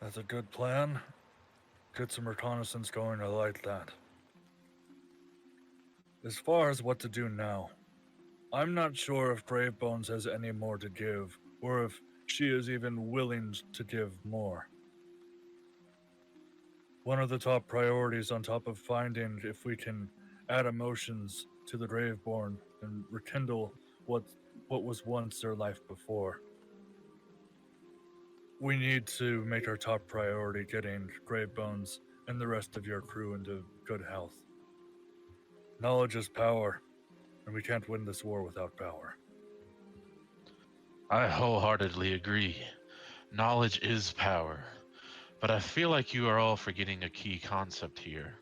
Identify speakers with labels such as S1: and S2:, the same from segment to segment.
S1: That's a good plan. Get some reconnaissance going, I like that. As far as what to do now, I'm not sure if Gravebones has any more to give, or if she is even willing to give more. One of the top priorities, on top of finding if we can add emotions to the Graveborn and rekindle what was once their life before, we need to make our top priority getting Gravebones and the rest of your crew into good health. Knowledge is power, and we can't win this war without power.
S2: I wholeheartedly agree. Knowledge is power. But I feel like you are all forgetting a key concept here.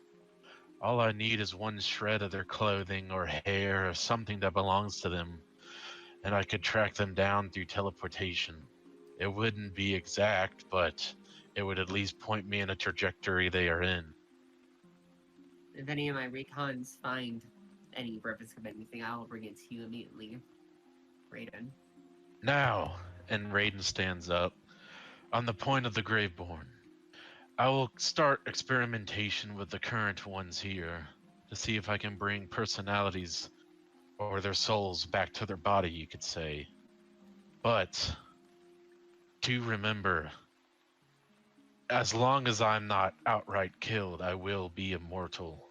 S2: All I need is one shred of their clothing or hair or something that belongs to them, and I could track them down through teleportation. It wouldn't be exact, but it would at least point me in a trajectory they are in.
S3: If any of my recons find any reference of anything, I'll bring it to you immediately, Raiden.
S2: Now, and Raiden stands up, on the point of the Graveborn, I will start experimentation with the current ones here to see if I can bring personalities or their souls back to their body, you could say. But do remember, as long as I'm not outright killed, I will be immortal.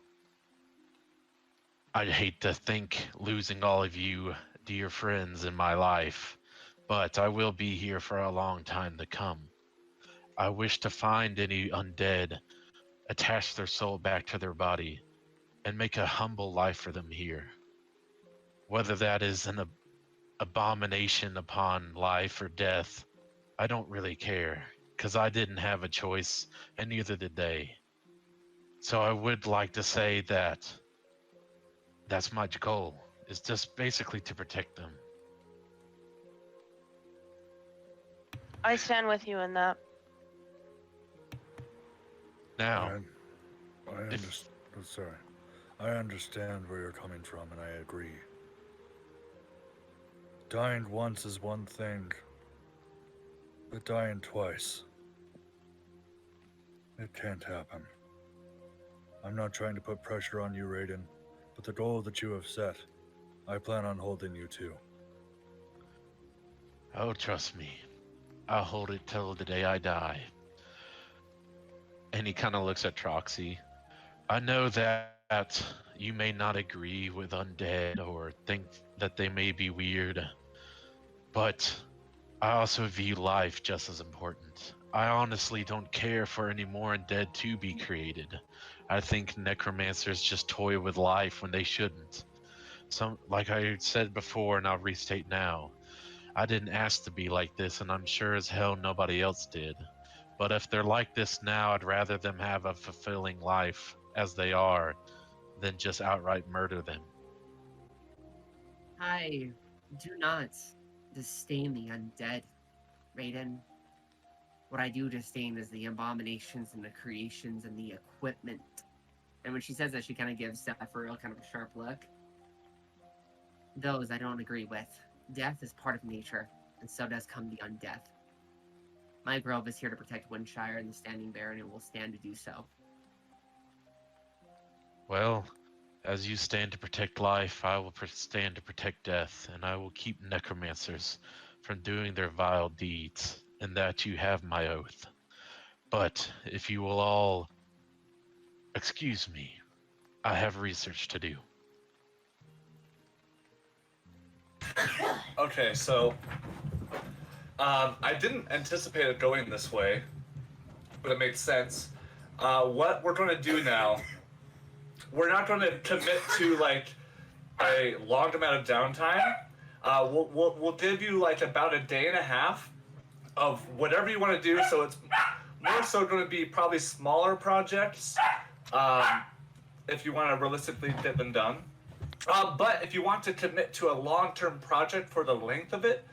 S2: I hate to think losing all of you dear friends in my life, but I will be here for a long time to come. I wish to find any undead, attach their soul back to their body, and make a humble life for them here. Whether that is an abomination upon life or death, I don't really care, because I didn't have a choice, and neither did they. So I would like to say that that's my goal, is just basically to protect them.
S4: I stand with you in that.
S2: Now,
S1: I understand where you're coming from, and I agree. Dying once is one thing, but dying twice, it can't happen. I'm not trying to put pressure on you, Raiden, but the goal that you have set, I plan on holding you to.
S2: oh, trust me, I'll hold it till the day I die. And he kind of looks at Troxy. I know that you may not agree with undead or think that they may be weird, but I also view life just as important. I honestly don't care for any more undead to be created. I think necromancers just toy with life when they shouldn't. Like I said before, and I'll restate now, I didn't ask to be like this, and I'm sure as hell nobody else did. But if they're like this now, I'd rather them have a fulfilling life as they are than just outright murder them.
S3: I do not disdain the undead, Raiden. What I do disdain is the abominations and the creations and the equipment. And when she says that, she kind of gives Zaphreal kind of a sharp look. Those I don't agree with. Death is part of nature, and so does come the undeath. My grove is here to protect Windshire and the Standing Bear, and it will stand to do so.
S2: Well, as you stand to protect life, I will stand to protect death, and I will keep necromancers from doing their vile deeds, and that you have my oath. But if you will all excuse me, I have research to do.
S5: Okay, so I didn't anticipate it going this way, but it makes sense. What we're going to do now, we're not going to commit to like a long amount of downtime. We'll give you like about a day and a half of whatever you want to do. So it's more so going to be probably smaller projects, if you want to realistically get them done. But if you want to commit to a long-term project for the length of it,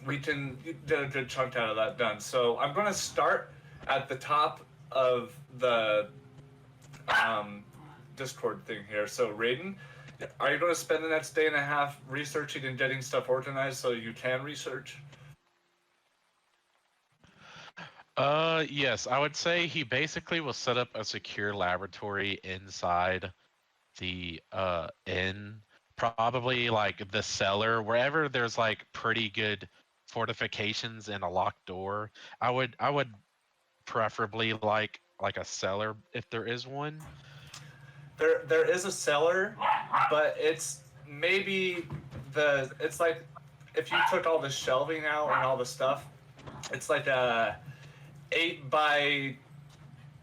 S5: we can get a good chunk out of that done. So I'm going to start at the top of the Discord thing here. So Raiden, are you going to spend the next day and a half researching and getting stuff organized so you can research?
S2: Yes, I would say he basically will set up a secure laboratory inside the inn, probably like the cellar, wherever there's like pretty good fortifications and a locked door. I would preferably like a cellar if there is one.
S5: There is a cellar, but it's maybe it's like if you took all the shelving out and all the stuff, it's like a 8 by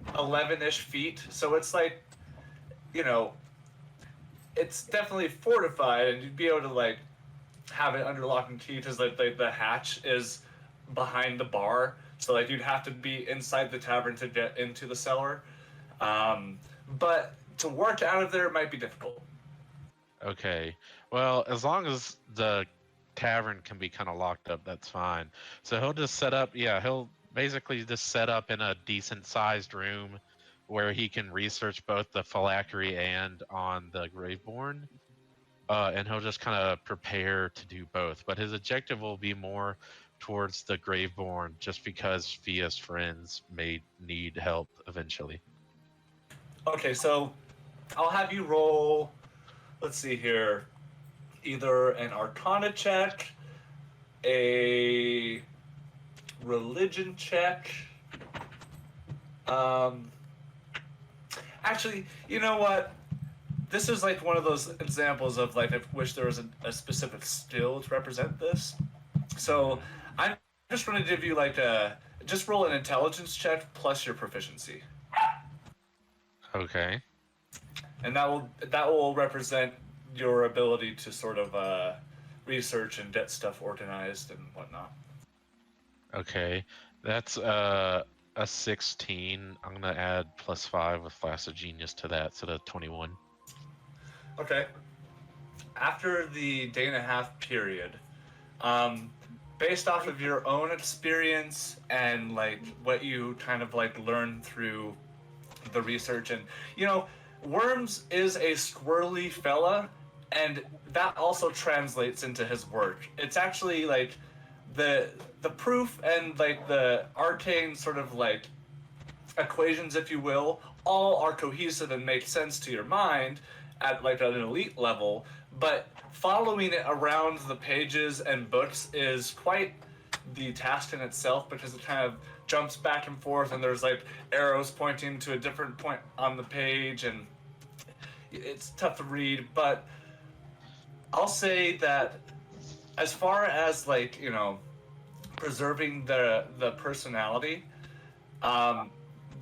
S5: 11-ish feet. So it's like, you know, it's definitely fortified, and you'd be able to like have it under lock and key because like the hatch is behind the bar. So like you'd have to be inside the tavern to get into the cellar. But to work out of there might be difficult.
S2: Okay. Well, as long as the tavern can be kind of locked up, that's fine. So he'll just set up, yeah, he'll basically just set up in a decent sized room where he can research both the phylactery and on the Graveborn. And he'll just kind of prepare to do both. But his objective will be more towards the Graveborn just because Fia's friends may need help eventually.
S5: Okay, so I'll have you roll. Let's see here. Either an Arcana check, a religion check. Actually, you know what? This is like one of those examples of like I wish there was a specific skill to represent this. So I'm just going to give you like just roll an intelligence check plus your proficiency,
S2: Okay.
S5: and that will represent your ability to sort of research and get stuff organized and whatnot.
S2: Okay. That's a 16. I'm gonna add +5 with Flash of Genius to that, so that's 21.
S5: Okay. After the day and a half period, based off of your own experience and like what you kind of like learned through the research, and you know, Worms is a squirrely fella, and that also translates into his work. It's actually like the proof and like the arcane sort of like equations, if you will, all are cohesive and make sense to your mind at like an elite level, but following it around the pages and books is quite the task in itself, because it kind of jumps back and forth and there's like arrows pointing to a different point on the page, and it's tough to read. But I'll say that as far as like, you know, preserving the personality,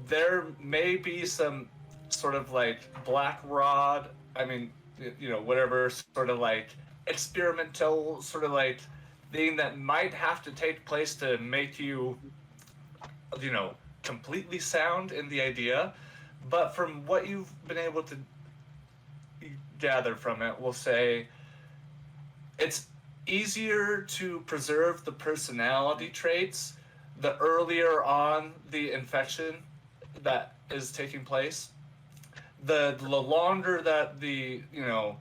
S5: there may be some sort of like black rod, I mean, you know, whatever sort of like experimental sort of like thing that might have to take place to make you, you know, completely sound in the idea. But from what you've been able to gather from it, we'll say it's easier to preserve the personality traits the earlier on the infection that is taking place. The longer that the, you know,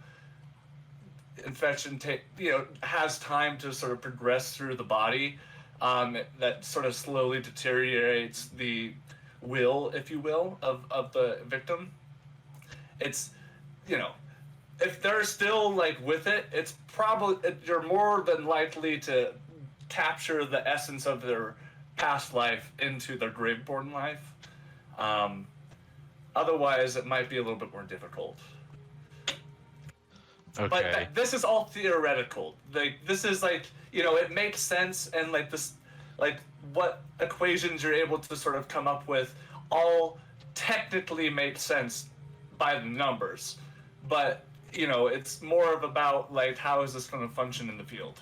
S5: infection has time to sort of progress through the body, that sort of slowly deteriorates the will, if you will, of the victim. It's, you know, if they're still like with it, it's probably, you're more than likely to capture the essence of their past life into their Graveborn life. Otherwise, it might be a little bit more difficult.
S2: Okay.
S5: But this is all theoretical. Like, this is like, you know, it makes sense, and like this, like what equations you're able to sort of come up with all technically make sense by the numbers. But, you know, it's more of about like, how is this going to function in the field?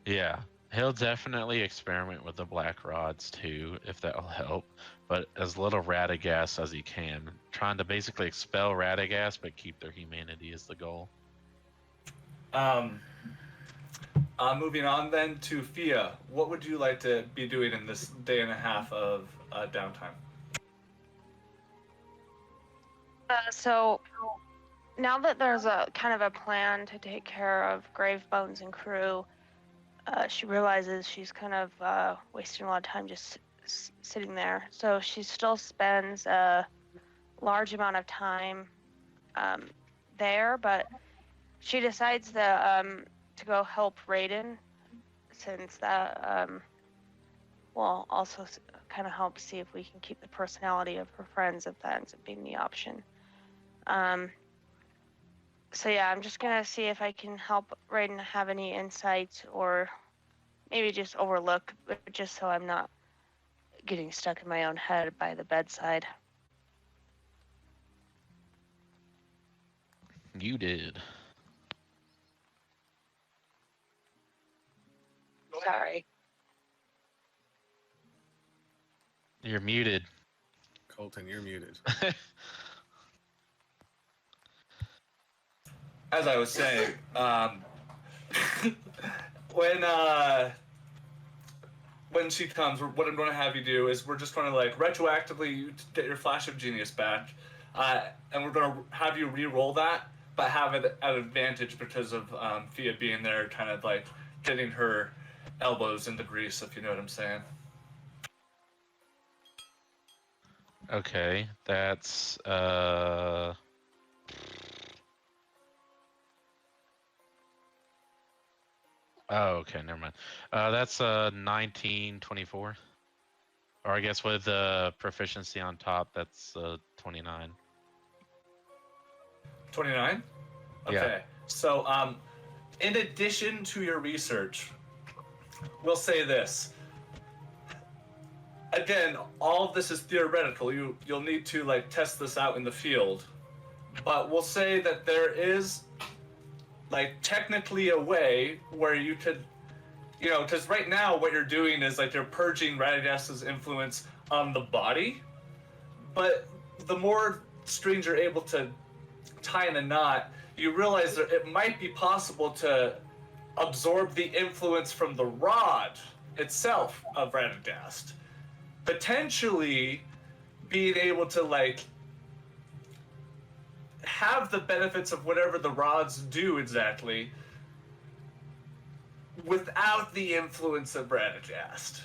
S2: Yeah. He'll definitely experiment with the black rods too, if that'll help. But as little Radagast as he can, trying to basically expel Radagast but keep their humanity is the goal.
S5: Moving on then to Fia, what would you like to be doing in this day and a half of downtime?
S4: So now that there's a kind of a plan to take care of Gravebones and crew, she realizes she's kind of wasting a lot of time just sitting there. So she still spends a large amount of time there, but she decides to go help Raiden, since that will also kind of help see if we can keep the personality of her friends, if that ends up being the option. So yeah, I'm just gonna see if I can help Raiden have any insights, or maybe just overlook, but just so I'm not getting stuck in my own head by the bedside.
S2: You did.
S4: Sorry.
S2: You're muted.
S6: Colton, you're muted.
S5: As I was saying, when she comes, what I'm going to have you do is we're just going to like retroactively get your flash of genius back, and we're going to have you re-roll that, but have it at advantage because of Fia being there, kind of like getting her elbows in the grease, if you know what I'm saying.
S2: Okay, that's oh, okay, never mind. That's 1924. Or I guess with proficiency on top, that's 29.
S5: 29? Okay.
S2: Yeah.
S5: So, in addition to your research, we'll say this. Again, all of this is theoretical. You'll need to like test this out in the field. But we'll say that there is like technically a way where you could, you know, because right now what you're doing is like you're purging Radagast's influence on the body. But the more strings you're able to tie in a knot, you realize that it might be possible to absorb the influence from the rod itself of Radagast. Potentially being able to like have the benefits of whatever the rods do exactly without the influence of Radagast.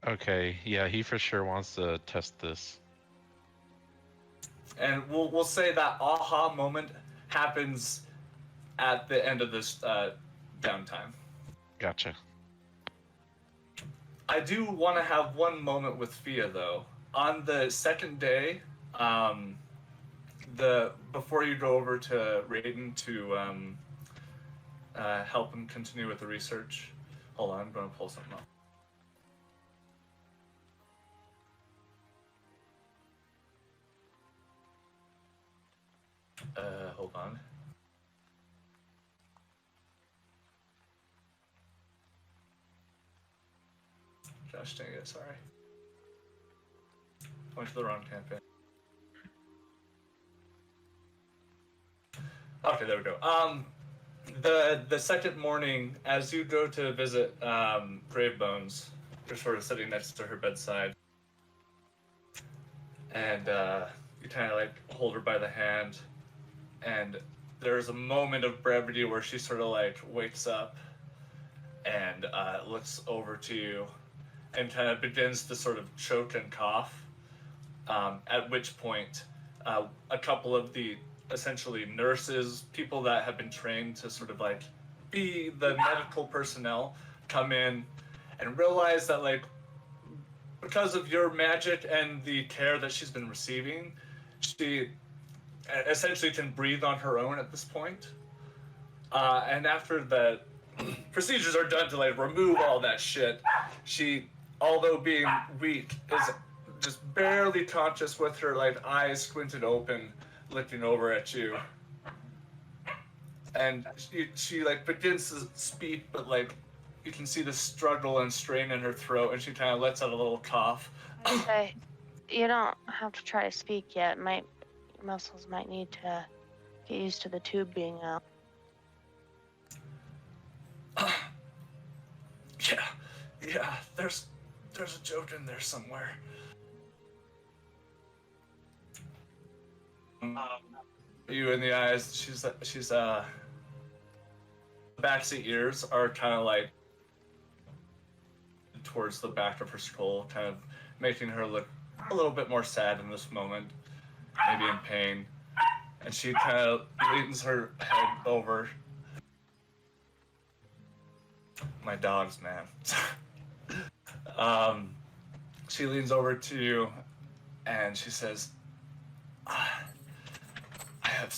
S2: Okay, yeah, he for sure wants to test this.
S5: And we'll say that aha moment happens at the end of this downtime.
S2: Gotcha.
S5: I do want to have one moment with Fia though. On the second day, before you go over to Raiden to help him continue with the research. Hold on, I'm going to pull something up. Hold on. Gosh dang it, sorry. Went to the wrong campaign. Okay, there we go. The second morning, as you go to visit Gravebones, you're sort of sitting next to her bedside, and you kind of like hold her by the hand, and there's a moment of brevity where she sort of like wakes up and looks over to you and kind of begins to sort of choke and cough, at which point a couple of the essentially nurses, people that have been trained to sort of like be the medical personnel, come in and realize that like because of your magic and the care that she's been receiving, she essentially can breathe on her own at this point. And after the procedures are done to like remove all that shit, she, although being weak, is just barely conscious with her like eyes squinted open, looking over at you. And she like begins to speak, but like you can see the struggle and strain in her throat, and she kind of lets out a little cough.
S4: Okay, you don't have to try to speak yet. Your muscles might need to get used to the tube being out.
S5: Yeah, there's a joke in there somewhere. You in the eyes, she's backseat ears are kind of like towards the back of her skull, kind of making her look a little bit more sad in this moment, maybe in pain. And she kind of leans her head over. My dogs, man. She leans over to you and she says, I have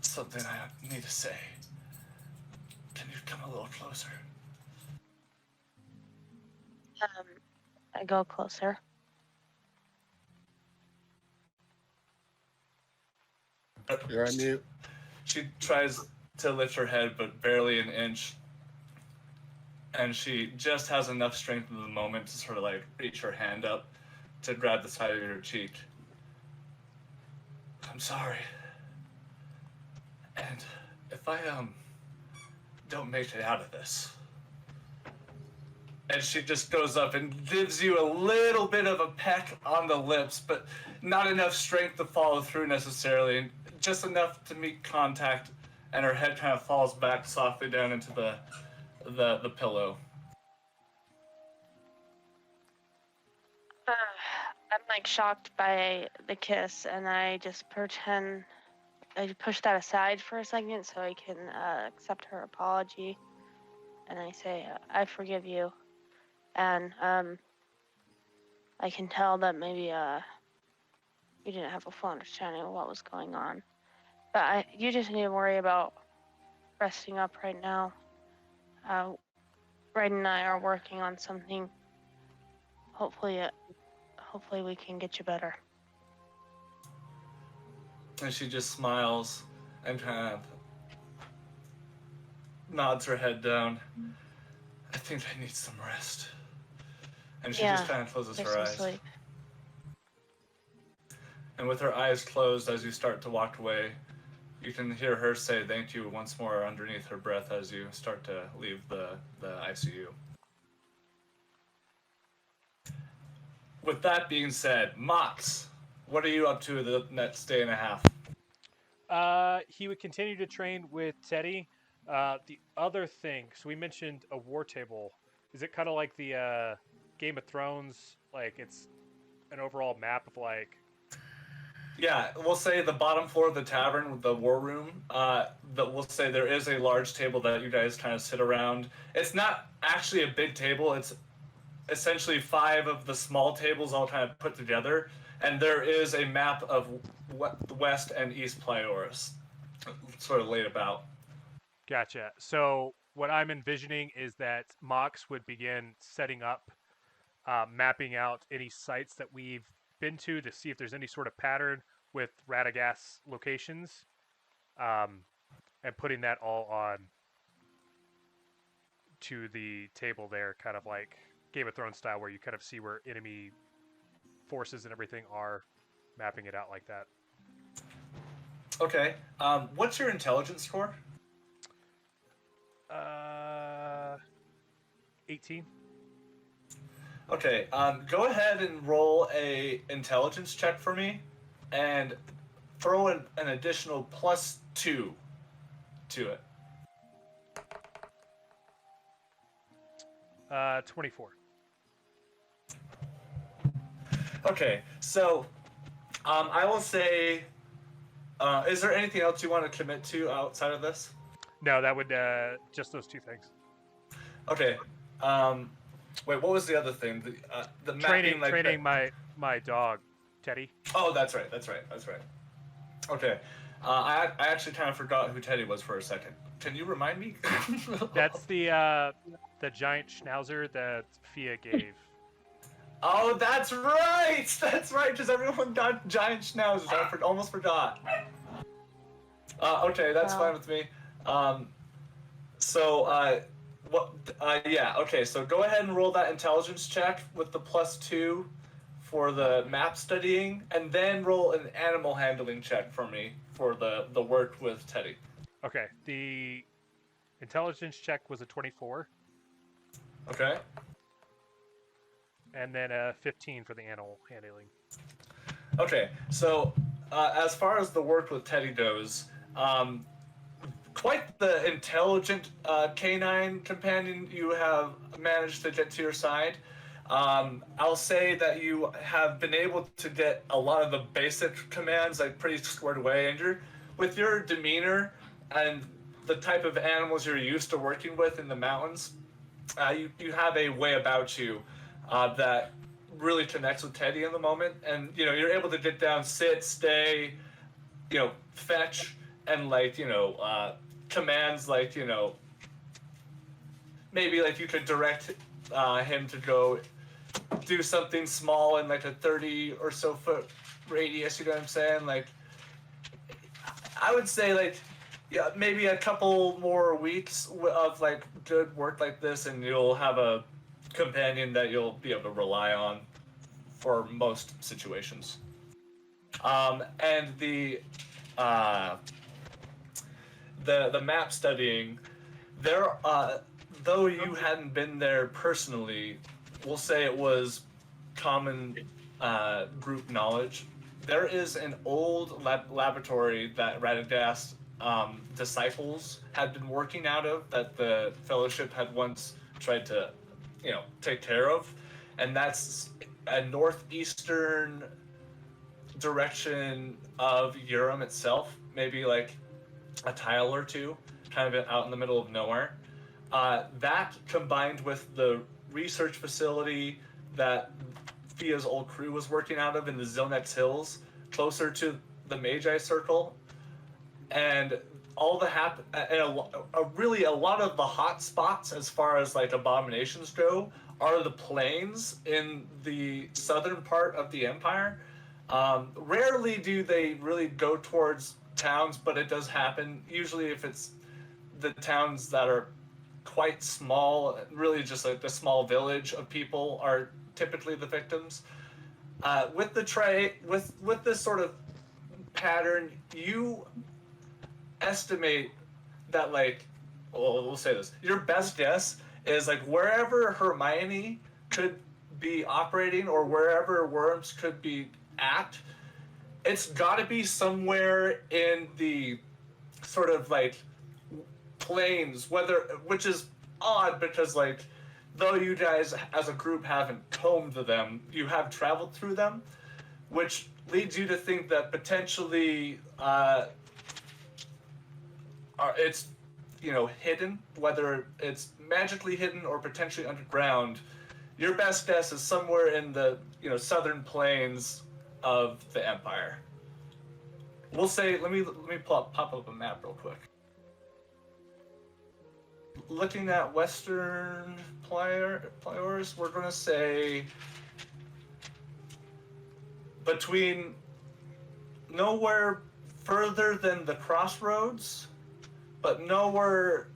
S5: something I need to say. Can you come a little closer?
S4: I go closer.
S6: You're on mute.
S5: She tries to lift her head, but barely an inch. And she just has enough strength in the moment to sort of like reach her hand up to grab the side of your cheek. I'm sorry. And if I don't make it out of this. And she just goes up and gives you a little bit of a peck on the lips, but not enough strength to follow through necessarily, and just enough to meet contact, and her head kind of falls back softly down into the pillow.
S4: I'm like shocked by the kiss, and I just pretend I push that aside for a second so I can accept her apology, and I say, I forgive you, and I can tell that maybe you didn't have a full understanding of what was going on, but you just need to worry about resting up right now. Raiden and I are working on something. Hopefully we can get you better.
S5: And she just smiles and kind of nods her head down. I think I need some rest. And she just kind of closes her eyes.
S4: Sleep.
S5: And with her eyes closed as you start to walk away, you can hear her say thank you once more underneath her breath as you start to leave the ICU. With that being said, Mhox, what are you up to the next day and a half?
S7: He would continue to train with Teddy. The other thing, so we mentioned a war table. Is it kind of like the Game of Thrones? Like it's an overall map of like.
S5: Yeah, we'll say the bottom floor of the tavern with the war room. We'll say there is a large table that you guys kind of sit around. It's not actually a big table. It's essentially 5 of the small tables all kind of put together, and there is a map of West and East Plioris sort of laid about.
S7: Gotcha. So what I'm envisioning is that Mhox would begin setting up, mapping out any sites that we've been to see if there's any sort of pattern with Radagast locations, and putting that all on to the table there, kind of like Game of Thrones style, where you kind of see where enemy forces and everything are, mapping it out like that.
S5: Okay. What's your intelligence score?
S7: 18.
S5: Okay. Go ahead and roll a intelligence check for me, and throw an additional +2 to it.
S7: 24.
S5: Okay, so I will say, is there anything else you want to commit to outside of this?
S7: No, that would just those 2 things.
S5: Okay. Wait, what was the other thing? The
S7: Training,
S5: mapping,
S7: training my dog, Teddy.
S5: Oh, that's right. Okay. I actually kind of forgot who Teddy was for a second. Can you remind me?
S7: That's the giant schnauzer that Fia gave.
S5: Oh, that's right! That's right, because everyone got giant schnauzers. I almost forgot. Okay, that's fine with me. Yeah, okay, so go ahead and roll that intelligence check with the +2 for the map studying, and then roll an animal handling check for me for the work with Teddy.
S7: Okay, the intelligence check was a 24.
S5: Okay.
S7: And then a 15 for the animal handling.
S5: Okay, so as far as the work with Teddy goes, quite quite the intelligent canine companion you have managed to get to your side. I'll say that you have been able to get a lot of the basic commands like pretty squared away, and with your demeanor and the type of animals you're used to working with in the mountains, you have a way about you that really connects with Teddy in the moment, and you're able to get down, sit, stay, fetch, and commands like maybe like you could direct him to go do something small in like a 30 or so foot radius. You know what I'm saying? Like, I would say like, yeah, maybe a couple more weeks of like good work like this, and you'll have a companion that you'll be able to rely on for most situations. And the map studying, there, though you hadn't been there personally, we'll say it was common group knowledge. There is an old laboratory that Radagast disciples had been working out of, that the Fellowship had once tried to, take care of, and that's a northeastern direction of Urim itself, maybe like a tile or two, kind of out in the middle of nowhere. That combined with the research facility that Fia's old crew was working out of in the Zilnex Hills, closer to the Magi Circle, and all the really a lot of the hot spots as far as like abominations go are the plains in the southern part of the Empire. Rarely do they really go towards towns, but it does happen. Usually if it's the towns that are quite small, really just like the small village of people are typically the victims. With this sort of pattern, you estimate that we'll say this, your best guess is like wherever Hermione could be operating or wherever Worms could be at, it's got to be somewhere in the sort of like plains, which is odd because like though you guys as a group haven't combed them, you have traveled through them, which leads you to think that potentially it's hidden, whether it's magically hidden or potentially underground. Your best guess is somewhere in the southern plains of the Empire. We'll say, let me pop up a map real quick. Looking at western players, we're gonna say between nowhere further than the crossroads, but nowhere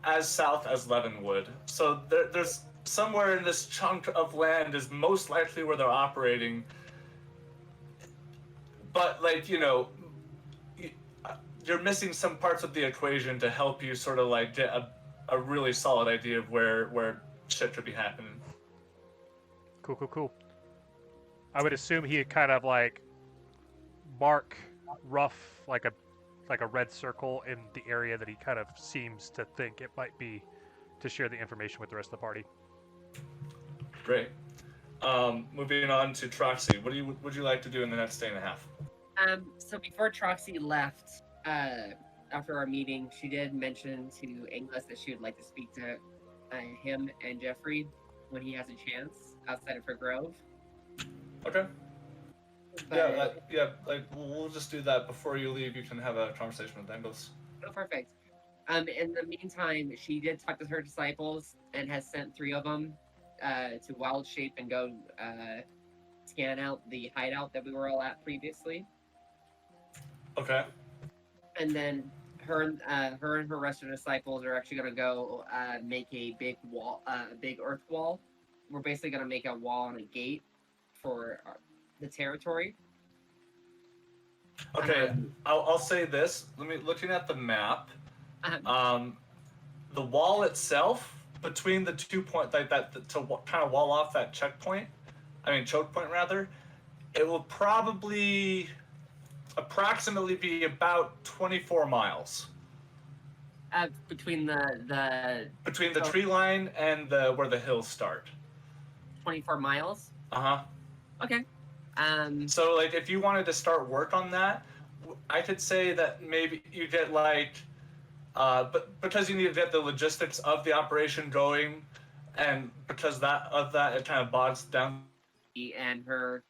S5: as south as Leavenwood. So there's somewhere in this chunk of land is most likely where they're operating. But you're missing some parts of the equation to help you sort of like get a really solid idea of where shit could be happening.
S7: Cool. I would assume he'd kind of like mark rough like a red circle in the area that he kind of seems to think it might be, to share the information with the rest of the party.
S5: Great. Moving on to Troxy. What would you like to do in the next day and a half?
S3: So before Troxy left, after our meeting, she did mention to Inglis that she would like to speak to him and Jeffrey when he has a chance outside of her grove.
S5: Okay.
S3: But,
S5: We'll just do that before you leave. You can have a conversation with Inglis.
S3: Oh, perfect. In the meantime, she did talk to her disciples and has sent 3 of them to Wild Shape and go scan out the hideout that we were all at previously.
S5: Okay.
S3: And then her and her rest of the disciples are actually gonna go make a big wall, a big earth wall. We're basically gonna make a wall and a gate for the territory.
S5: Okay, I'll say this. Looking at the map, the wall itself between the 2 points, like that, to kind of wall off that choke point rather, it will probably approximately be about 24 miles
S3: Between the
S5: between the
S3: So-
S5: tree line and where the hills start.
S3: 24 miles.
S5: Uh-huh.
S3: Okay.
S5: So, like, if you wanted to start work on that, I could say that maybe you get, like, but because you need to get the logistics of the operation going, and because that, it kind of bogs down.
S3: And her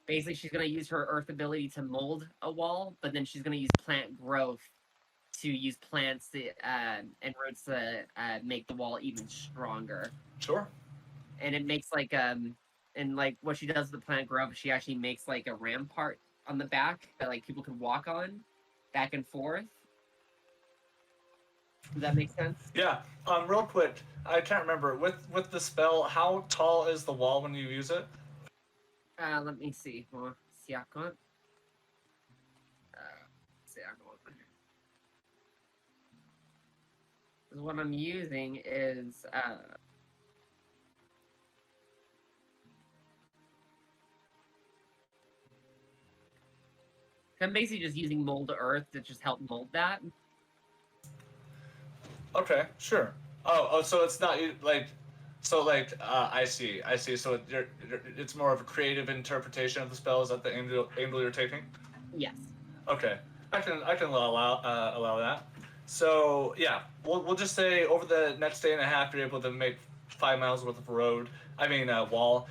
S3: basically she's gonna use her earth ability to mold a wall, but then she's gonna use plant growth to use plants to, and roots to make the wall even stronger.
S5: Sure.
S3: And it makes like and like what she does with the plant growth, she actually makes like a rampart on the back that like people can walk on back and forth. Does that make sense?
S5: Yeah. Real quick, I can't remember with the spell. How tall is the wall when you use it?
S3: Let me see. Siakon. What I'm using is I'm basically just using mold earth to just help mold that.
S5: Okay, sure. So it's not like, I see. So it's more of a creative interpretation of the spell. Is that the angle you're taking?
S3: Yes.
S5: Okay, I can allow that. So yeah, we'll just say over the next day and a half, you're able to make 5 miles worth of wall.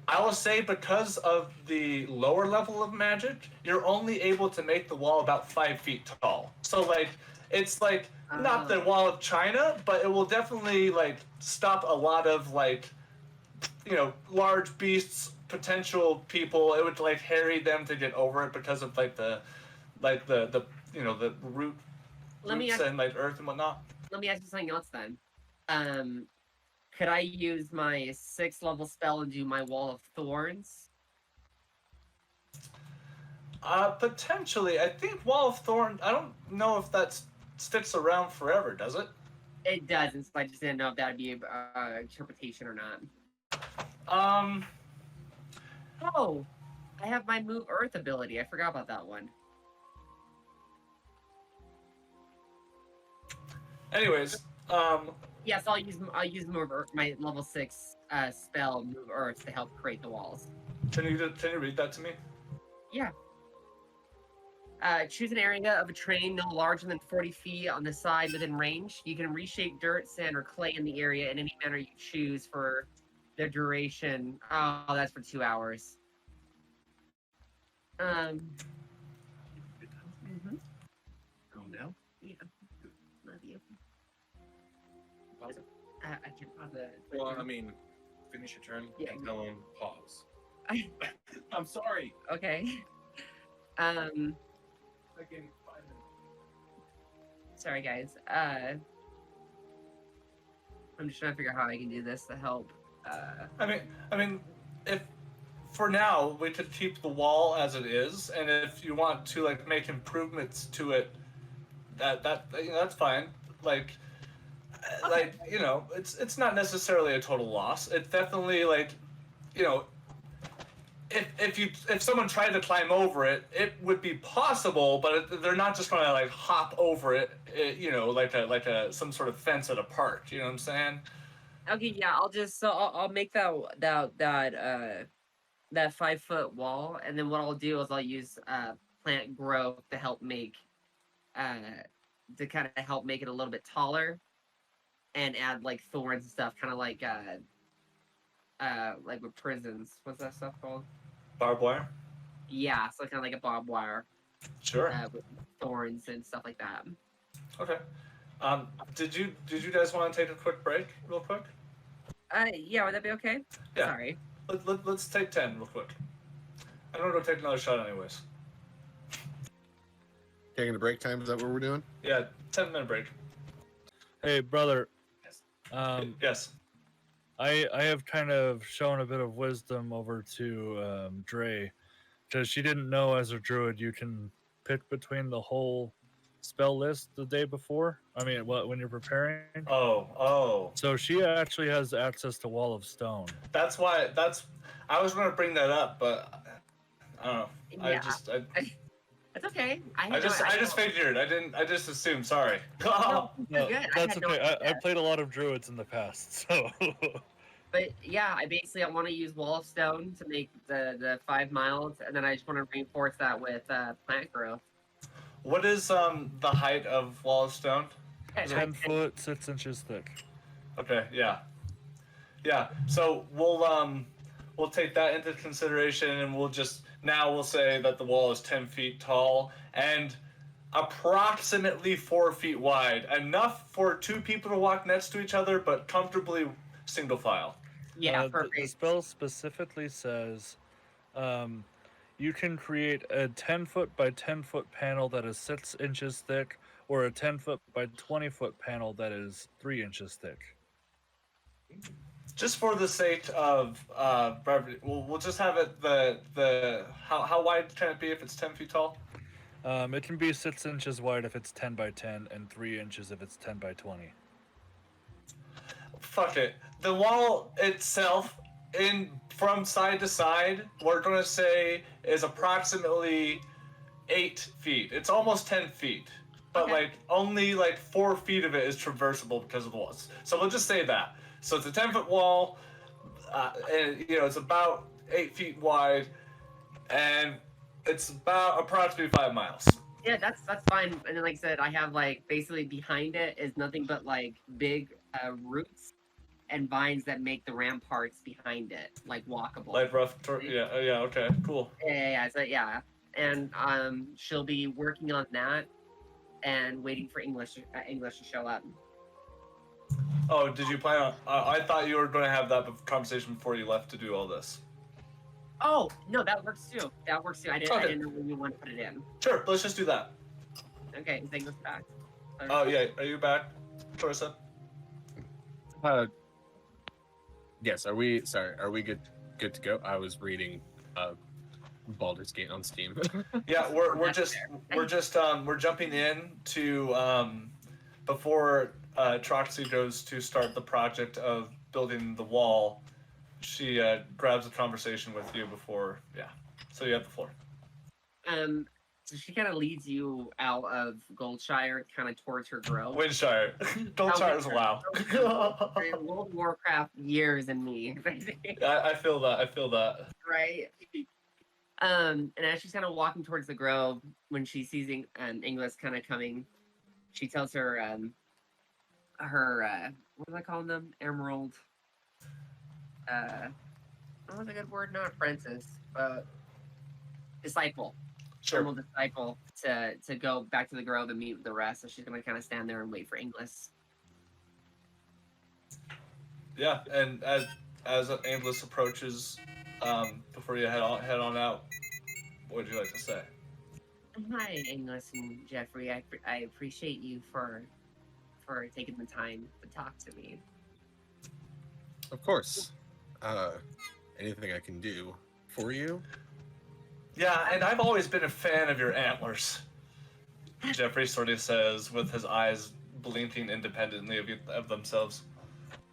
S5: I will say because of the lower level of magic, you're only able to make the wall about 5 feet tall. So like, it's like not the wall of China, but it will definitely like stop a lot of like, large beasts, potential people. It would like harry them to get over it because of like the root
S3: Let me
S5: roots
S3: ask,
S5: and like earth and whatnot.
S3: let me ask you something else then. Could I use my 6th level spell and do my wall of thorns?
S5: Potentially. I think Wall of Thorn. I don't know if that sticks around forever. Does it?
S3: It doesn't, so I just didn't know if that would be interpretation or not. Oh, I have my move earth ability. I forgot about that one.
S5: Anyways,
S3: Yes, I'll use move earth, my level 6 spell move earth to help create the walls.
S5: can you read that to me?
S3: Yeah. Choose an area of a terrain no larger than 40 feet on the side within range. You can reshape dirt, sand, or clay in the area in any manner you choose for the duration. Oh, that's for 2 hours. Mhm.
S6: Oh no.
S3: Yeah. Love you. I can pause the.
S6: Well, I mean, finish your turn.
S3: Yeah.
S6: And tell him pause. I'm sorry.
S3: Okay.
S6: Again, 5 minutes.
S3: Sorry guys. I'm just trying to figure out how I can do this to help.
S5: I mean, if for now we could keep the wall as it is, and if you want to like make improvements to it, that's fine. It's not necessarily a total loss. It's definitely like, if someone tried to climb over it, it would be possible, but they're not just gonna like hop over it, like some sort of fence at a park. You know what I'm saying?
S3: Okay, yeah, I'll make that 5-foot wall, and then what I'll do is I'll use plant growth to help make to kind of help make it a little bit taller, and add like thorns and stuff, kind of like with prisons. What's that stuff called?
S5: Barbed wire.
S3: Yeah, so kind of like a barbed wire
S5: Sure.
S3: with thorns and stuff like that.
S5: Okay. Did you guys want to take a quick break, real quick?
S3: Yeah, would that be okay?
S5: Yeah.
S3: Sorry.
S5: Let's take 10 real quick. I'm gonna go take another shot anyways.
S6: Taking a break time, is that what we're doing?
S5: Yeah, 10-minute break.
S1: Hey, brother.
S5: Yes.
S1: I have kind of shown a bit of wisdom over to Dre, because she didn't know as a druid you can pick between the whole spell list the day before. I mean, when you're preparing.
S5: Oh.
S1: So she actually has access to Wall of Stone.
S5: That's why. I was gonna bring that up, but I don't know.
S3: Yeah. That's okay.
S5: I just figured. I just assumed. Sorry.
S3: No, you're
S1: No,
S3: good. I
S1: that's
S3: had no
S1: okay. I
S3: idea.
S1: played a lot of druids in the past, so
S3: But yeah, I want to use wall of stone to make the 5 miles, and then I just want to reinforce that with plant growth.
S5: What is the height of wall of stone?
S1: 10 foot, 6 inches thick.
S5: Okay, yeah. Yeah. So we'll take that into consideration, and we'll say that the wall is 10 feet tall and approximately 4 feet wide, enough for 2 people to walk next to each other, but comfortably single file.
S3: Yeah,
S1: The
S3: perfect.
S1: spell specifically says you can create a 10 foot by 10 foot panel that is 6 inches thick, or a 10 foot by 20 foot panel that is 3 inches thick.
S5: Just for the sake of brevity, we'll just have it how wide can it be if it's 10 feet tall?
S1: It can be 6 inches wide if it's 10 by 10, and 3 inches if it's 10 by 20.
S5: Fuck it. The wall itself, from side to side, we're gonna say is approximately 8 feet. It's almost 10 feet, but
S3: Okay.
S5: only 4 feet of it is traversable because of the walls. So we'll just say that. So it's a 10-foot wall, and it's about 8 feet wide, and it's about approximately 5 miles.
S3: Yeah, that's fine. And then, like I said, I have basically behind it is nothing but big roots and vines that make the ramparts behind it walkable.
S5: Yeah, okay, cool.
S3: Yeah. So yeah, and she'll be working on that and waiting for English to show up.
S5: Oh, did you plan on? I thought you were going to have that conversation before you left to do all this.
S3: Oh no, that works too. I didn't know when you want to put it in.
S5: Sure, let's just do that.
S3: Okay, is English back?
S5: Oh yeah, are you back, Torsa?
S8: Yes. Are we good to go? I was reading Baldur's Gate on Steam.
S5: Yeah, we're jumping in to before Troxy goes to start the project of building the wall. She grabs a conversation with you before, yeah. So you have the floor.
S3: So she kind of leads you out of Goldshire, kind of towards her grove.
S5: Windshire. Goldshire is wow.
S3: World Warcraft years in me.
S5: I feel that.
S3: Right. And as she's kind of walking towards the grove, when she sees Inglis kind of coming, she tells her what do I call them? Emerald. What's a good word? Not apprentice, but disciple.
S5: Sure.
S3: Emerald disciple to go back to the grove and meet with the rest. So she's gonna kind of stand there and wait for Inglis.
S5: Yeah, and as Inglis approaches, before you head on out, what would you like to say?
S3: Hi, Inglis and Jeffrey. I appreciate you for taking the time to talk to me.
S8: Of course. Anything I can do for you?
S5: Yeah, and I've always been a fan of your antlers. Jeffrey sort of says, with his eyes blinking independently of themselves.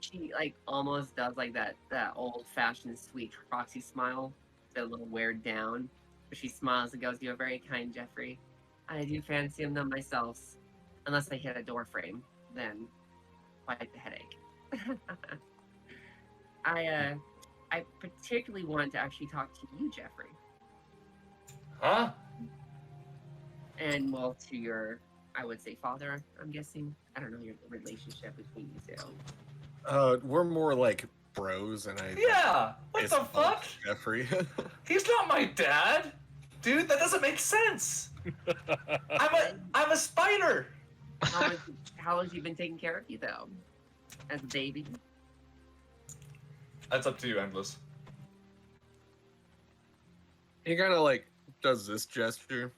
S3: She almost does that old-fashioned sweet Troxy smile, a little weared down. But she smiles and goes, "You're very kind, Jeffrey. I do fancy them myself, unless I hit a door frame, then quite the headache." I particularly want to actually talk to you, Jeffrey.
S5: Huh?
S3: And well, to your, I would say, father, I'm guessing. I don't know your relationship between you two.
S8: We're more like bros, and I.
S5: Yeah. What
S8: it's
S5: the fuck?
S8: Jeffrey.
S5: He's not my dad, dude. That doesn't make sense. I'm a spider.
S3: How has he been taking care of you though, as a baby?
S5: That's up to you, Endless.
S8: He kind of does this gesture.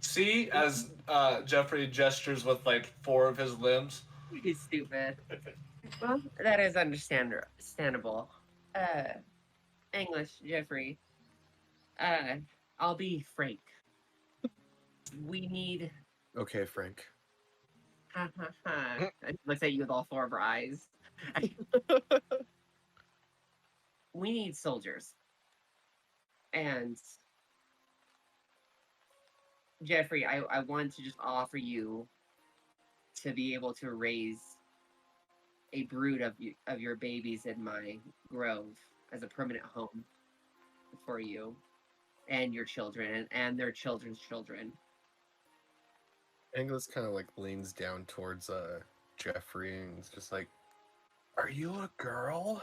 S5: See, as Jeffrey gestures with 4 of his limbs.
S3: He's stupid. Well, that is understandable. English, Jeffrey. I'll be frank. We need.
S8: Okay, Frank.
S3: Looks at you with all 4 of her eyes. We need soldiers. And Jeffrey, I want to just offer you to be able to raise a brood of your babies in my grove as a permanent home for you and your children and their children's children.
S8: Angus kind of like leans down towards Jeffrey and is just like, "Are you a girl?"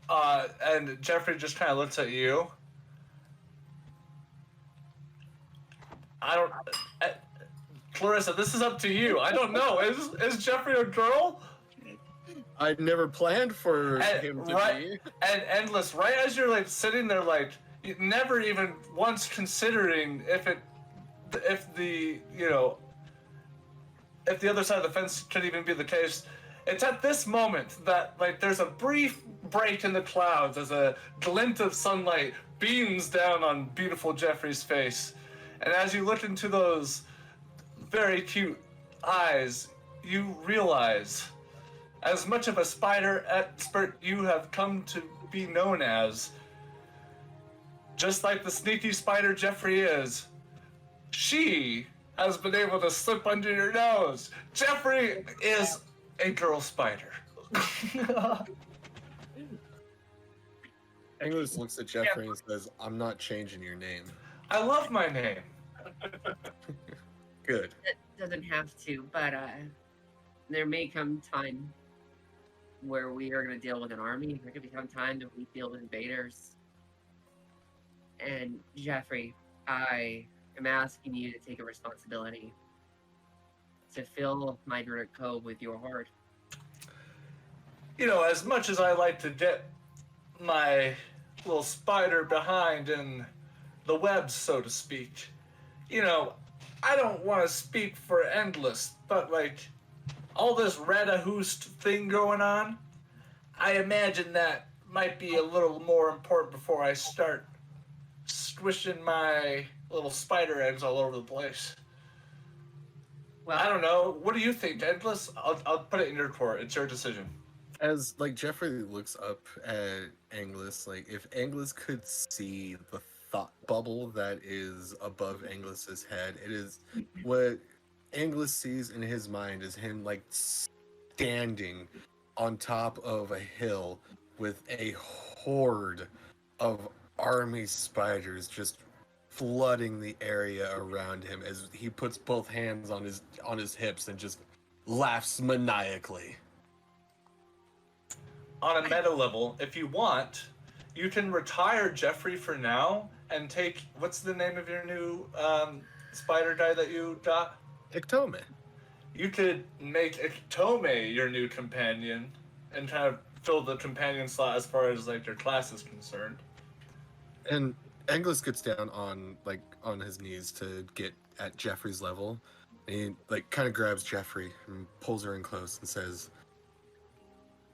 S5: And Jeffrey just kind of looks at you. I don't. Clarissa, this is up to you. I don't know. Is Jeffrey a girl?
S8: I never planned for him to be.
S5: And Endless, right as you're like sitting there, like never even once considering if the other side of the fence could even be the case. It's at this moment that like there's a brief break in the clouds as a glint of sunlight beams down on beautiful Jeffrey's face, and as you look into those very cute eyes, you realize, as much of a spider expert you have come to be known as, just like the sneaky spider Jeffrey is, she has been able to slip under your nose. Jeffrey is a girl spider.
S8: Angus looks at Jeffrey and says, "I'm not changing your name."
S5: I love my name.
S8: Good.
S3: It doesn't have to, but there may come time where we are going to deal with an army. There could become time that we deal with invaders. And Jeffrey, I am asking you to take a responsibility to fill my Druidic Cove with your heart.
S5: You know, as much as I like to get my little spider behind in the web, so to speak, you know, I don't want to speak for Endless, but like all this Radahoost thing going on, I imagine that might be a little more important before I start squishing my little spider eggs all over the place.
S3: Well,
S5: I don't know. What do you think, Endless? I'll put it in your court. It's your decision.
S8: As like Jeffrey looks up at Angus, like if Angus could see the thought bubble that is above Angus's head, it is what Angus sees in his mind is him like standing on top of a hill with a horde of army spiders just flooding the area around him as he puts both hands on his hips and just laughs maniacally.
S5: On a meta level, if you want, you can retire Jeffrey for now and take, what's the name of your new spider guy that you got?
S8: Iktomi.
S5: You could make Iktomi your new companion and kind of fill the companion slot as far as like your class is concerned.
S8: And Angus gets down on his knees to get at Jeffrey's level. And he like kind of grabs Jeffrey and pulls her in close and says,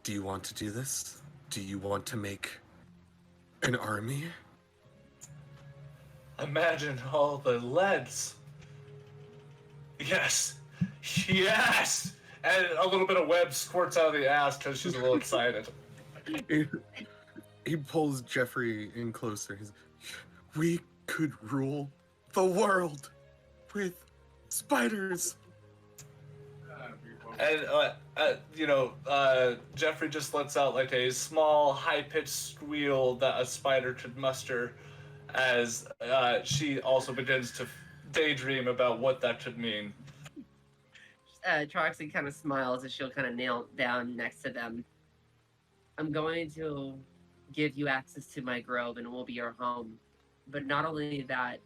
S8: "Do you want to do this? Do you want to make an army?"
S5: Imagine all the leads. Yes. Yes! And a little bit of web squirts out of the ass because she's a little excited.
S8: He pulls Jeffrey in closer. He's, "We could rule the world with spiders."
S5: And, Jeffrey just lets out like a small, high-pitched squeal that a spider could muster as she also begins to daydream about what that could mean.
S3: Troxy kind of smiles as she'll kind of nail down next to them. I'm going to give you access to my grove and it will be your home. But not only that,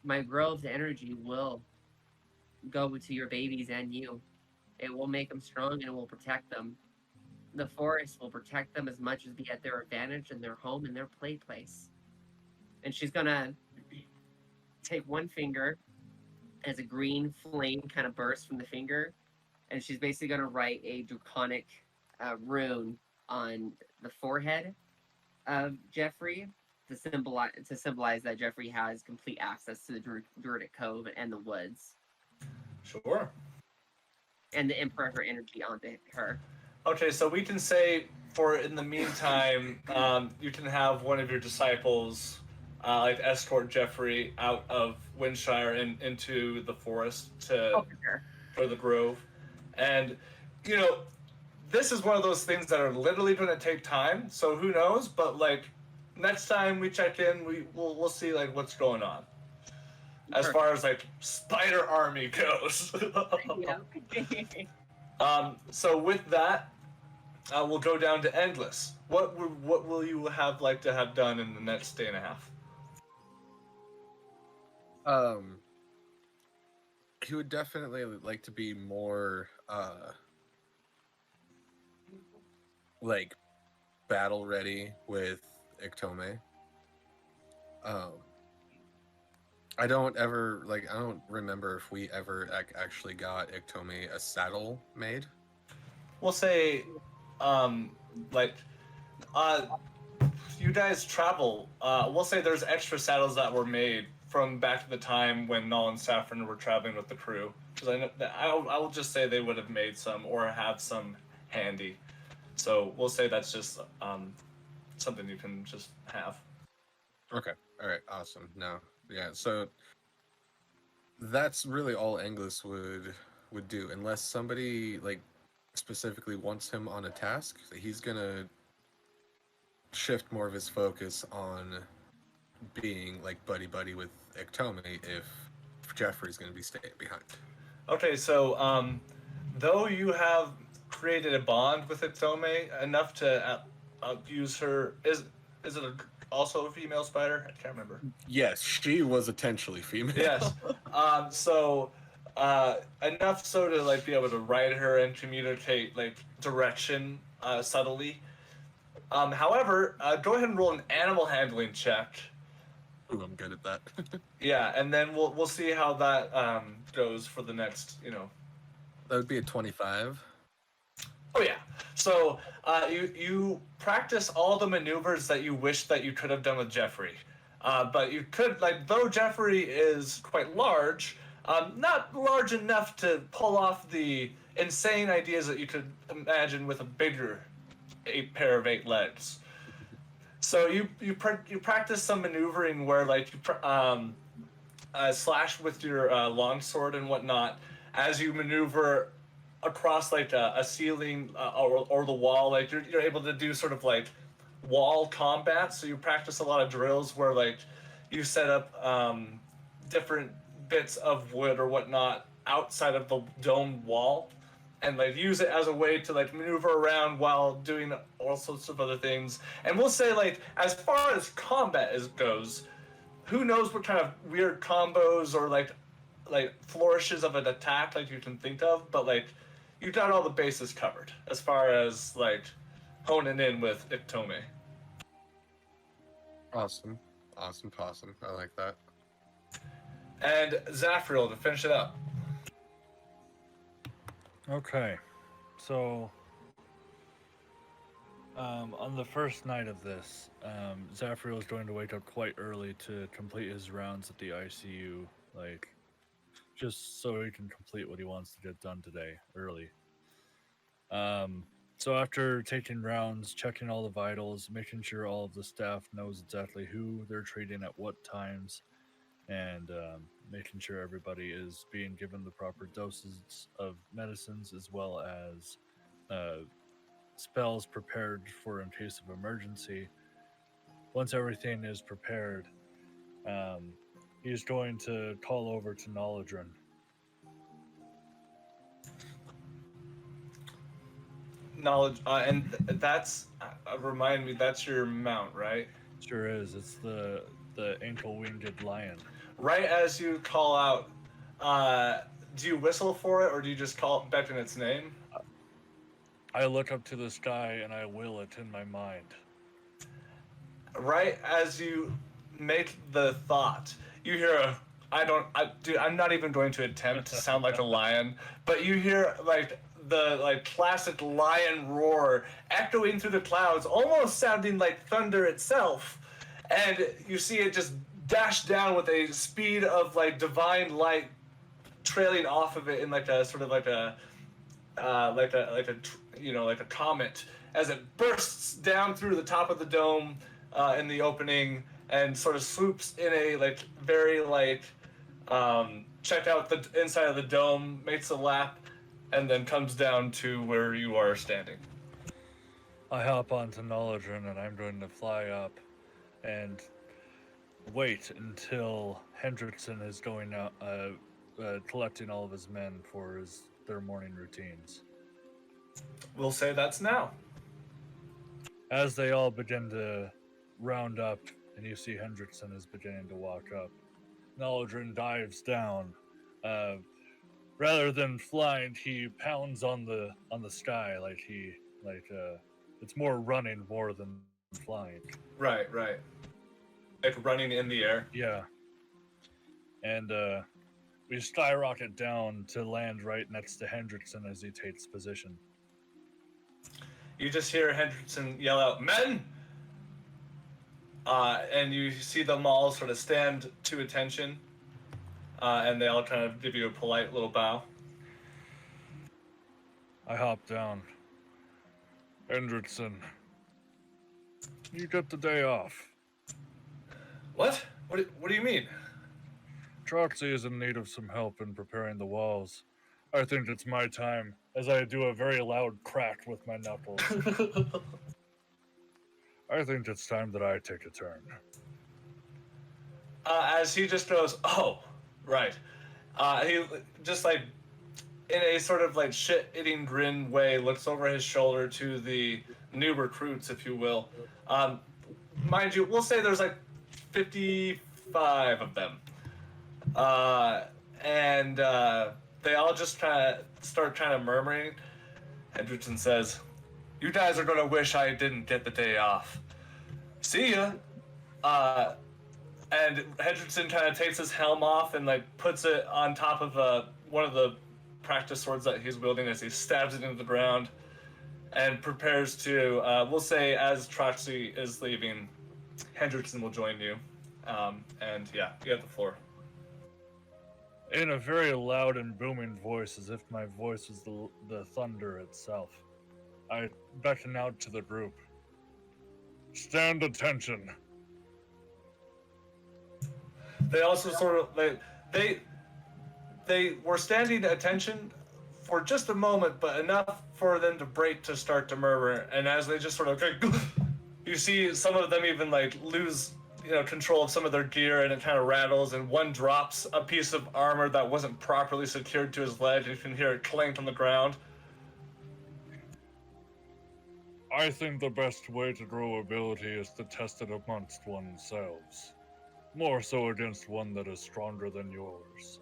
S3: my grove's energy will go to your babies and you. It will make them strong and it will protect them. The forest will protect them as much as be at their advantage in their home and their play place. And she's gonna take one finger as a green flame kind of bursts from the finger, and she's basically gonna write a draconic rune on the forehead of Jeffrey to symbolize that Jeffrey has complete access to the Druidic Cove and the woods.
S5: Sure.
S3: And to imprint her energy onto her.
S5: Okay, so we can say, for in the meantime, you can have one of your disciples like escort Jeffrey out of Windshire and into the forest to
S3: Oh, for sure.
S5: for the grove. And you know, this is one of those things that are literally going to take time. So who knows? But like next time we check in, we'll see like what's going on as far as like spider army goes.
S3: Yeah.
S5: So with that, we'll go down to Endless. What will you have like to have done in the next day and a half?
S8: He would definitely like to be more like battle ready with Iktomi. I don't remember if we ever actually got Iktomi a saddle made.
S5: We'll say, like, you guys travel. We'll say there's extra saddles that were made from back to the time when Null and Saffron were traveling with the crew. Because I will just say they would have made some or have some handy. So we'll say that's just something you can just have.
S8: Okay. All right. Awesome. No. Yeah. So that's really all Anglus would do, unless somebody like specifically wants him on a task. He's gonna shift more of his focus on being like buddy with Iktomi if Jeffrey's gonna be staying behind.
S5: Okay, so though you have created a bond with Iktomi enough to use her, is it also a female spider? I can't remember.
S8: Yes, she was potentially female.
S5: Yes. So enough so to like be able to ride her and communicate like direction subtly. However, go ahead and roll an animal handling check.
S8: Ooh, I'm good at that.
S5: Yeah, and then we'll see how that goes for the next,
S8: That would be a 25.
S5: Oh yeah. So you practice all the maneuvers that you wish that you could have done with Jeffrey, but you could though Jeffrey is quite large, not large enough to pull off the insane ideas that you could imagine with a bigger pair of 8 legs. So you practice some maneuvering where you slash with your longsword and whatnot as you maneuver across a ceiling or the wall. Like you're able to do sort of like wall combat. So you practice a lot of drills where you set up different bits of wood or whatnot outside of the domed wall and use it as a way to maneuver around while doing all sorts of other things. And we'll say as far as combat goes, who knows what kind of weird combos or flourishes of an attack you can think of, but you've got all the bases covered as far as honing in with Iktomi.
S8: Awesome possum. I like that.
S5: And Zaphreal to finish it up.
S1: Okay, so on the first night of this, Zaphreal is going to wake up quite early to complete his rounds at the ICU, just so he can complete what he wants to get done today early. So after taking rounds, checking all the vitals, making sure all of the staff knows exactly who they're treating at what times, and making sure everybody is being given the proper doses of medicines as well as spells prepared for in case of emergency. Once everything is prepared, he's going to call over to Knowledgerin.
S5: Knowledge, and that's remind me, that's your mount, right?
S1: Sure is. It's the ankle-winged lion.
S5: Right as you call out, do you whistle for it or do you just call it beckon its name?
S1: I look up to the sky and I will it in my mind.
S5: Right as you make the thought, you hear I'm not even going to attempt to sound like a lion, but you hear the classic lion roar echoing through the clouds, almost sounding like thunder itself, and you see it just dash down with a speed of divine light trailing off of it in a sort of a comet as it bursts down through the top of the dome in the opening and sort of swoops in a like very like check out the inside of the dome, makes a lap, and then comes down to where you are standing.
S1: I hop onto Knowledgeon and I'm going to fly up and wait until Hendrickson is going out, collecting all of his men for their morning routines.
S5: We'll say that's now.
S1: As they all begin to round up, and you see Hendrickson is beginning to walk up, Knowledgeon dives down. Rather than flying, he pounds on the sky like it's more running more than flying.
S5: Right. Like running in the air.
S1: Yeah. And we skyrocket down to land right next to Hendrickson as he takes position.
S5: You just hear Hendrickson yell out, "Men!" And you see them all sort of stand to attention, and they all kind of give you a polite little bow.
S1: I hop down. Hendrickson, you get the day off.
S5: What? What do you mean?
S1: Troxy is in need of some help in preparing the walls. I think it's my time, as I do a very loud crack with my knuckles. I think it's time that I take a turn.
S5: As he just goes, "Oh, right." He just like, in a sort of like shit-eating grin way, looks over his shoulder to the new recruits, if you will. Mind you, we'll say there's like 55 of them. And they all just kind of start kind of murmuring. Hendrickson says, "You guys are gonna wish I didn't get the day off. See ya." And Hendrickson kind of takes his helm off and like puts it on top of one of the practice swords that he's wielding as he stabs it into the ground and prepares to, we'll say as Troxy is leaving, Hendrickson will join you. And yeah, you have the floor.
S1: In a very loud and booming voice, as if my voice was the thunder itself, I beckon out to the group. Stand attention.
S5: They also sort of they were standing attention for just a moment, but enough for them to break to start to murmur. And as they just sort of you see some of them even like lose control of some of their gear, and it kind of rattles, and one drops a piece of armor that wasn't properly secured to his leg, and you can hear it clank on the ground.
S1: I think the best way to grow ability is to test it amongst oneself. More so against one that is stronger than yours.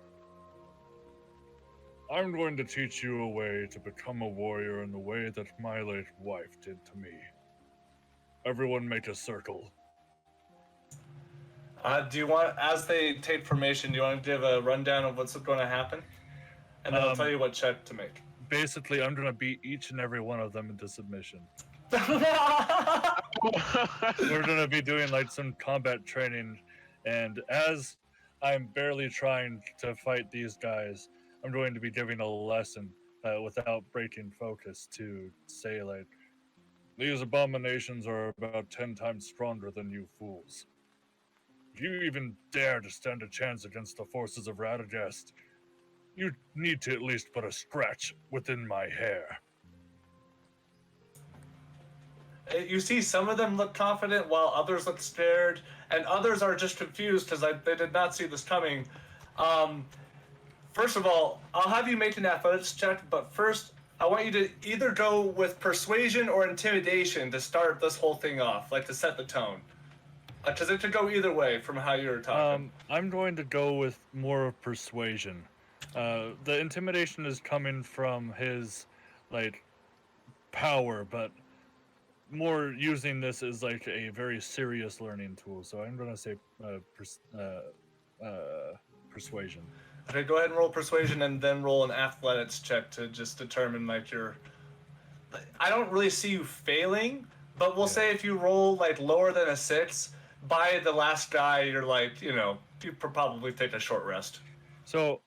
S1: I'm going to teach you a way to become a warrior in the way that my late wife did to me. Everyone make a circle.
S5: Do you want, as they take formation, do you want to give a rundown of what's going to happen? And then I'll tell you what check to make.
S1: Basically, I'm going to beat each and every one of them into submission. We're going to be doing like some combat training, and as I'm barely trying to fight these guys, I'm going to be giving a lesson without breaking focus to say like, these abominations are about 10 times stronger than you fools. If you even dare to stand a chance against the forces of Radagast, you need to at least put a scratch within my hair.
S5: You see some of them look confident while others look scared, and others are just confused because they did not see this coming. First of all, I'll have you make an athletics check, but first, I want you to either go with persuasion or intimidation to start this whole thing off, like to set the tone. Because it could go either way from how you're talking.
S1: I'm going to go with more of persuasion. The intimidation is coming from his, like, power, but more using this as, like, a very serious learning tool. So I'm going to say persuasion.
S5: Okay, go ahead and roll persuasion and then roll an athletics check to just determine, like, your... I don't really see you failing, but we'll say if you roll, like, lower than a 6... by the last guy, you're like, you probably take a short rest.
S1: So,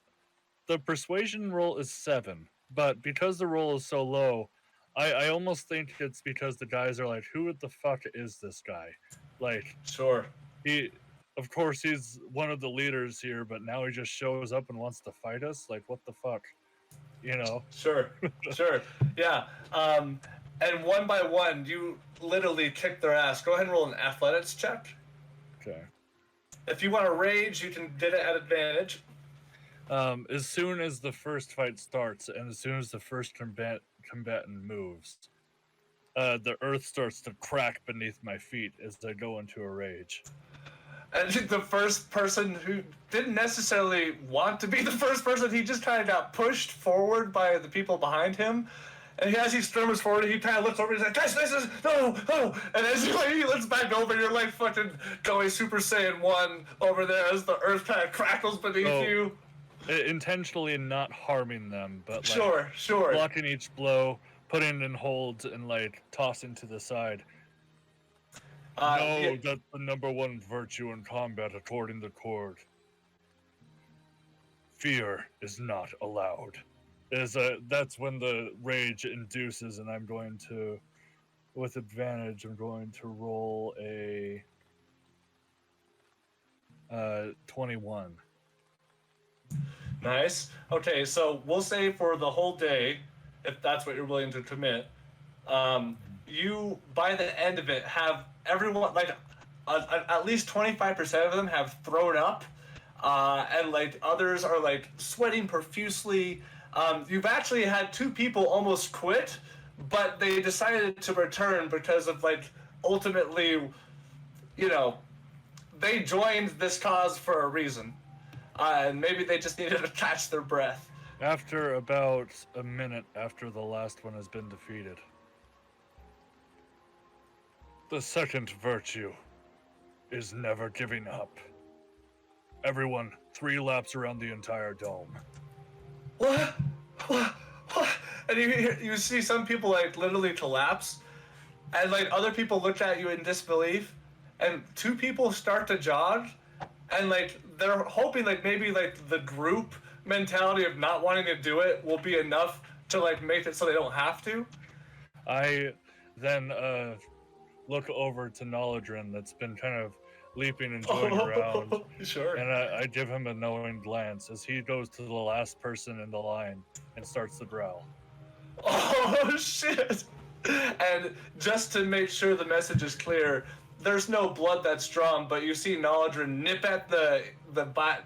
S1: the persuasion roll is 7, but because the roll is so low, I almost think it's because the guys are like, who the fuck is this guy? Like,
S5: Sure.
S1: Of course, he's one of the leaders here, but now he just shows up and wants to fight us. Like, what the fuck, you know?
S5: Sure, sure, yeah. And one by one, you literally kick their ass. Go ahead and roll an athletics check.
S1: Okay.
S5: If you want to rage, you can get it at advantage.
S1: As soon as the first fight starts, and as soon as the first combatant moves, the earth starts to crack beneath my feet as I go into a rage.
S5: And the first person who didn't necessarily want to be the first person, he just kind of got pushed forward by the people behind him. And as he storms forward, he kind of looks over and he's like, guys, no. And as he looks back over, you're like fucking going Super Saiyan 1 over there as the earth kind of crackles beneath you.
S1: Intentionally not harming them, but
S5: like, sure.
S1: blocking each blow, putting in holds, and like tossing to the side. That's the number one virtue in combat according to Cord. Fear is not allowed. That's when the rage induces, and I'm going to, with advantage, I'm going to roll a 21.
S5: Nice. Okay, so we'll say for the whole day, if that's what you're willing to commit, you, by the end of it, have everyone, like, at least 25% of them have thrown up, and, like, others are, like, sweating profusely. You've actually had 2 people almost quit, but they decided to return because of, like, ultimately, you know, they joined this cause for a reason. And maybe they just needed to catch their breath.
S1: After about a minute after the last one has been defeated. The second virtue is never giving up. Everyone, 3 laps around the entire dome.
S5: What? And you see some people like literally collapse, and like other people look at you in disbelief, and 2 people start to jog, and like they're hoping like maybe like the group mentality of not wanting to do it will be enough to like make it so they don't have to.
S1: I then look over to Nolladrin that's been kind of leaping and joining around.
S5: Sure.
S1: And I give him a knowing glance as he goes to the last person in the line and starts to growl.
S5: Oh shit! And just to make sure the message is clear, there's no blood that's drawn, but you see Nolladrin nip at the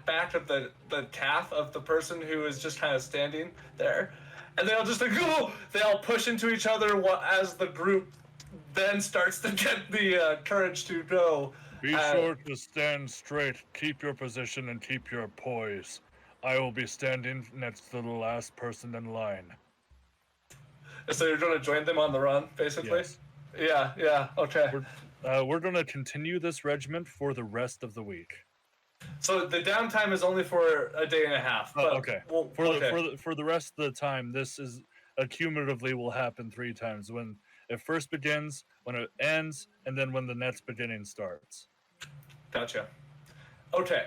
S5: back of the calf of the person who is just kind of standing there, and they all just like, oh! They all push into each other as the group then starts to get the courage to go.
S1: Be sure to stand straight, keep your position, and keep your poise. I will be standing next to the last person in line.
S5: So you're going to join them on the run, basically?
S1: Yes.
S5: Yeah, okay.
S1: We're going to continue this regiment for the rest of the week.
S5: So the downtime is only for a day and a half. But
S1: okay. For the rest of the time, this is accumulatively will happen 3 times. When it first begins, when it ends, and then when the next beginning starts.
S5: Gotcha. Okay.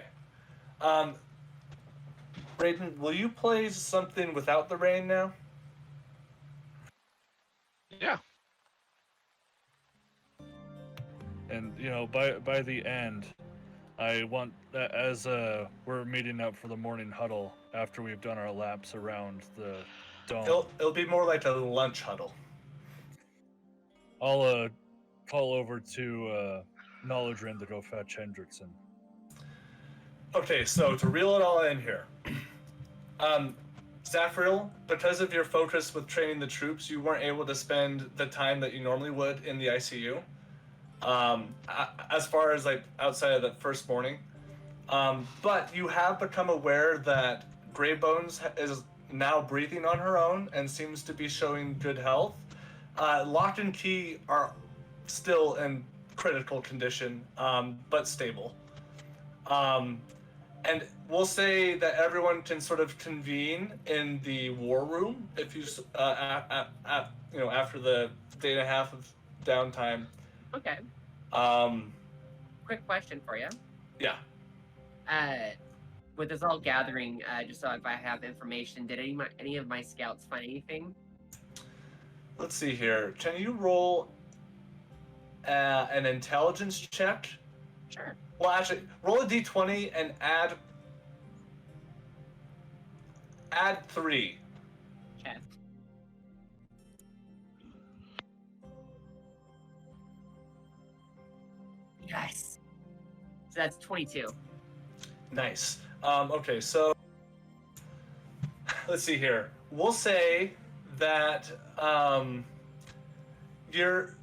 S5: Raiden, will you play something without the rain now?
S2: Yeah.
S1: And you know, by the end, I want as we're meeting up for the morning huddle after we've done our laps around the dome.
S5: It'll be more like a lunch huddle.
S1: I'll call over to Nolladrin to go fetch Hendrickson.
S5: Okay, so to reel it all in here, Zaphreal, because of your focus with training the troops, you weren't able to spend the time that you normally would in the ICU. As far as like outside of that first morning, but you have become aware that Greybones is now breathing on her own and seems to be showing good health. Lock and Key are still in critical condition, but stable. And we'll say that everyone can sort of convene in the war room if you, after the day and a half of downtime.
S3: Okay. Quick question for you.
S5: Yeah.
S3: With this all gathering, just so if I have information, did any of my scouts find anything?
S5: Let's see here. Can you roll an intelligence check?
S3: Sure.
S5: Well, actually, roll a d20 and add 3.
S3: Okay. Yes. So that's 22.
S5: Nice. Okay, so let's see here. We'll say that your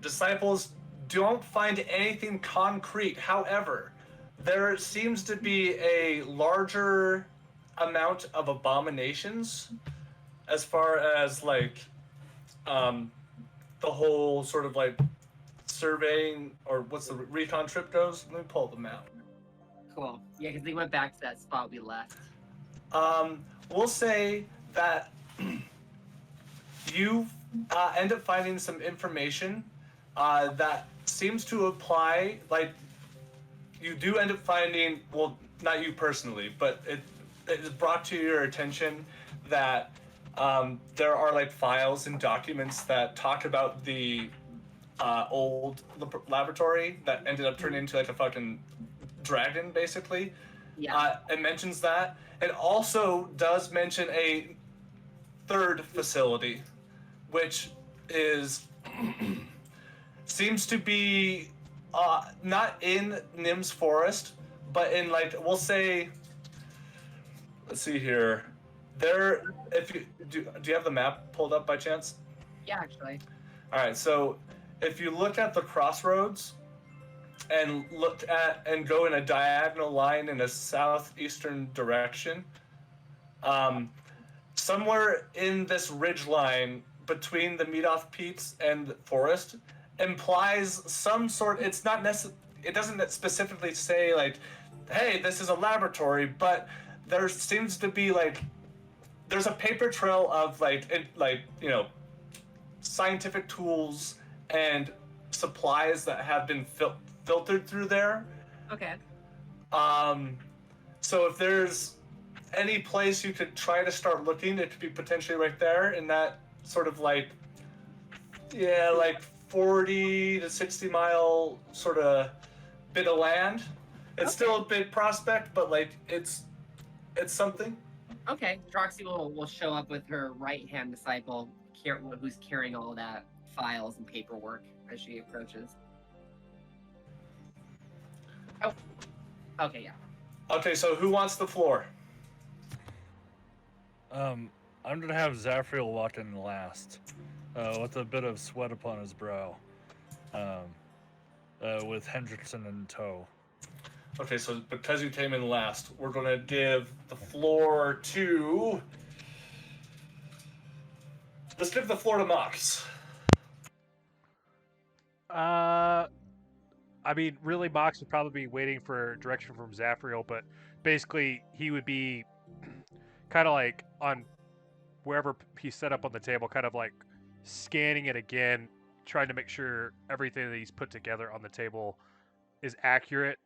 S5: disciples don't find anything concrete. However, there seems to be a larger amount of abominations as far as like the whole sort of like surveying or what's the recon trip goes. Let me pull up the map.
S3: Cool. Yeah, because they went back to that spot we left.
S5: We'll say that you end up finding some information that seems to apply. Like, you do end up finding, well, not you personally, but it is brought to your attention that there are like files and documents that talk about the old laboratory that ended up turning into like a fucking dragon, basically.
S3: Yeah.
S5: It mentions that. It also does mention a third facility, which is seems to be not in Nim's forest, but in like, we'll say, let's see here. There, if you do you have the map pulled up by chance?
S3: Yeah, actually.
S5: All right, so if you look at the crossroads and look at and go in a diagonal line in a southeastern direction, somewhere in this ridge line between the Meadoff Peaks and the forest implies some sort. It's not it doesn't specifically say like, hey, this is a laboratory, but there seems to be like, there's a paper trail of scientific tools and supplies that have been filtered through there.
S3: Okay.
S5: So if there's any place you could try to start looking, it could be potentially right there in that sort of like 40 to 60 mile sort of bit of land. It's still a big prospect, but like it's something.
S3: Okay. Troxy will show up with her right-hand disciple, who's carrying all of that files and paperwork as she approaches. Oh. Okay, yeah.
S5: Okay, so who wants the floor?
S1: I'm gonna have Zaphreal walk in last, with a bit of sweat upon his brow, with Hendrickson in tow.
S5: Okay, so because you came in last, we're gonna give the floor to. Let's give the floor to Mhox.
S7: I mean, really, Mhox would probably be waiting for direction from Zaphreal, but basically, he would be kind of like on wherever he's set up on the table, kind of like scanning it again, trying to make sure everything that he's put together on the table is accurate,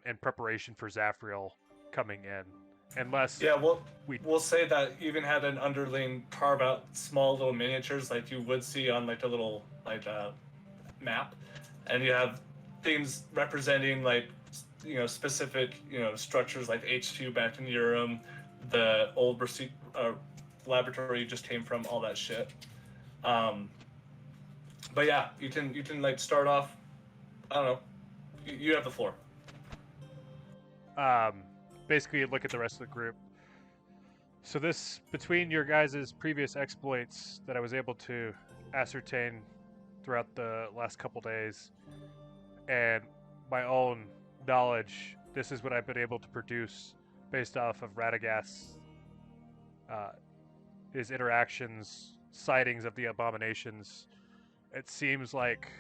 S7: in preparation for Zaphreal coming in. Unless
S5: we'll say that you even had an underling carve out small little miniatures like you would see on like a little map, and you have things representing specific structures like HQ back in Urim, the old laboratory you just came from, all that shit. But yeah, you can like start off. I don't know. You have the floor.
S7: Basically, look at the rest of the group. So this, between your guys' previous exploits that I was able to ascertain throughout the last couple days, and my own knowledge, this is what I've been able to produce based off of Radagast's his interactions, sightings of the abominations. It seems like,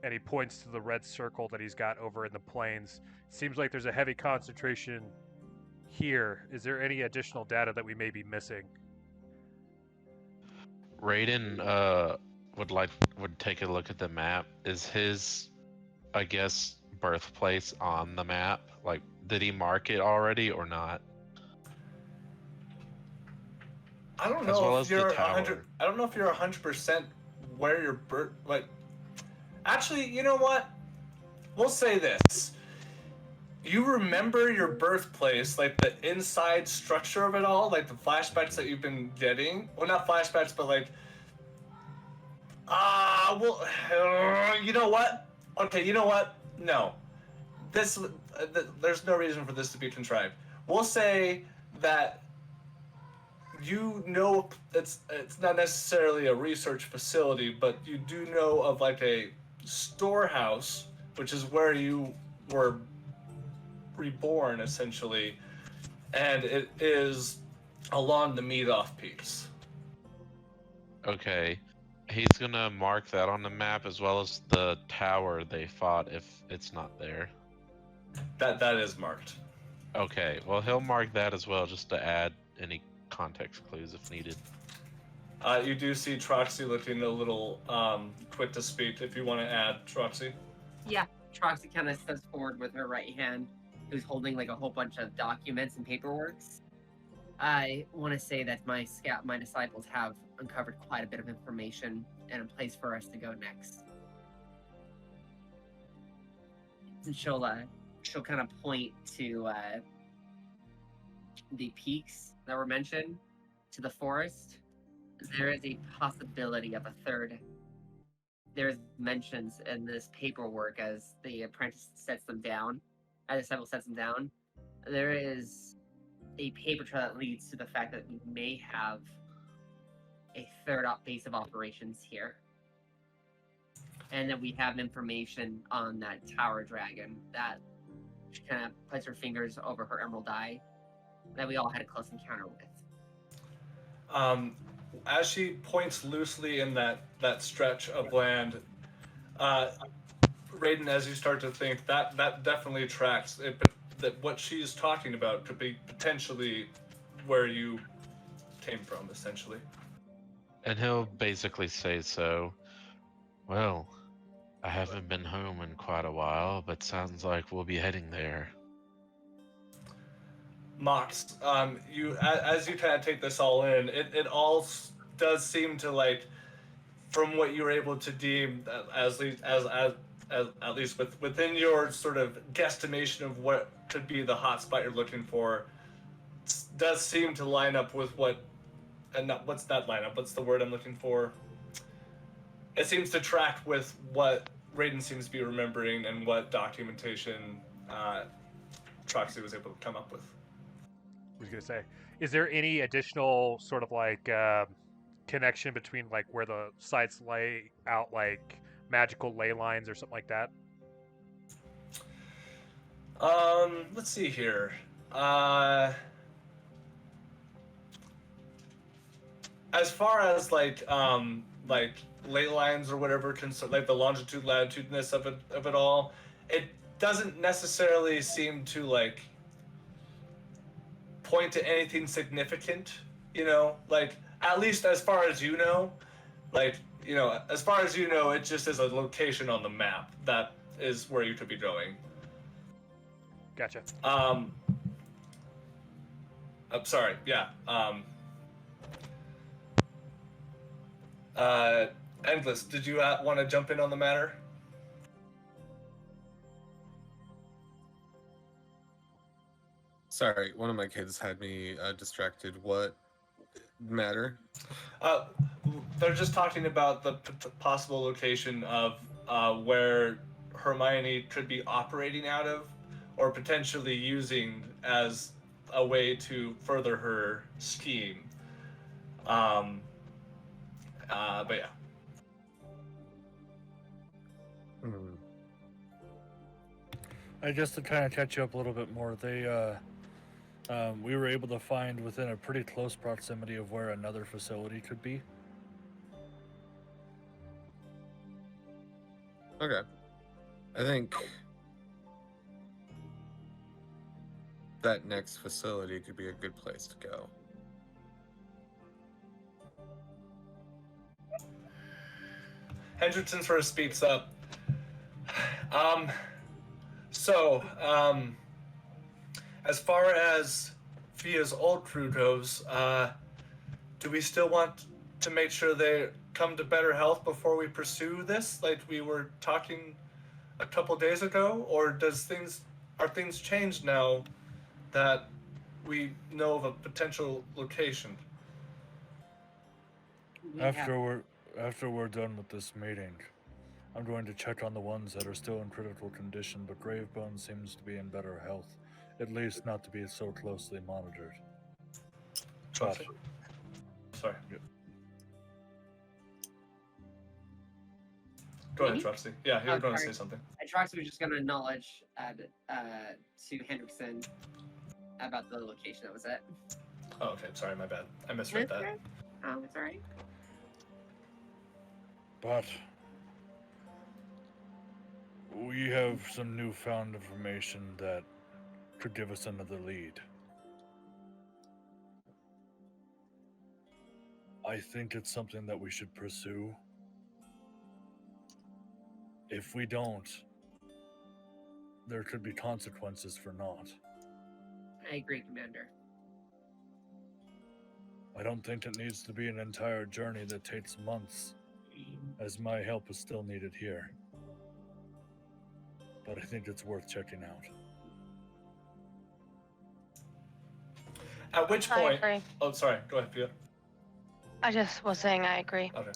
S7: and he points to the red circle that he's got over in the plains, it seems like there's a heavy concentration here. Is there any additional data that we may be missing?
S2: Raiden would take a look at the map. Is his, I guess, birthplace on the map? Like, did he mark it already or not?
S5: I don't know if you're 100. I don't know if you're 100% where your birth. Like, actually, you know what? We'll say this: you remember your birthplace, like the inside structure of it all, like the flashbacks that you've been getting. Well, not flashbacks, but like, you know what? Okay, you know what? No, there's no reason for this to be contrived. We'll say that you know it's not necessarily a research facility, but you do know of like a storehouse, which is where you were reborn essentially, and it is along the meet-off piece.
S2: Okay. He's gonna mark that on the map as well as the tower they fought if it's not there.
S5: That is marked.
S2: Okay, well he'll mark that as well just to add any context clues if needed.
S5: You do see Troxy looking a little quick to speak. If you want to add Troxy.
S3: Yeah, Troxy kind of steps forward with her right hand, who's holding like a whole bunch of documents and paperwork. I want to say that my disciples have uncovered quite a bit of information and a place for us to go next. And she'll kind of point to the peaks that were mentioned, to the forest. There is a possibility of a third. There's mentions in this paperwork as the apprentice sets them down, as the disciple sets them down. There is a paper trail that leads to the fact that we may have a third base of operations here. And that we have information on that tower dragon that she kind of puts her fingers over her emerald eye that we all had a close encounter with.
S5: As she points loosely in that stretch of land, Raiden, as you start to think, that definitely tracks it, that what she's talking about could be potentially where you came from, essentially.
S2: And he'll basically say so. Well, I haven't been home in quite a while, but sounds like we'll be heading there.
S5: Mhox, you as you kind of take this all in, it all does seem to, like, from what you were able to deem as at least within your sort of guesstimation of what could be the hotspot you're looking for, does seem to line up with what, and not, what's that line up? What's the word I'm looking for? It seems to track with what Raiden seems to be remembering and what documentation Troxy was able to come up with.
S7: I was gonna say, is there any additional sort of like connection between like where the sites lay out, like magical ley lines or something like that?
S5: Let's see here. As far as like ley lines or whatever, like the longitude latitudeness of it all, it doesn't necessarily seem to like point to anything significant, you know, like at least as far as you know, like, you know, as far as you know, it just is a location on the map that is where you could be going.
S7: Gotcha.
S5: I'm sorry, yeah. Endless, did you want to jump in on the matter?
S8: Sorry, one of my kids had me distracted. What matter?
S5: They're just talking about the possible location of where Hermione could be operating out of, or potentially using as a way to further her scheme. But yeah.
S1: I guess to kind of catch you up a little bit more, we were able to find within a pretty close proximity of where another facility could be.
S8: Okay. I think that next facility could be a good place to go.
S5: Hendrickson sort of speaks up. As far as Fia's old crew goes, do we still want to make sure they come to better health before we pursue this, like we were talking a couple days ago? Or does things are things changed now that we know of a potential location?
S3: We have-
S1: After we're done with this meeting, I'm going to check on the ones that are still in critical condition, but Gravebone seems to be in better health, at least not to be so closely monitored. But,
S5: Sorry.
S1: Yep.
S5: Go ahead,
S3: Me?
S5: Troxy. Yeah, you were
S3: Oh,
S5: going to
S3: sorry.
S5: say something.
S3: Troxy was just going to acknowledge to Hendrickson about the location. That was it.
S5: Oh, okay. Sorry, my bad. I misread that.
S3: Oh, it's alright.
S1: but we have some newfound information that could give us another lead. I think it's something that we should pursue. If we don't, there could be consequences for not.
S3: I agree, Commander.
S1: I don't think it needs to be an entire journey that takes months, as my help is still needed here. But I think it's worth checking out.
S5: At which
S4: I
S5: point...
S4: agree.
S5: Oh, sorry. Go ahead, Pia.
S4: I just was saying I agree.
S5: Okay.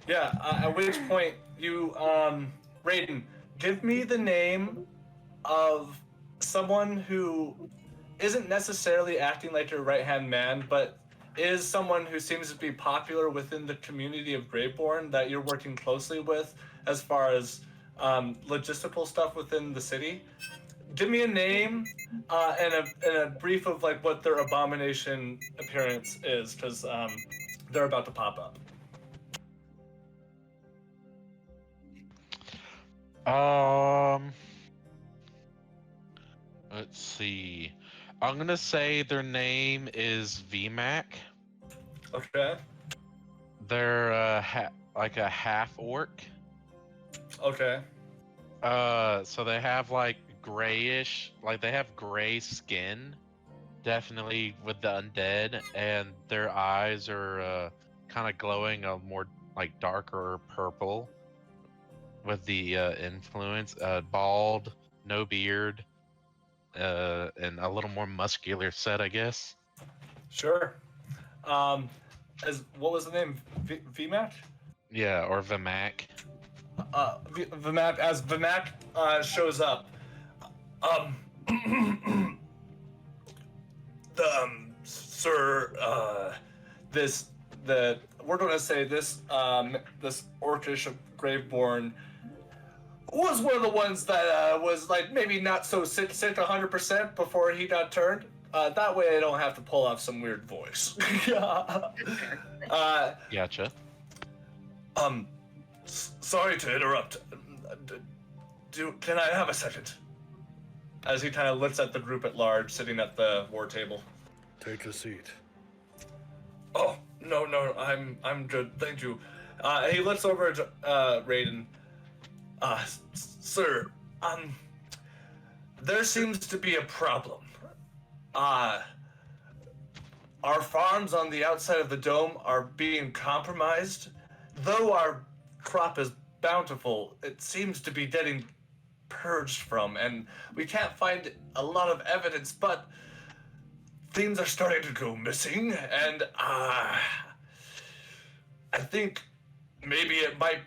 S5: Yeah, at which point you, Raiden, give me the name of someone who isn't necessarily acting like your right-hand man, but is someone who seems to be popular within the community of Graveborn that you're working closely with as far as logistical stuff within the city. Give me a name and a brief of like what their abomination appearance is, because they're about to pop up.
S2: Let's see. I'm gonna say their name is VMAC.
S5: Okay.
S2: They're like a half orc.
S5: Okay.
S2: So they have like grayish, like they have gray skin, definitely with the undead, and their eyes are kind of glowing a more like darker purple with the influence. Bald, no beard, and a little more muscular set, I guess.
S5: Sure. What was the name? VMAC?
S2: Yeah, or VMAC.
S5: VMAC, as VMAC shows up, sir, we're gonna say this orcish Graveborn was one of the ones that was like maybe not so sick 100% before he got turned. That way I don't have to pull off some weird voice.
S2: Gotcha.
S5: Sorry to interrupt. Can I have a second? As he kind of looks at the group at large, sitting at the war table.
S1: Take a seat.
S5: Oh, no, I'm good, thank you. He looks over at Raiden. Sir, there seems to be a problem. Our farms on the outside of the dome are being compromised. Though our crop is bountiful, it seems to be getting purged from, and we can't find a lot of evidence, but things are starting to go missing, and I think maybe it might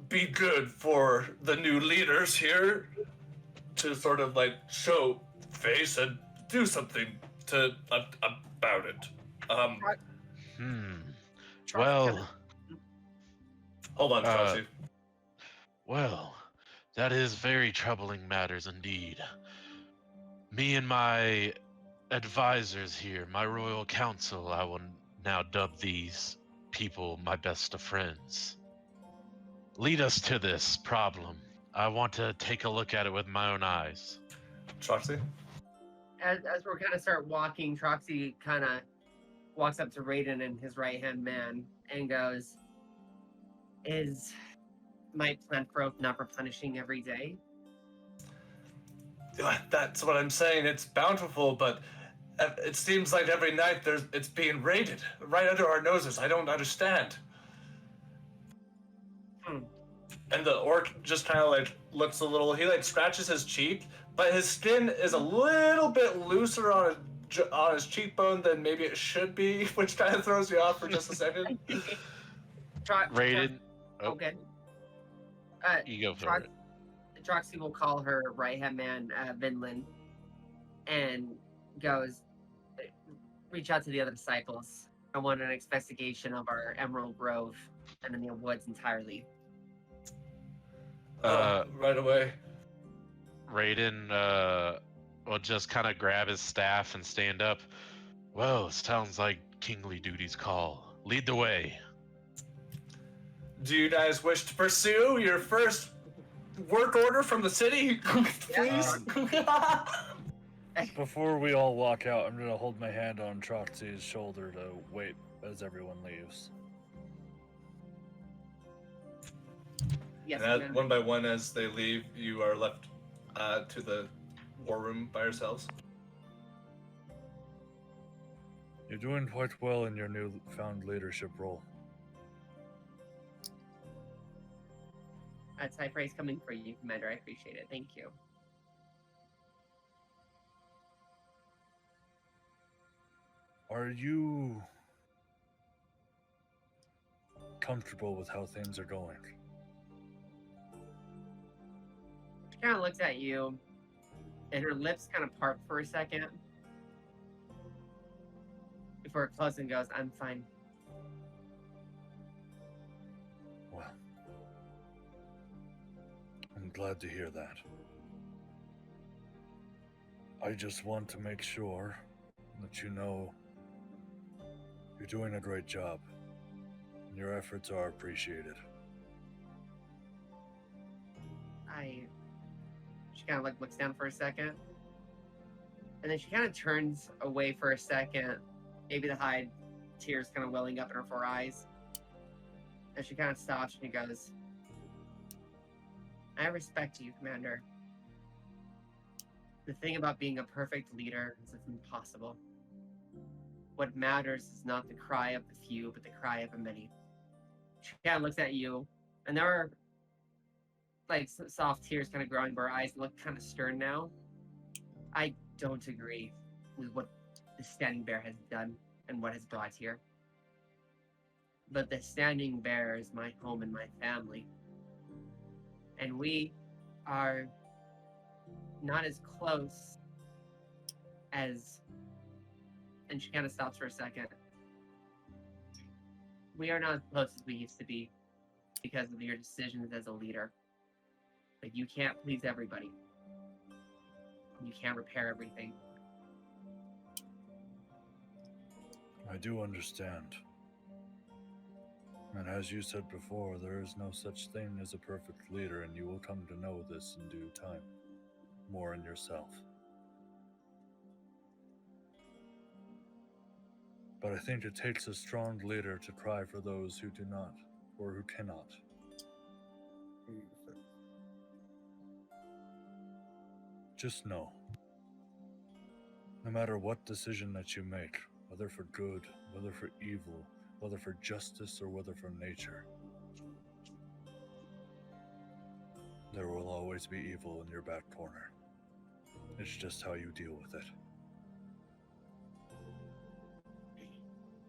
S5: be good for the new leaders here to sort of like show face and do something about it.
S2: Well,
S5: Hold on, Troxy.
S2: well, that is very troubling matters indeed. Me and my advisors here, my royal council, I will now dub these people my best of friends. Lead us to this problem. I want to take a look at it with my own eyes.
S5: Troxy?
S3: As we're kind of start walking, Troxy kind of walks up to Raiden and his right-hand man and goes, "Is my plant growth not replenishing every day?"
S5: That's what I'm saying. It's bountiful, but it seems like every night it's being raided right under our noses. I don't understand. And the orc just kind of like looks a little. He like scratches his cheek, but his skin is a little bit looser on his cheekbone than maybe it should be, which kind of throws you off for just a second.
S2: Raiden. Oh,
S3: Okay.
S2: you go for
S3: Trox-
S2: it.
S3: Troxy will call her right-hand man, Vinland, and goes, reach out to the other disciples. I want an investigation of our Emerald Grove and in the woods entirely.
S5: Right away.
S2: Raiden will just kind of grab his staff and stand up. Well, sounds like kingly duty's call. Lead the way.
S5: Do you guys wish to pursue your first work order from the city? Please?
S1: Before we all walk out, I'm gonna hold my hand on Troxy's shoulder to wait as everyone leaves.
S3: Yes,
S5: And
S3: ma'am.
S5: one by one, as they leave, you are left to the war room by yourselves.
S1: You're doing quite well in your newfound leadership role.
S3: That's high praise coming for you, Commander. I appreciate it. Thank you.
S1: Are you comfortable with how things are going?
S3: She kind of looks at you, and her lips kind of part for a second before it closes and goes, I'm fine.
S1: Well, I'm glad to hear that. I just want to make sure that you know you're doing a great job, and your efforts are appreciated.
S3: She kind of like looks down for a second, and then she kind of turns away for a second, maybe to hide tears kind of welling up in her four eyes. And she kind of stops and she goes, I respect you, Commander. The thing about being a perfect leader is it's impossible. What matters is not the cry of the few, but the cry of the many. She kind of looks at you, and there are like soft tears kind of growing by her eyes and look kind of stern now. I don't agree with what the Standing Bear has done and what has brought here. But the Standing Bear is my home and my family. And we are not as close as... And she kind of stops for a second. We are not as close as we used to be because of your decisions as a leader. But you can't please everybody. You can't repair everything.
S1: I do understand. And as you said before, there is no such thing as a perfect leader, and you will come to know this in due time. More in yourself. But I think it takes a strong leader to cry for those who do not, or who cannot. Just know, no matter what decision that you make, whether for good, whether for evil, whether for justice, or whether for nature, there will always be evil in your back corner. It's just how you deal with it.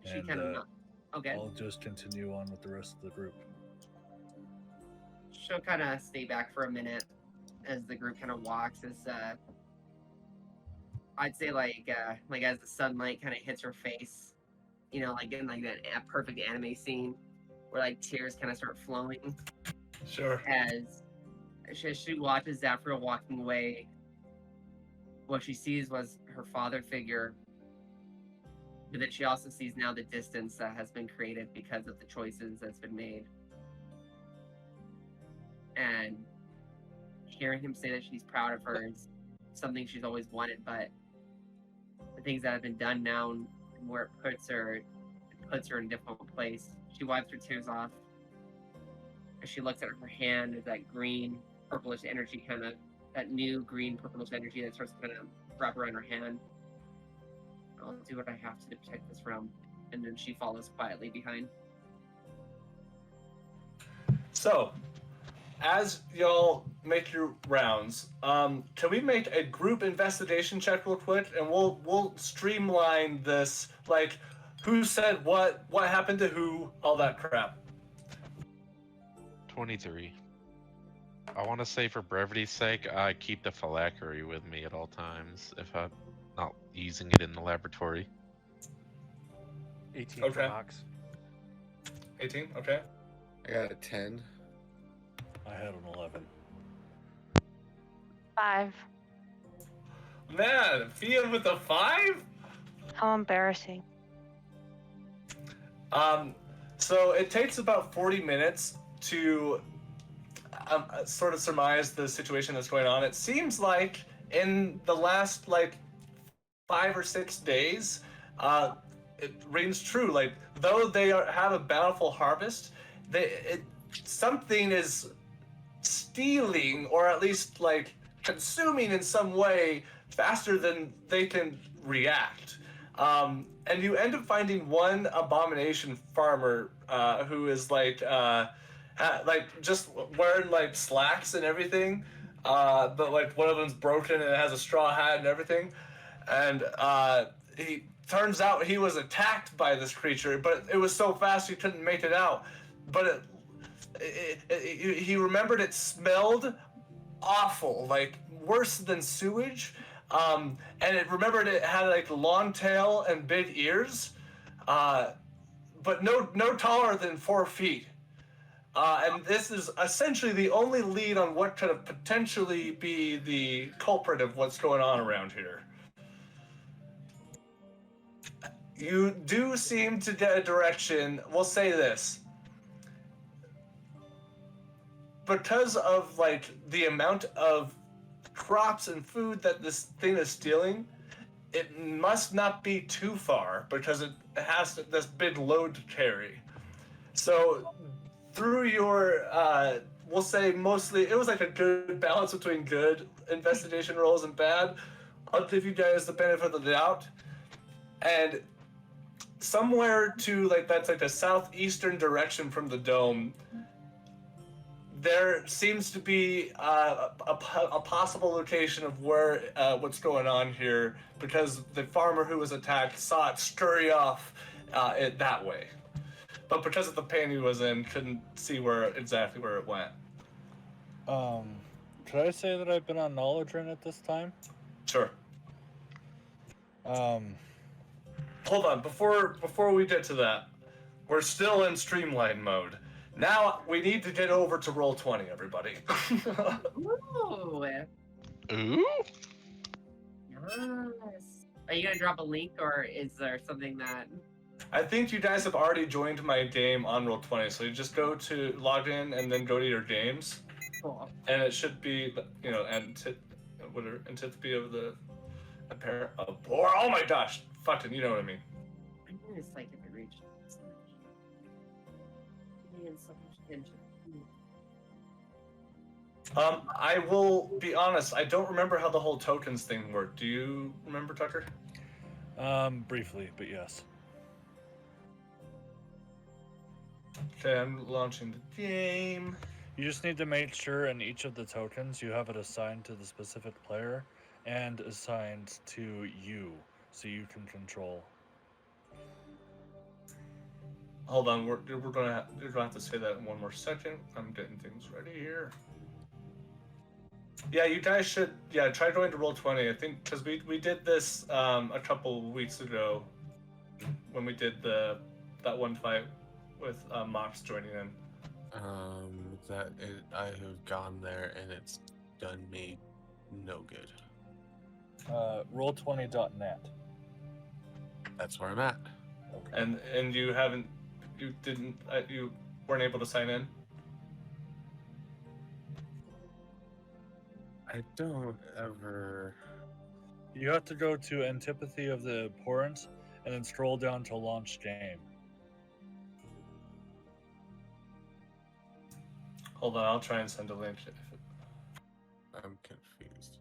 S3: She
S1: And,
S3: kind of... Okay.
S1: I'll just continue on with the rest of the group.
S3: She'll kind of stay back for a minute as the group kind of walks. As I'd say, like as the sunlight kind of hits her face, you know, like in like that perfect anime scene where like tears kind of start flowing.
S5: Sure.
S3: As she watches Zaphreal walking away, what she sees was her father figure, but that she also sees now the distance that has been created because of the choices that's been made. And hearing him say that she's proud of her is something she's always wanted, but the things that have been done now and where it puts her in a difficult place. She wipes her tears off as she looks at her hand as that green, purplish energy that new green, purplish energy that starts to kind of wrap around her hand. I'll do what I have to protect this realm. And then she follows quietly behind.
S5: So, as y'all make your rounds, can we make a group investigation check real quick, and we'll streamline this, like who said what happened to who, all that crap.
S2: 23. I want to say, for brevity's sake, I keep the phylactery with me at all times if I'm not using it in the laboratory.
S7: 18
S5: Okay.
S7: for Mhox.
S5: 18. Okay.
S8: I got a 10.
S1: I had an 11.
S4: 5.
S5: Man, Fia with a 5.
S4: How embarrassing.
S5: So it takes about 40 minutes to sort of surmise the situation that's going on. It seems like in the last 5 or 6 days, it rings true. Like, though they have a bountiful harvest, something is stealing, or at least consuming in some way faster than they can react. And you end up finding one abomination farmer who is just wearing slacks and everything, but one of them's broken and it has a straw hat and everything. And he turns out he was attacked by this creature, but it was so fast he couldn't make it out. But he remembered it smelled awful, worse than sewage. And it remembered it had a long tail and big ears, but no taller than 4 feet. And this is essentially the only lead on what could potentially be the culprit of what's going on around here. You do seem to get a direction. We'll say this. Because of the amount of crops and food that this thing is stealing, it must not be too far because it has this big load to carry. So through your, we'll say mostly, it was a good balance between good investigation rolls and bad. I'll give you guys the benefit of the doubt. And somewhere to that's the southeastern direction from the dome, there seems to be a possible location of where what's going on here, because the farmer who was attacked saw it scurry off it that way. But because of the pain he was in, couldn't see exactly where it went.
S1: Could I say that I've been on knowledge run at this time?
S5: Sure. Hold on, before we get to that, we're still in streamline mode. Now we need to get over to roll 20, everybody.
S3: Ooh.
S2: Ooh?
S3: Yes. Are you gonna drop a link, or is there something that?
S5: I think you guys have already joined my game on roll 20, so you just go to log in and then go to your games.
S3: Cool.
S5: And it should be, antipathy of the apparent abhorrent. Oh my gosh, fucking, you know what I mean.
S3: I'm gonna if it reached so much tension.
S5: I will be honest, I don't remember how the whole tokens thing worked. Do you remember, Tucker?
S1: Briefly, but yes.
S5: Okay, I'm launching the game.
S1: You just need to make sure in each of the tokens you have it assigned to the specific player and assigned to you, so you can control.
S5: Hold on, we're gonna have to say that in one more second. I'm getting things ready here. Yeah, you guys should try going to roll 20. I think because we did this a couple weeks ago when we did that one fight with Mhox joining in.
S8: I have gone there and it's done me no good.
S1: Roll20.net.
S8: That's where I'm at.
S1: Okay.
S5: And you weren't able to sign in?
S8: I don't ever.
S1: You have to go to Antipathy of the Abhorrent and then scroll down to launch game.
S5: Hold on, I'll try and send a link.
S8: I'm confused.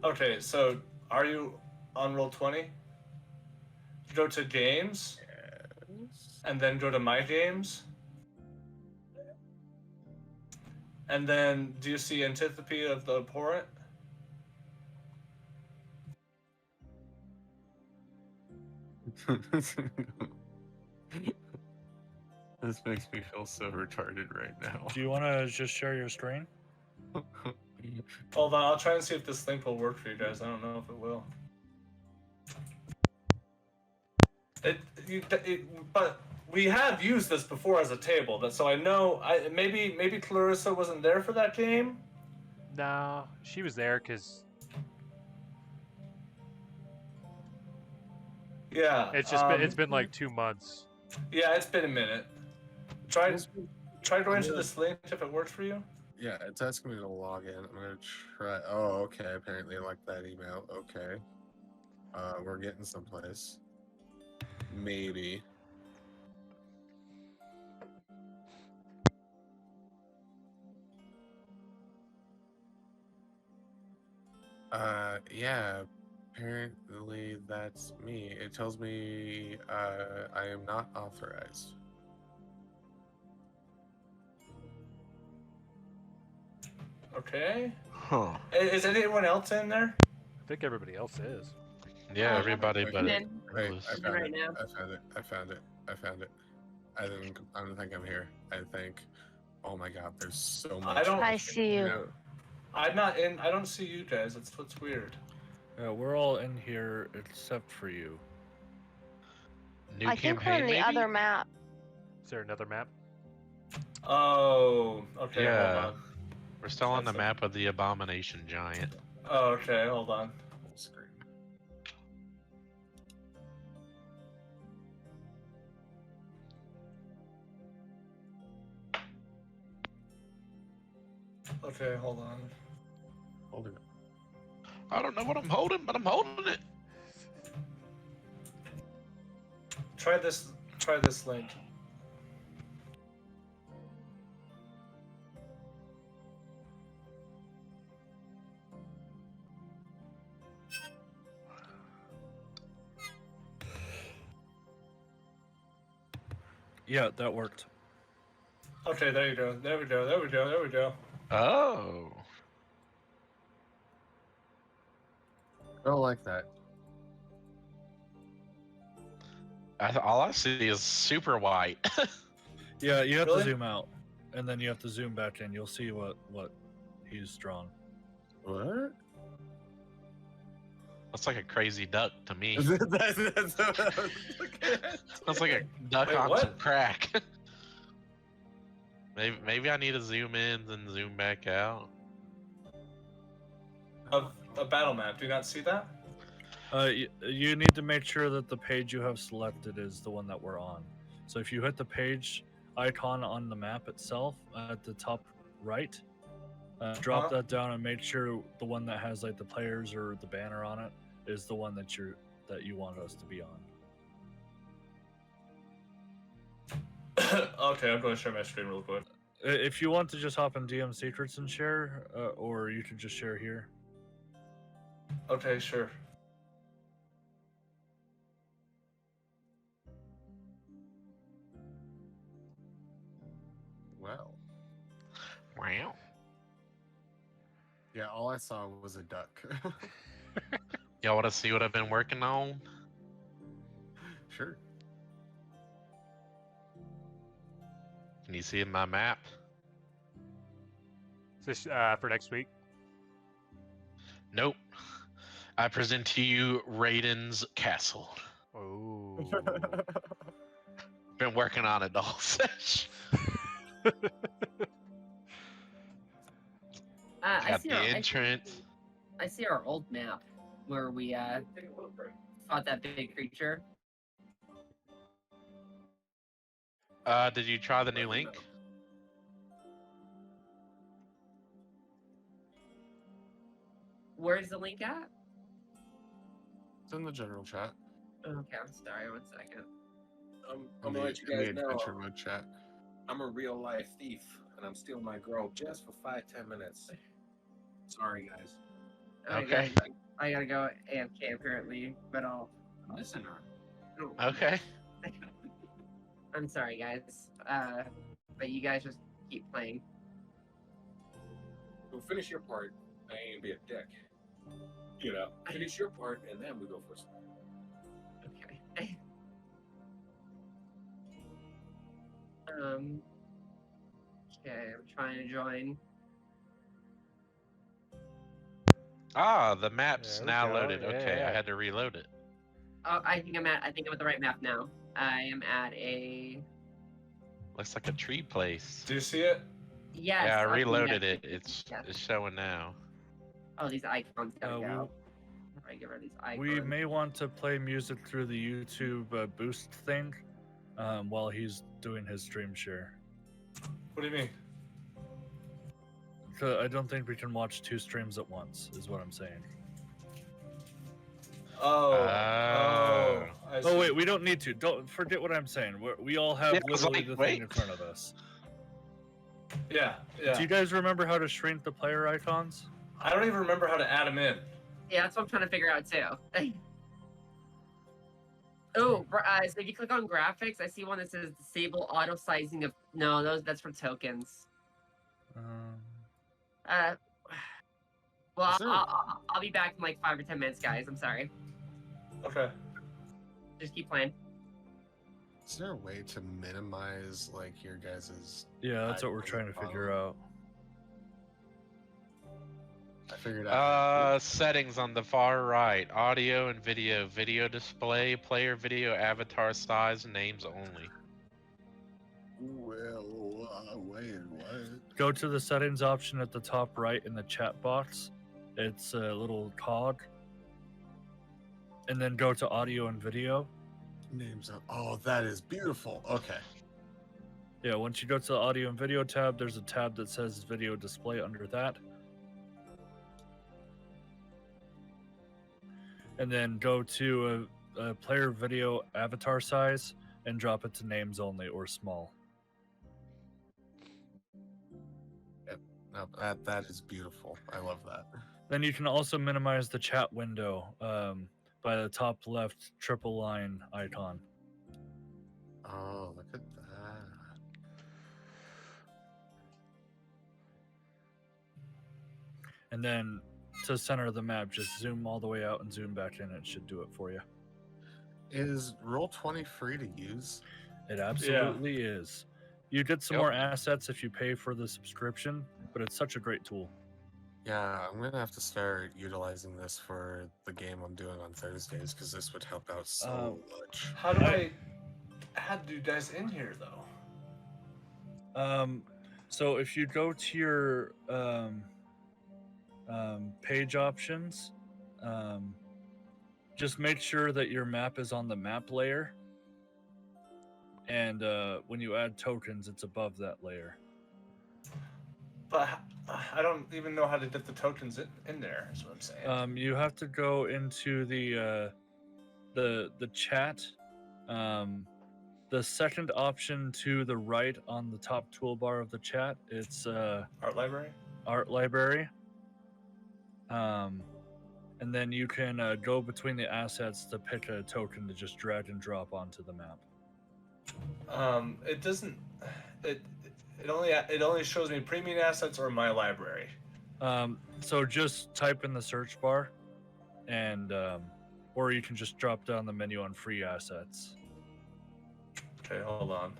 S5: Okay, so are you on roll 20? Go to games,
S8: Yes.
S5: and then go to my games. And then, do you see Antipathy of the Abhorrent?
S8: This makes me feel so retarded right now.
S1: Do you want to just share your screen?
S5: Hold on, I'll try and see if this link will work for you guys. I don't know if it will. But we have used this before as a table, so I know. Maybe Clarissa wasn't there for that game.
S7: No, she was there because
S5: Yeah,
S7: it's been like 2 months.
S5: Yeah, it's been a minute. Try going to this link if it works for you.
S8: Yeah, it's asking me to log in. I'm gonna try. Oh, okay. Apparently, I like that email. Okay. We're getting someplace. Maybe. Yeah. Apparently, that's me. It tells me I am not authorized.
S5: Okay.
S2: Huh.
S5: Is anyone else in there?
S7: I think everybody else is.
S2: Yeah,
S3: Oh,
S2: everybody
S8: wait,
S2: but
S3: wait,
S8: Wait,
S2: Lewis.
S8: I
S3: I'm
S8: found
S3: right
S8: it.
S3: now.
S8: I found it. I found it. I found it. I don't think I'm here. I think. Oh my God, there's so much.
S5: I don't.
S4: I see you.
S8: know,
S5: I'm not in. I don't see you guys. That's what's weird.
S1: Yeah, we're all in here except for you.
S2: New
S4: I think we're
S2: campaign,
S4: on the
S2: maybe?
S4: other map.
S7: Is there another map?
S5: Oh. Okay.
S2: Yeah.
S5: Hold on.
S2: We're still on the
S5: That's
S2: map of the Abomination Giant.
S5: Oh, okay. Hold on.
S8: full screen.
S5: Okay. Hold on.
S8: Holding it.
S2: I don't know what I'm holding, but I'm holding it.
S5: Try this. Try this link.
S1: Yeah, that worked.
S5: Okay. There you go. There we go. There we go. There we go.
S2: Oh.
S8: I don't like that.
S2: All I see is super white.
S1: Yeah, you have
S5: Really?
S1: to zoom out, and then you have to zoom back in. You'll see what he's drawn.
S8: What?
S2: Looks like a crazy duck to me.
S8: That's what I was looking at.
S2: Looks like a duck
S5: Wait,
S2: on
S5: what?
S2: some crack. Maybe I need to zoom in and zoom back out.
S5: A battle map. Do you not see that?
S1: You need to make sure that the page you have selected is the one that we're on. So if you hit the page icon on the map itself at the top right, drop
S5: Uh-huh.
S1: that down and make sure the one that has like the players or the banner on it is the one that you want us to be on.
S5: Okay, I'm going to share my screen real quick.
S1: If you want to just hop in DM Secrets and share, or you can just share here.
S5: Okay, sure.
S8: Well,
S2: Wow.
S8: yeah, all I saw was a duck.
S2: Y'all want to see what I've been working on?
S8: Sure.
S2: Can you see in my map?
S7: Is this for next week?
S2: Nope. I present to you Raiden's castle.
S7: Oh.
S2: Been working on it the whole session.
S3: I
S2: Got
S3: see
S2: the
S3: our
S2: entrance.
S3: I see our old map where we fought that big creature.
S2: Did you try the new link?
S3: Where's the link at?
S8: It's in the general chat.
S3: Okay, I'm sorry. 1 second.
S6: I'm
S8: In
S6: gonna
S8: the-
S6: let you
S8: in the
S6: guys know.
S8: adventure mode chat.
S6: I'm a real life thief, and I'm stealing my girl just for 5-10 minutes. Sorry, guys.
S2: Okay.
S3: I gotta go AFK apparently, but I'll.
S6: Listen,
S2: Okay.
S3: I'm sorry, guys. But you guys just keep playing.
S6: Well, finish your part. I ain't gonna be a dick. You know, finish your part, and then we go for some.
S3: Okay. Okay, I'm trying to join.
S2: Ah, the map's
S7: There we
S2: now
S7: go,
S2: loaded. Okay, I
S7: yeah.
S2: had to reload it.
S3: Oh, I think I'm at the right map now. I am at a
S2: Looks like a tree place.
S5: Do you see it?
S3: yes.
S2: Yeah, I
S3: okay,
S2: reloaded
S3: yes,
S2: it. It's
S3: yes.
S2: showing now.
S3: Oh, these icons gotta
S1: Uh,
S3: go. How do I get rid of these icons?
S1: We may want to play music through the YouTube boost thing while he's doing his stream share.
S5: What do you mean?
S1: I don't think we can watch 2 streams at once, is what I'm saying.
S5: Oh.
S2: Oh.
S5: I
S1: Oh
S5: see.
S1: wait, we don't need to. Don't forget what I'm saying. We all have
S2: Yeah, I was
S1: literally
S2: like,
S1: the thing in
S2: wait.
S1: front of us.
S5: Yeah.
S1: Do
S5: Yeah.
S1: you guys remember how to shrink the player icons?
S5: I don't even remember how to add them in.
S3: Yeah, that's what I'm trying to figure out too. Oh, so if you click on graphics, I see one that says disable auto sizing of. No, that's for tokens. Well,
S8: Is there-
S3: I'll be back in like 5 or 10 minutes, guys. I'm sorry.
S5: Okay.
S3: Just keep playing.
S8: Is there a way to minimize like your guys's?
S1: Yeah, that's what we're
S8: icons
S1: trying to
S8: at the
S1: figure
S8: bottom?
S1: out.
S8: I figured out.
S2: Settings on the far right. Audio and video. Video display. Player video. Avatar size. Names only.
S8: Well, wait, what?
S1: Go to the settings option at the top right in the chat box. It's a little cog. And then go to audio and video.
S8: Names of. Oh, that is beautiful. Okay.
S1: Yeah, once you go to the audio and video tab, there's a tab that says video display under that. And then go to a player video avatar size and drop it to names only or small.
S8: No, that is beautiful. I love that.
S1: Then you can also minimize the chat window by the top left triple line icon.
S8: Oh, look at that.
S1: And then to center the map, just zoom all the way out and zoom back in. It should do it for you.
S8: Is Roll20 free to use?
S1: It absolutely is. You get some
S2: Yep.
S1: more assets if you pay for the subscription, but it's such a great tool.
S8: Yeah, I'm gonna have to start utilizing this for the game I'm doing on Thursdays because this would help out so much.
S5: How do I add you guys in here though?
S1: So if you go to your page options, just make sure that your map is on the map layer. And when you add tokens, it's above that layer.
S5: But I don't even know how to get the tokens in there. Is what I'm saying.
S1: You have to go into the chat. The second option to the right on the top toolbar of the chat, it's
S5: Art library.
S1: art library. And then you can go between the assets to pick a token to just drag and drop onto the map.
S5: It doesn't. It only shows me premium assets or my library.
S1: So just type in the search bar, and or you can just drop down the menu on free assets.
S5: Okay, hold on.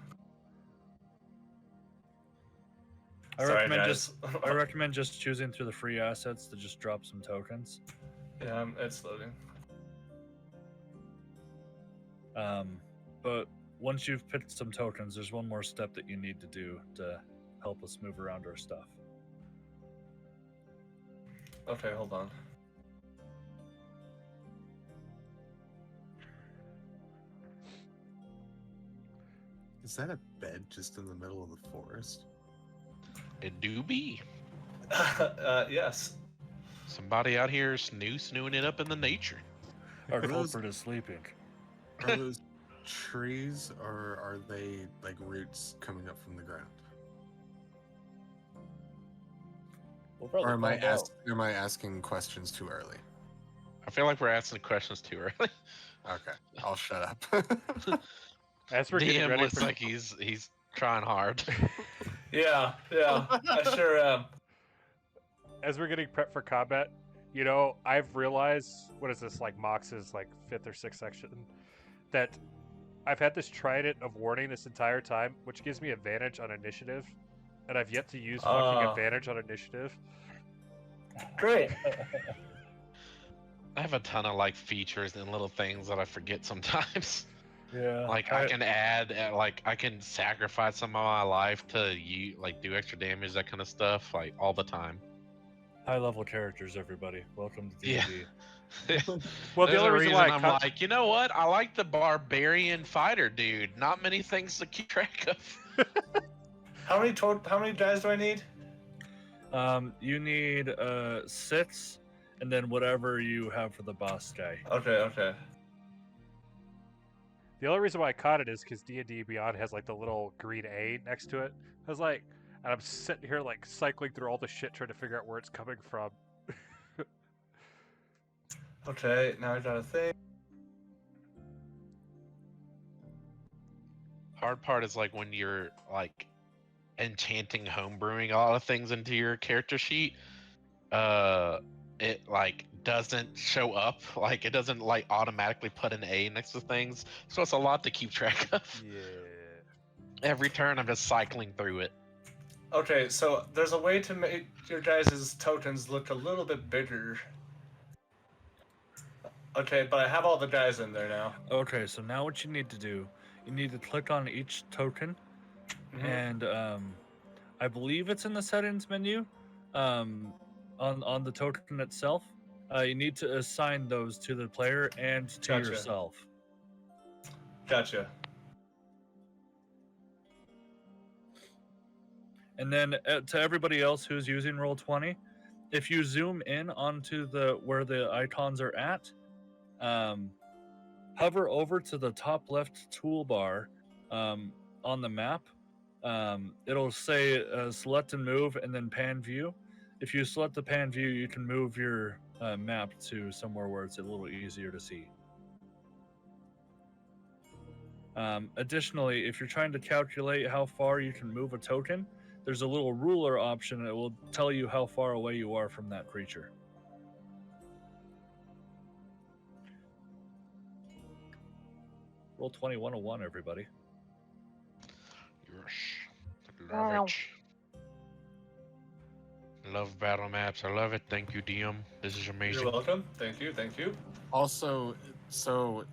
S1: I
S5: Sorry,
S1: recommend
S5: guys.
S1: I recommend just choosing through the free assets to just drop some tokens.
S5: Yeah, it's loading.
S1: But once you've picked some tokens, there's one more step that you need to do to help us move around our stuff.
S5: Okay, hold on.
S8: Is that a bed just in the middle of the forest?
S2: It do be.
S5: Yes.
S2: Somebody out here snoozing it up in the nature.
S1: Our
S8: Are those-
S1: culprit is sleeping.
S8: Are those trees or are they like roots coming up from the ground? Or am I asking questions too early?
S2: I feel like we're asking questions too early.
S8: Okay, I'll shut up.
S7: As we're getting
S2: DM
S7: ready
S2: looks
S7: for
S2: like he's trying hard.
S5: Yeah, I sure am.
S7: as we're getting prepped for combat, you know, I've realized, what is this, like Mox's like 5th or 6th section, that I've had this trident of warning this entire time, which gives me advantage on initiative, and I've yet to use fucking
S5: Oh.
S7: advantage on initiative.
S5: Great.
S2: I have a ton of like features and little things that I forget sometimes.
S1: Yeah.
S2: Like I can add, like I can sacrifice some of my life to you, like do extra damage, that kind of stuff, like all the time.
S1: High level characters, everybody. Welcome to
S2: Yeah.
S1: D&D.
S7: Well, the
S2: There's
S7: only
S2: a
S7: reason why I
S2: I'm
S7: cut,
S2: like, you know what? I like the barbarian fighter dude. Not many things to keep track of.
S5: How many dice do I need?
S1: You need 6, and then whatever you have for the boss guy.
S5: Okay.
S7: the only reason why I caught it is because D&D Beyond has like the little green A next to it. I was like, and I'm sitting here like cycling through all the shit trying to figure out where it's coming from.
S5: Okay, now I gotta think.
S2: Hard part is like when you're like enchanting homebrewing a lot of things into your character sheet. It like doesn't show up. Like it doesn't like automatically put an A next to things. So it's a lot to keep track of.
S7: Yeah.
S2: Every turn I'm just cycling through it.
S5: Okay, so there's a way to make your guys' tokens look a little bit bigger. Okay, but I have all the guys in there now.
S1: Okay, so now what you need to do, you need to click on each token,
S5: Mhm.
S1: and I believe it's in the settings menu, on the token itself. You need to assign those to the player and to
S5: Gotcha.
S1: yourself.
S5: Gotcha.
S1: And then to everybody else who's using Roll20, if you zoom in onto where the icons are at, hover over to the top left toolbar on the map. It'll say select and move, and then pan view. If you select the pan view, you can move your map to somewhere where it's a little easier to see. Additionally, if you're trying to calculate how far you can move a token, there's a little ruler option that will tell you how far away you are from that creature. Roll 2101, everybody.
S2: Yes. Love it. Love battle maps. I love it. Thank you, DM. This is amazing.
S5: You're welcome. Thank you.
S8: Also, so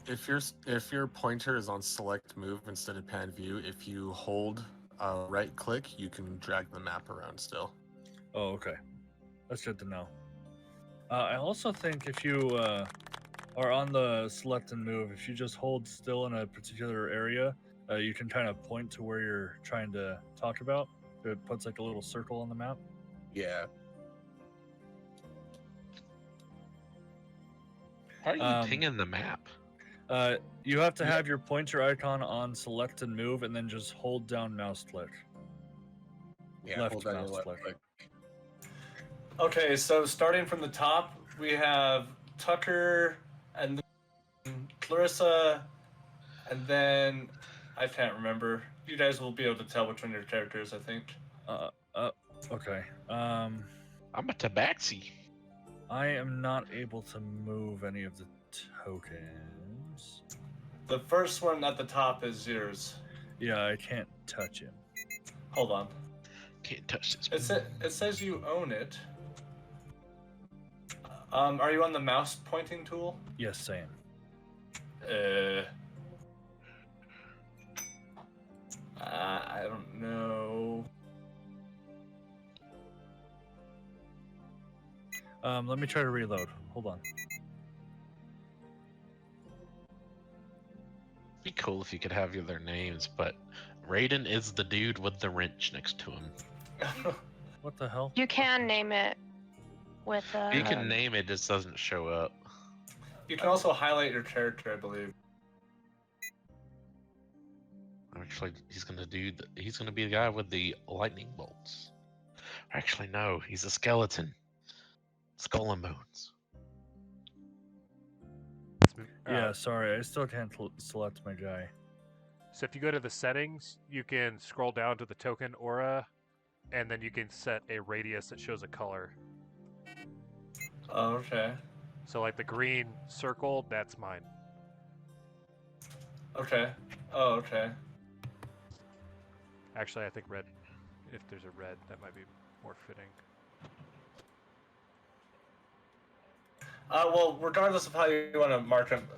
S8: if your pointer is on select move instead of pan view, if you hold right click, you can drag the map around still.
S1: Oh, okay. That's good to know. I also think if you are on the select and move, if you just hold still in a particular area, you can kind of point to where you're trying to talk about. It puts like a little circle on the map.
S8: Yeah.
S2: How are you pinging the map?
S1: You have to have your pointer icon on select and move, and then just hold down mouse click.
S8: Yeah,
S1: Left
S8: hold down your
S1: mouse
S8: left
S1: click.
S8: click.
S5: Okay, so starting from the top, we have Tucker, and then Clarissa, and then I can't remember. You guys will be able to tell which one your character is, I think.
S1: Okay.
S2: I'm a tabaxi.
S1: I am not able to move any of the tokens.
S5: The first one at the top is yours.
S1: Yeah, I can't touch him.
S5: Hold on.
S2: Can't touch this.
S5: It says you own it. Are you on the mouse pointing tool?
S1: Yes, I am.
S5: I don't know.
S1: Let me try to reload. Hold on.
S2: Be cool if you could have their names, but Raiden is the dude with the wrench next to him.
S1: What the hell?
S4: You can name it with.
S2: You can name it, just doesn't show up.
S5: You can also highlight your character, I believe.
S2: Actually, he's gonna be the guy with the lightning bolts. Actually, no, he's a skeleton. Skull and bones.
S1: Yeah, sorry, I still can't select my guy.
S7: So if you go to the settings, you can scroll down to the token aura and then you can set a radius that shows a color.
S5: Oh, okay.
S7: So like the green circle, that's mine.
S5: Okay. Oh, okay.
S7: Actually, I think red. If there's a red, that might be more fitting.
S5: Well, regardless of how you want to mark them,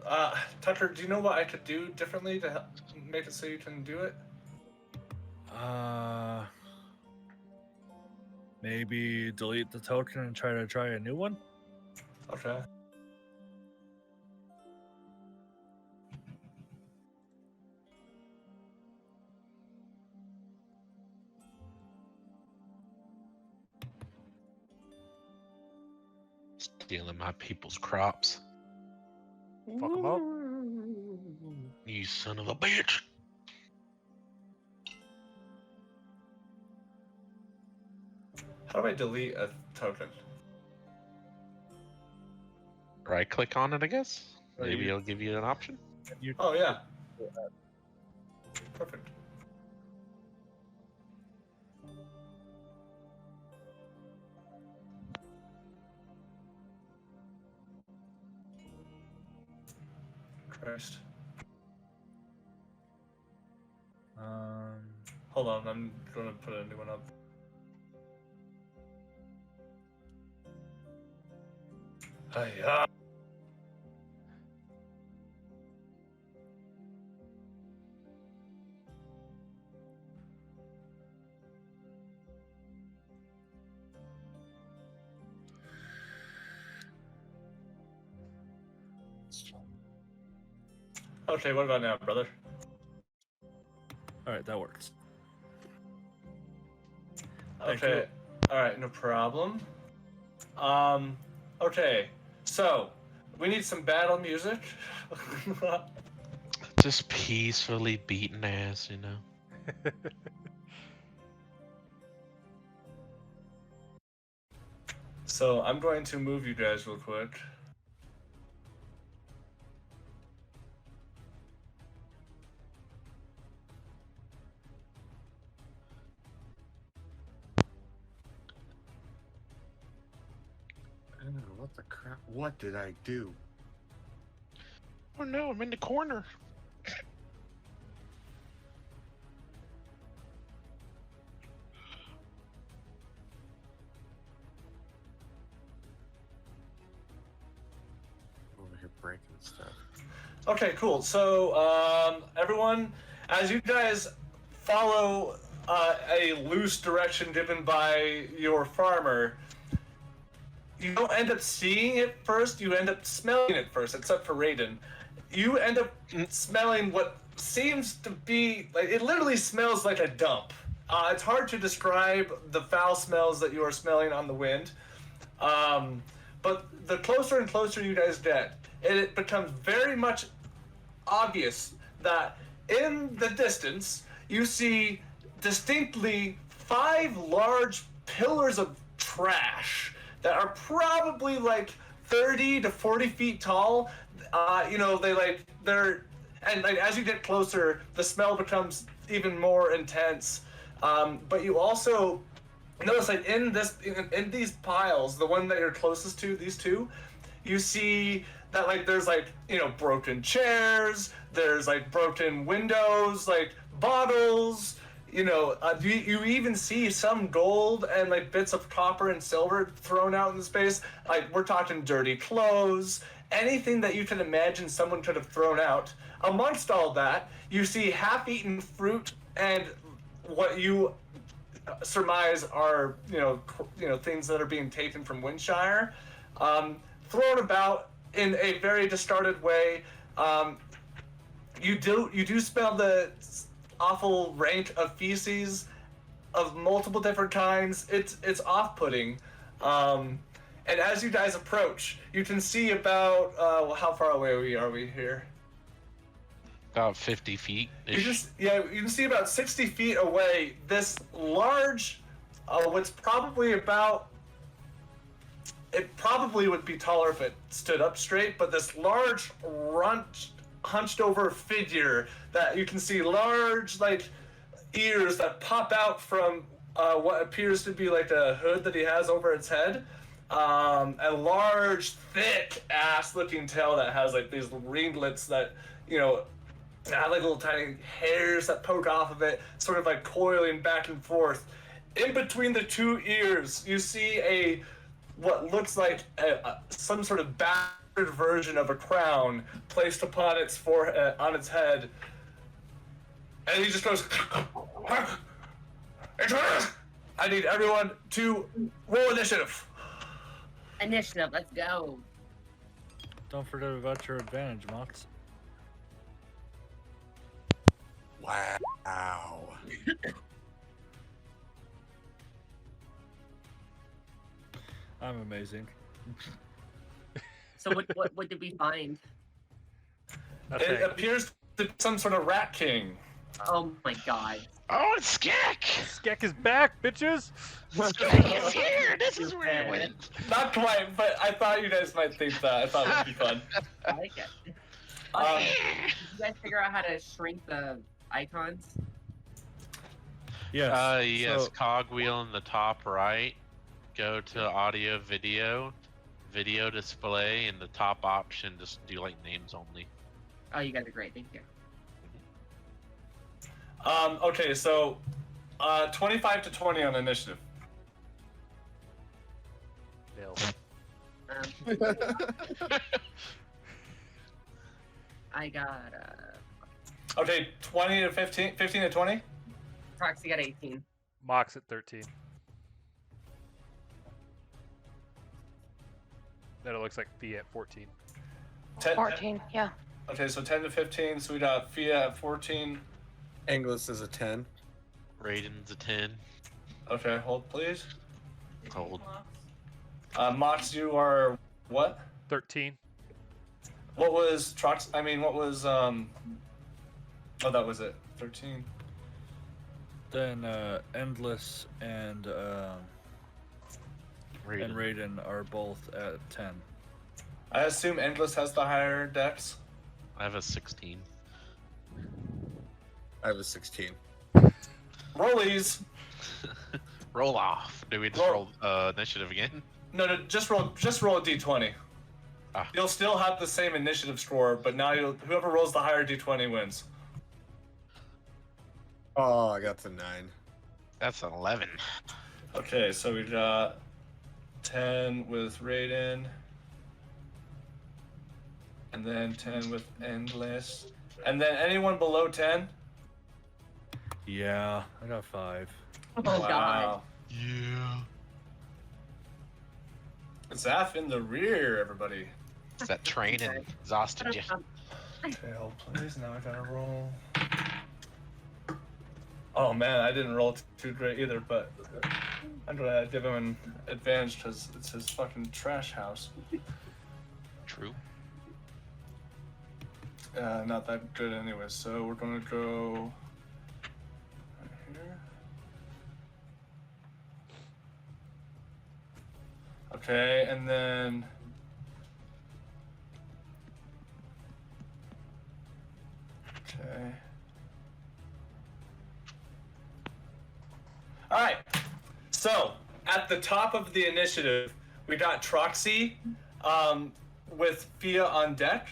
S5: Tucker, do you know what I could do differently to help make it so you can do it?
S1: Maybe delete the token and try a new one.
S5: Okay.
S2: Stealing my people's crops.
S7: Fuck 'em up.
S2: You son of a bitch.
S5: How do I delete a token?
S2: Right click on it, I guess.
S1: Or
S2: Maybe
S1: you-
S2: it'll give you an option.
S1: You
S5: Oh, yeah. Perfect. Christ. Hold on, I'm gonna put a new one up. Hiya. Okay, what about now, brother?
S1: all right, that works. Thank
S5: Okay. Alright, no problem. Okay. So, we need some battle music.
S2: Just peacefully beating ass, you know.
S5: So, I'm going to move you guys real quick.
S8: What the crap? What did I do?
S2: Oh no, I'm in the corner.
S8: Over here breaking stuff.
S5: Okay, cool. So, everyone, as you guys follow a loose direction given by your farmer, you don't end up seeing it first, you end up smelling it first, except for Raiden. You end up smelling what seems to be, like, it literally smells like a dump. It's hard to describe the foul smells that you are smelling on the wind. But the closer and closer you guys get, it becomes very much obvious that in the distance, you see distinctly 5 large pillars of trash that are probably like 30 to 40 feet tall. And like as you get closer, the smell becomes even more intense. But you also notice, like in these piles, the one that you're closest to, these two, you see that like there's like, you know, broken chairs, there's like broken windows, like bottles, you know, you even see some gold and like bits of copper and silver thrown out in the space. Like we're talking dirty clothes, anything that you can imagine someone could have thrown out. Amongst all that, you see half-eaten fruit and what you surmise are, you know, things that are being taken from Windshire, thrown about in a very distorted way. You do smell the awful rank of feces of multiple different kinds. It's off-putting. And as you guys approach, you can see about how far away are we here?
S2: About 50 feet.
S5: You can see about 60 feet away this large, what's probably about, it probably would be taller if it stood up straight, but this large, hunched over figure that you can see large, like, ears that pop out from what appears to be like a hood that he has over its head. A large, thick ass-looking tail that has like these ringlets that, have like little tiny hairs that poke off of it, sort of like coiling back and forth. In between the two ears, you see what looks like some sort of battered version of a crown placed upon its forehead, on its head, and he just goes. I need everyone to roll initiative.
S3: Initiative, let's go.
S1: Don't forget about your advantage, Mhox.
S8: Wow.
S1: I'm amazing.
S3: So what did we find?
S7: Nothing.
S5: It appears to be some sort of rat king.
S3: Oh my god.
S2: Oh, it's Skek!
S7: Skek is back, bitches!
S2: Skek is here! This is where it went.
S5: Not quite, but I thought you guys might think that. I thought it would be fun.
S3: I like it. Did you guys figure out how to shrink the icons?
S1: Yes.
S2: Yes,
S1: So,
S2: cogwheel in the top right. Go to audio, video display, and the top option just do like names only.
S3: Oh, you guys are great. Thank you.
S5: Okay, so 25 to 20 on initiative.
S7: Nil.
S3: I got
S5: Okay, 20 to 15, 15 to 20.
S3: Troxy got 18.
S7: Mox at 13. Then it looks like Fia at 14.
S4: 14, yeah.
S5: Okay, so 10 to 15. So we got Fia at 14.
S8: Anglus is a 10.
S2: Raiden's a 10.
S5: Okay, hold please.
S2: Hold.
S5: Mox, you are what?
S7: 13.
S5: What was Trox? I mean, what was Oh, that was it. 13.
S1: then Endless and Raiden are both at 10.
S5: I assume Endless has the higher dex.
S2: I have a 16.
S8: I have a 16.
S5: Rollies.
S2: Roll off. Do we just roll initiative again?
S5: No, just roll a d20.
S2: Ah.
S5: You'll still have the same initiative score, but now whoever rolls the higher d20 wins.
S8: Oh, I got the 9.
S2: That's an 11.
S5: Okay, so we got 10 with Raiden, and then 10 with Endless, and then anyone below 10.
S1: Yeah, I got 5.
S3: Oh god.
S2: Yeah.
S5: Zaph in the rear, everybody.
S2: It's that training exhausted you.
S5: Okay, hold please. Now I gotta roll. Oh man, I didn't roll too great either, but I'm gonna give him an advantage because it's his fucking trash house.
S2: True.
S5: Not that good anyway, so we're gonna go right here. Okay, and then okay. All right. So at the top of the initiative, we got Troxy, with Fia on deck,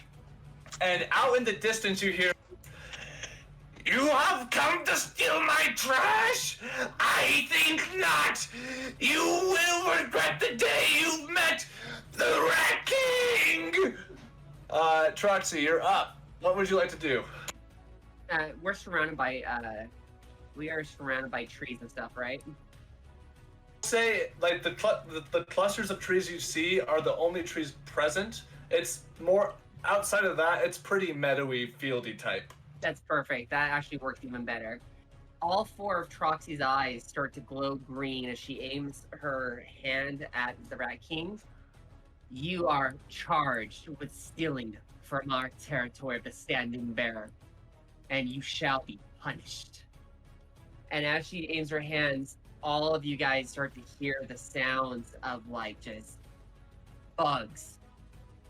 S5: and out in the distance you hear, "You have come to steal my trash? I think not. You will regret the day you met the Rat King." Troxy, you're up. What would you like to do?
S3: We're surrounded by we are surrounded by trees and stuff, right?
S5: Say like the clusters of trees you see are the only trees present. It's more outside of that. It's pretty meadowy, fieldy type.
S3: That's perfect. That actually works even better. All 4 of Troxy's eyes start to glow green as she aims her hand at the Rat King. You are charged with stealing from our territory of the Standing Bearer, and you shall be punished. And as she aims her hands, all of you guys start to hear the sounds of like just bugs.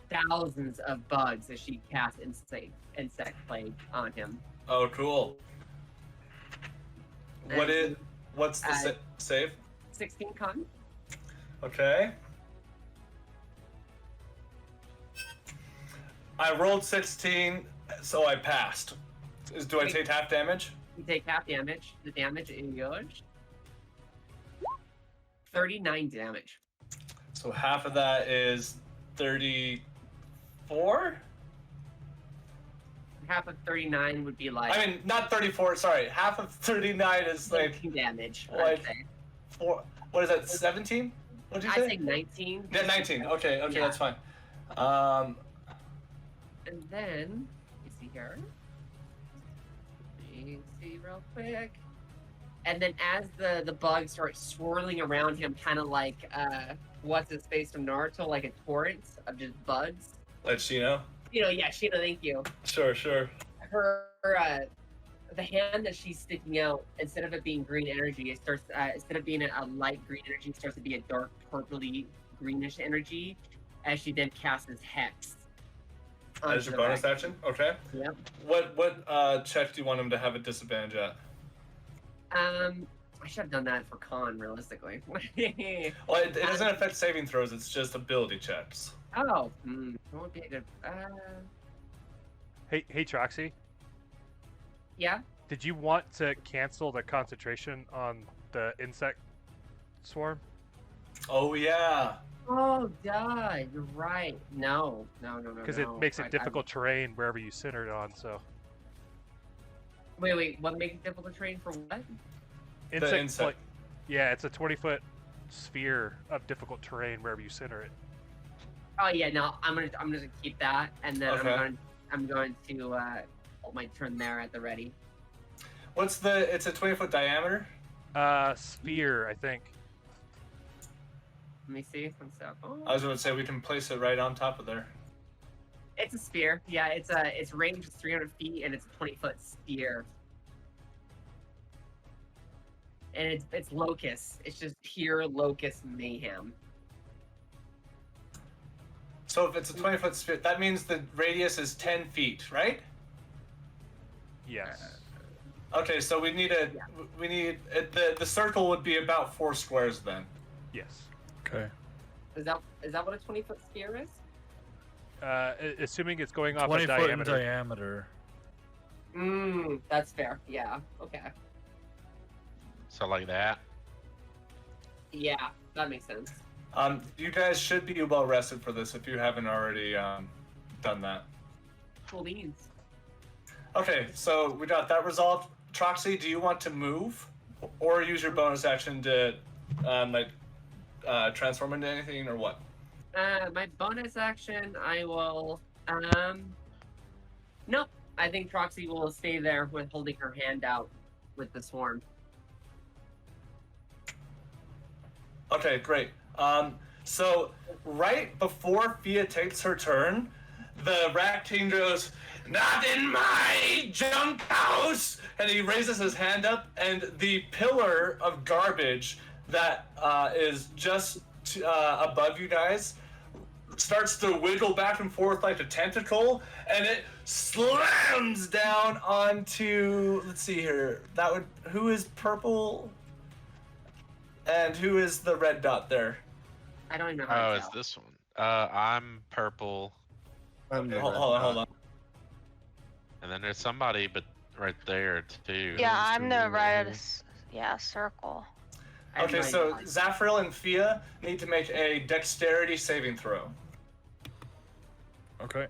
S3: Thousands of bugs as she casts insect plague on him.
S5: Oh, cool. What
S3: And
S5: is What's the save?
S3: 16 con.
S5: Okay. I rolled 16, so I passed. Do I take half damage?
S3: You take half damage. The damage is 39 damage.
S5: So half of that is 34?
S3: Half of 39 would be like.
S5: I mean, not 34, sorry. Half of 39 is like
S3: 19 damage.
S5: like
S3: I'd say.
S5: 4. What is that, 17? What did you
S3: I
S5: say?
S3: say 19.
S5: Yeah, 19. Okay,
S3: Yeah.
S5: that's fine.
S3: And then, you see here. Let me see real quick. And then as the bugs start swirling around him, kind of like, what's his face from Naruto, like a torrent of just bugs.
S5: Let Shino.
S3: You know, yeah, Sheena, thank you.
S5: Sure.
S3: Her, the hand that she's sticking out, instead of it being green energy, it starts, instead of being a light green energy, it starts to be a dark purpley greenish energy, as she then casts his Hex.
S5: As your bonus action? Okay.
S3: Yep.
S5: What check do you want him to have a disadvantage at?
S3: I should have done that for con, realistically.
S5: Well, it doesn't affect saving throws, it's just ability checks.
S3: Oh, that would be a good.
S7: Hey, Troxy.
S3: Yeah.
S7: Did you want to cancel the concentration on the insect swarm?
S5: Oh, yeah.
S3: Oh, duh. You're right. No.
S7: Because it makes it difficult terrain wherever you center it on. So.
S3: Wait. What makes it difficult terrain for what?
S5: Insect.
S7: Like, yeah, it's a 20-foot sphere of difficult terrain wherever you center it.
S3: Oh yeah, no. I'm gonna keep that, and then
S5: Okay.
S3: I'm going to hold my turn there at the ready.
S5: It's a 20-foot diameter?
S7: Sphere, I think.
S3: Let me see. One sec. Oh.
S5: I was going to say we can place it right on top of there.
S3: It's a sphere. Yeah, its range is 300 feet, and it's a 20-foot sphere. And it's locust. It's just pure locust mayhem.
S5: So if it's a 20-foot sphere, that means the radius is 10 feet, right?
S7: Yes.
S5: Okay, so we need the circle would be about 4 squares then.
S7: Yes.
S1: Okay.
S3: Is that what a 20-foot sphere is?
S7: Assuming it's going off
S1: 20
S7: a
S1: foot in
S7: diameter.
S1: diameter.
S3: That's fair. Yeah. Okay.
S2: So like that.
S3: Yeah, that makes sense.
S5: You guys should be well rested for this if you haven't already done that.
S3: Cool beans.
S5: Okay, so we got that resolved. Troxy, do you want to move or use your bonus action to transform into anything or what?
S3: My bonus action, I will. Nope. I think Troxy will stay there with holding her hand out with the swarm.
S5: Okay, great. So right before Fia takes her turn, the rat king goes, "Not in my junk house!" And he raises his hand up, and the pillar of garbage that is just above you guys starts to wiggle back and forth like a tentacle, and it slams down onto. Let's see here. Who is purple? And who is the red dot there?
S3: I don't even know how
S2: Oh,
S3: to
S2: it's
S3: tell.
S2: this one. I'm purple,
S5: Okay, hold on.
S2: and then there's somebody, but right there too.
S4: Yeah, I'm the right. Circle.
S3: I have
S5: Okay,
S3: no
S5: so
S3: idea.
S5: Zaphreal and Fia need to make a dexterity saving throw.
S1: Okay.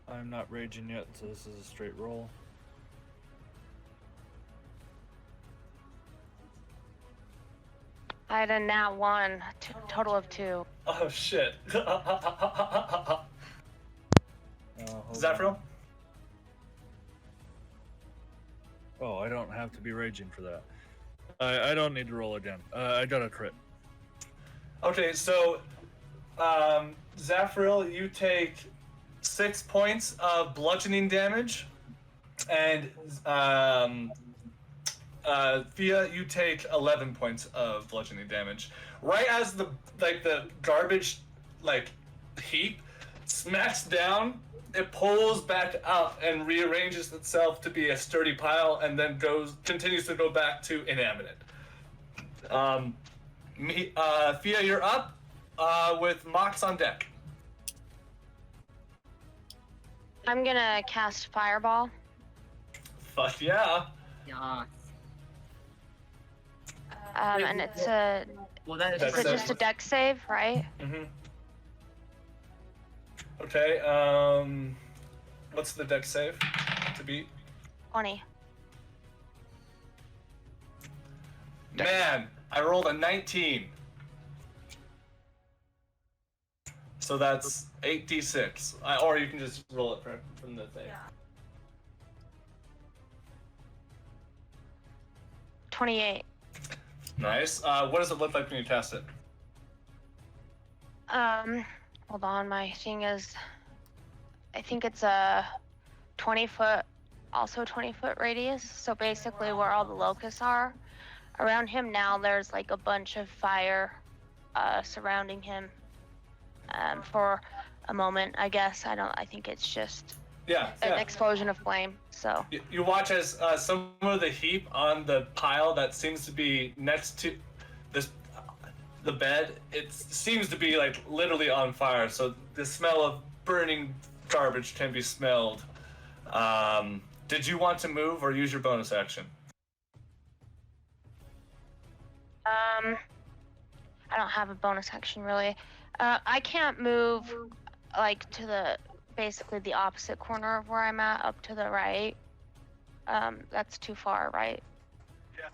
S1: I'm not raging yet, so this is a straight roll.
S4: I had a nat 1, total of 2.
S5: Oh shit.
S1: Hold
S5: Zaphreal?
S1: on. Oh, I don't have to be raging for that. I don't need to roll again. I got a crit.
S5: Okay, so Zaphreal, you take 6 points of bludgeoning damage, and Fia, you take 11 points of bludgeoning damage. Right as the garbage heap smacks down it pulls back up and rearranges itself to be a sturdy pile, and then continues to go back to inanimate. Fia, you're up with Mox on deck.
S4: I'm gonna cast Fireball.
S5: Fuck yeah.
S3: Yeah.
S4: And it's a
S3: Well, that is
S5: That's
S4: it's
S5: it.
S4: just a deck save, right?
S5: Mm-hmm. Okay, what's the deck save to beat?
S4: 20.
S5: Man, I rolled a 19. So that's 8d6. Or you can just roll it from the thing.
S4: 28.
S5: Nice. What does it look like when you cast it?
S4: Hold on, my thing is, I think it's a 20-foot, also 20-foot radius. So basically where all the locusts are, around him now there's like a bunch of fire surrounding him for a moment, I guess. I think it's just an explosion of flame, so.
S5: You watch as some of the heap on the pile that seems to be next to the bed, it seems to be like literally on fire, so the smell of burning garbage can be smelled. Did you want to move or use your bonus action?
S4: I don't have a bonus action really. I can't move like to basically the opposite corner of where I'm at, up to the right. That's too far, right?
S5: Yeah.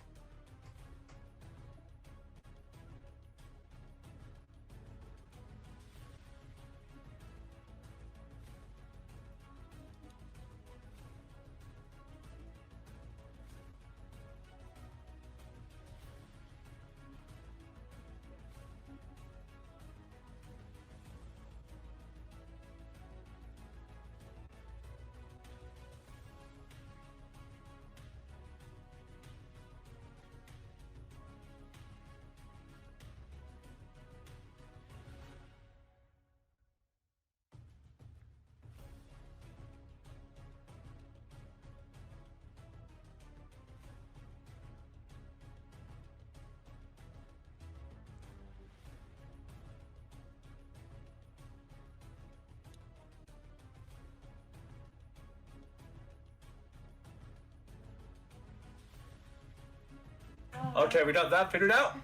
S5: Okay, we got that figured out.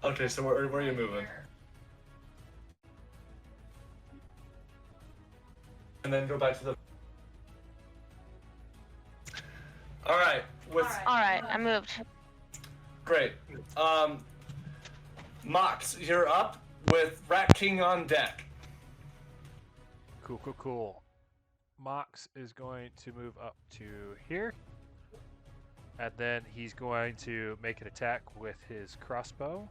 S5: Okay, so where are you moving? And then go back to the... Alright,
S4: Alright, I moved.
S5: Great. Mox, you're up with Rat King on deck.
S7: Cool. Mox is going to move up to here. And then he's going to make an attack with his crossbow.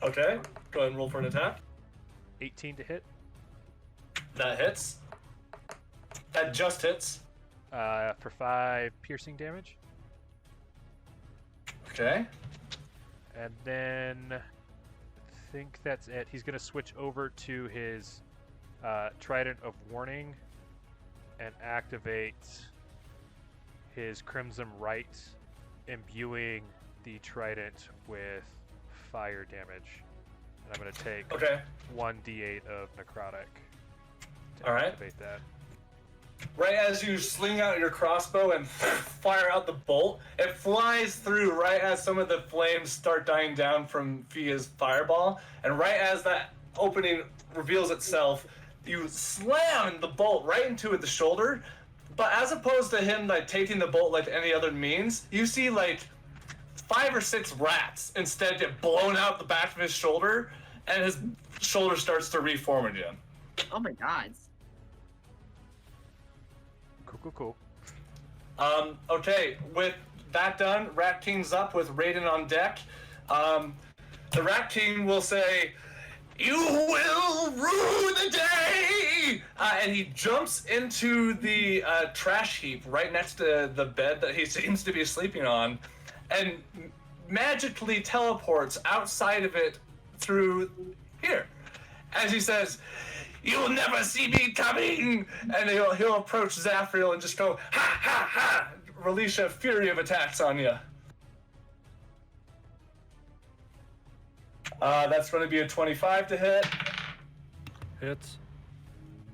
S5: Okay, go ahead and roll for an attack.
S7: 18 to hit.
S5: That hits. That just hits.
S7: For 5 piercing damage.
S5: Okay.
S7: And then I think that's it. He's going to switch over to his Trident of Warning and activate his Crimson Right, imbuing the Trident with fire damage. And I'm going to take 1d8 of necrotic to activate that.
S5: Right as you sling out your crossbow and fire out the bolt, it flies through right as some of the flames start dying down from Fia's fireball. And right as that opening reveals itself, you slam the bolt right into the shoulder. But as opposed to him like taking the bolt like any other means, you see like 5 or 6 rats instead get blown out the back of his shoulder, and his shoulder starts to reform again.
S3: Oh my god.
S7: Cool.
S5: Okay, with that done, Rat King's up with Raiden on deck. The Rat King will say, "You will rue the day!" And he jumps into the trash heap right next to the bed that he seems to be sleeping on, and magically teleports outside of it through here. As he says, "You'll never see me coming!" And he'll approach Zaphreal and just go, "Ha ha ha!" Release a fury of attacks on you. That's going to be a 25 to hit,
S1: Hits.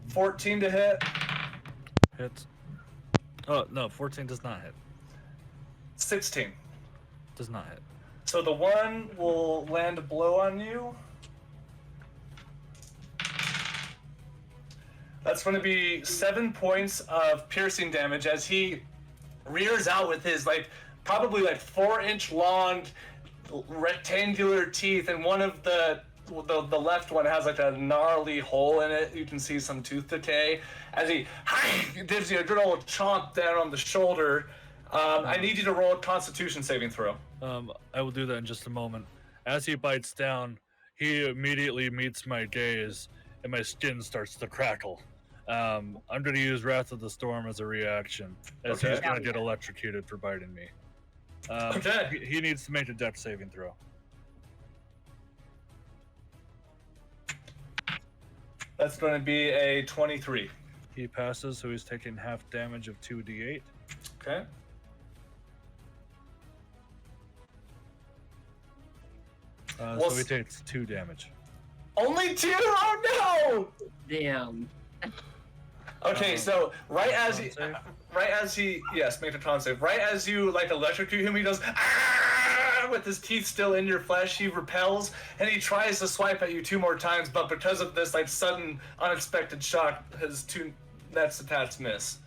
S5: 14 to hit,
S1: Hits. Oh, no, 14 does not hit.
S5: 16.
S1: Does not hit.
S5: So the one will land a blow on you. That's going to be 7 points of piercing damage as he rears out with his probably 4-inch long rectangular teeth, and one of the left one has a gnarly hole in it. You can see some tooth decay as he gives you a good old chomp down on the shoulder. I need you to roll a Constitution saving throw.
S1: I will do that in just a moment. As he bites down, he immediately meets my gaze, and my skin starts to crackle. I'm going to use Wrath of the Storm as a reaction, as
S5: Okay.
S1: he's going to get electrocuted for biting me.
S5: Okay.
S1: He needs to make a death saving throw.
S5: That's going to be a 23.
S1: He passes, so he's taking half damage of 2d8.
S5: Okay.
S1: So he takes 2 damage.
S5: Only 2? Oh no!
S3: Damn.
S5: Okay, so right as he yes, make a con save. Right as you electrocute him, he goes with his teeth still in your flesh. He repels and he tries to swipe at you 2 more times, but because of this sudden unexpected shock, his 2 next attacks miss.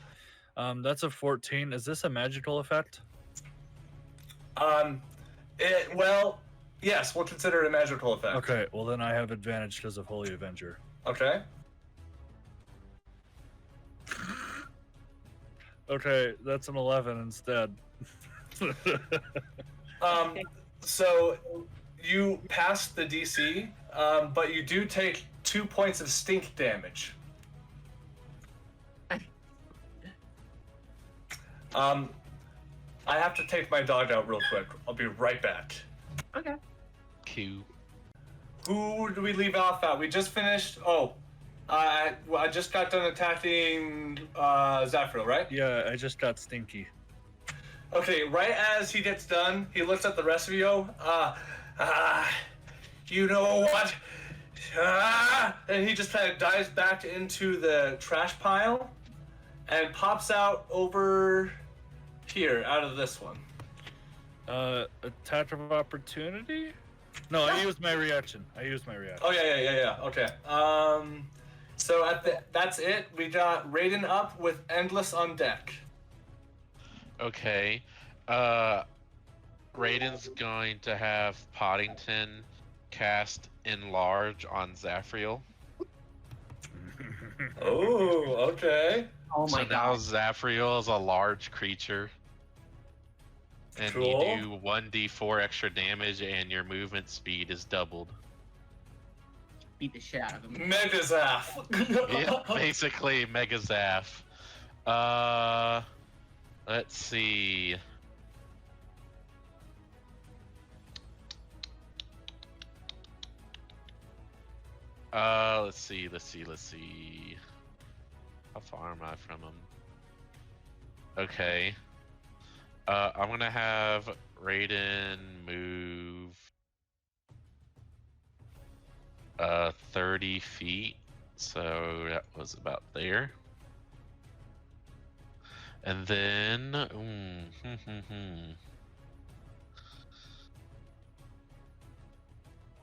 S1: That's a 14. Is this a magical effect?
S5: Well, yes, we'll consider it a magical effect.
S1: Okay, well then I have advantage because of Holy Avenger.
S5: Okay.
S1: Okay, that's an 11 instead.
S5: So you pass the DC, but you do take 2 points of stink damage. I have to take my dog out real quick. I'll be right back.
S3: Okay.
S2: Q.
S5: Who do we leave off at? We just finished. I just got done attacking Zaphreal, right?
S1: Yeah, I just got stinky.
S5: Okay, right as he gets done, he looks at the rest of you. You know what? And he just kind of dives back into the trash pile and pops out over here, out of this one.
S1: Attack of opportunity? No, I used my reaction.
S5: Oh yeah. Okay. So that's it. We got Raiden up with Endless on deck.
S2: Okay. Raiden's going to have Poddington cast Enlarge on Zaphreal.
S5: Oh, okay.
S3: Oh my
S2: So now
S3: god.
S2: Zaphreal is a large creature. And
S5: Cool.
S2: you do 1d4 extra damage and your movement speed is doubled.
S3: Beat the shit out of him.
S5: Mega Zaph.
S2: Yeah, basically Mega Zaph. Let's see. Let's see. How far am I from him? Okay. I'm gonna have Raiden move 30 feet, so that was about there. And then,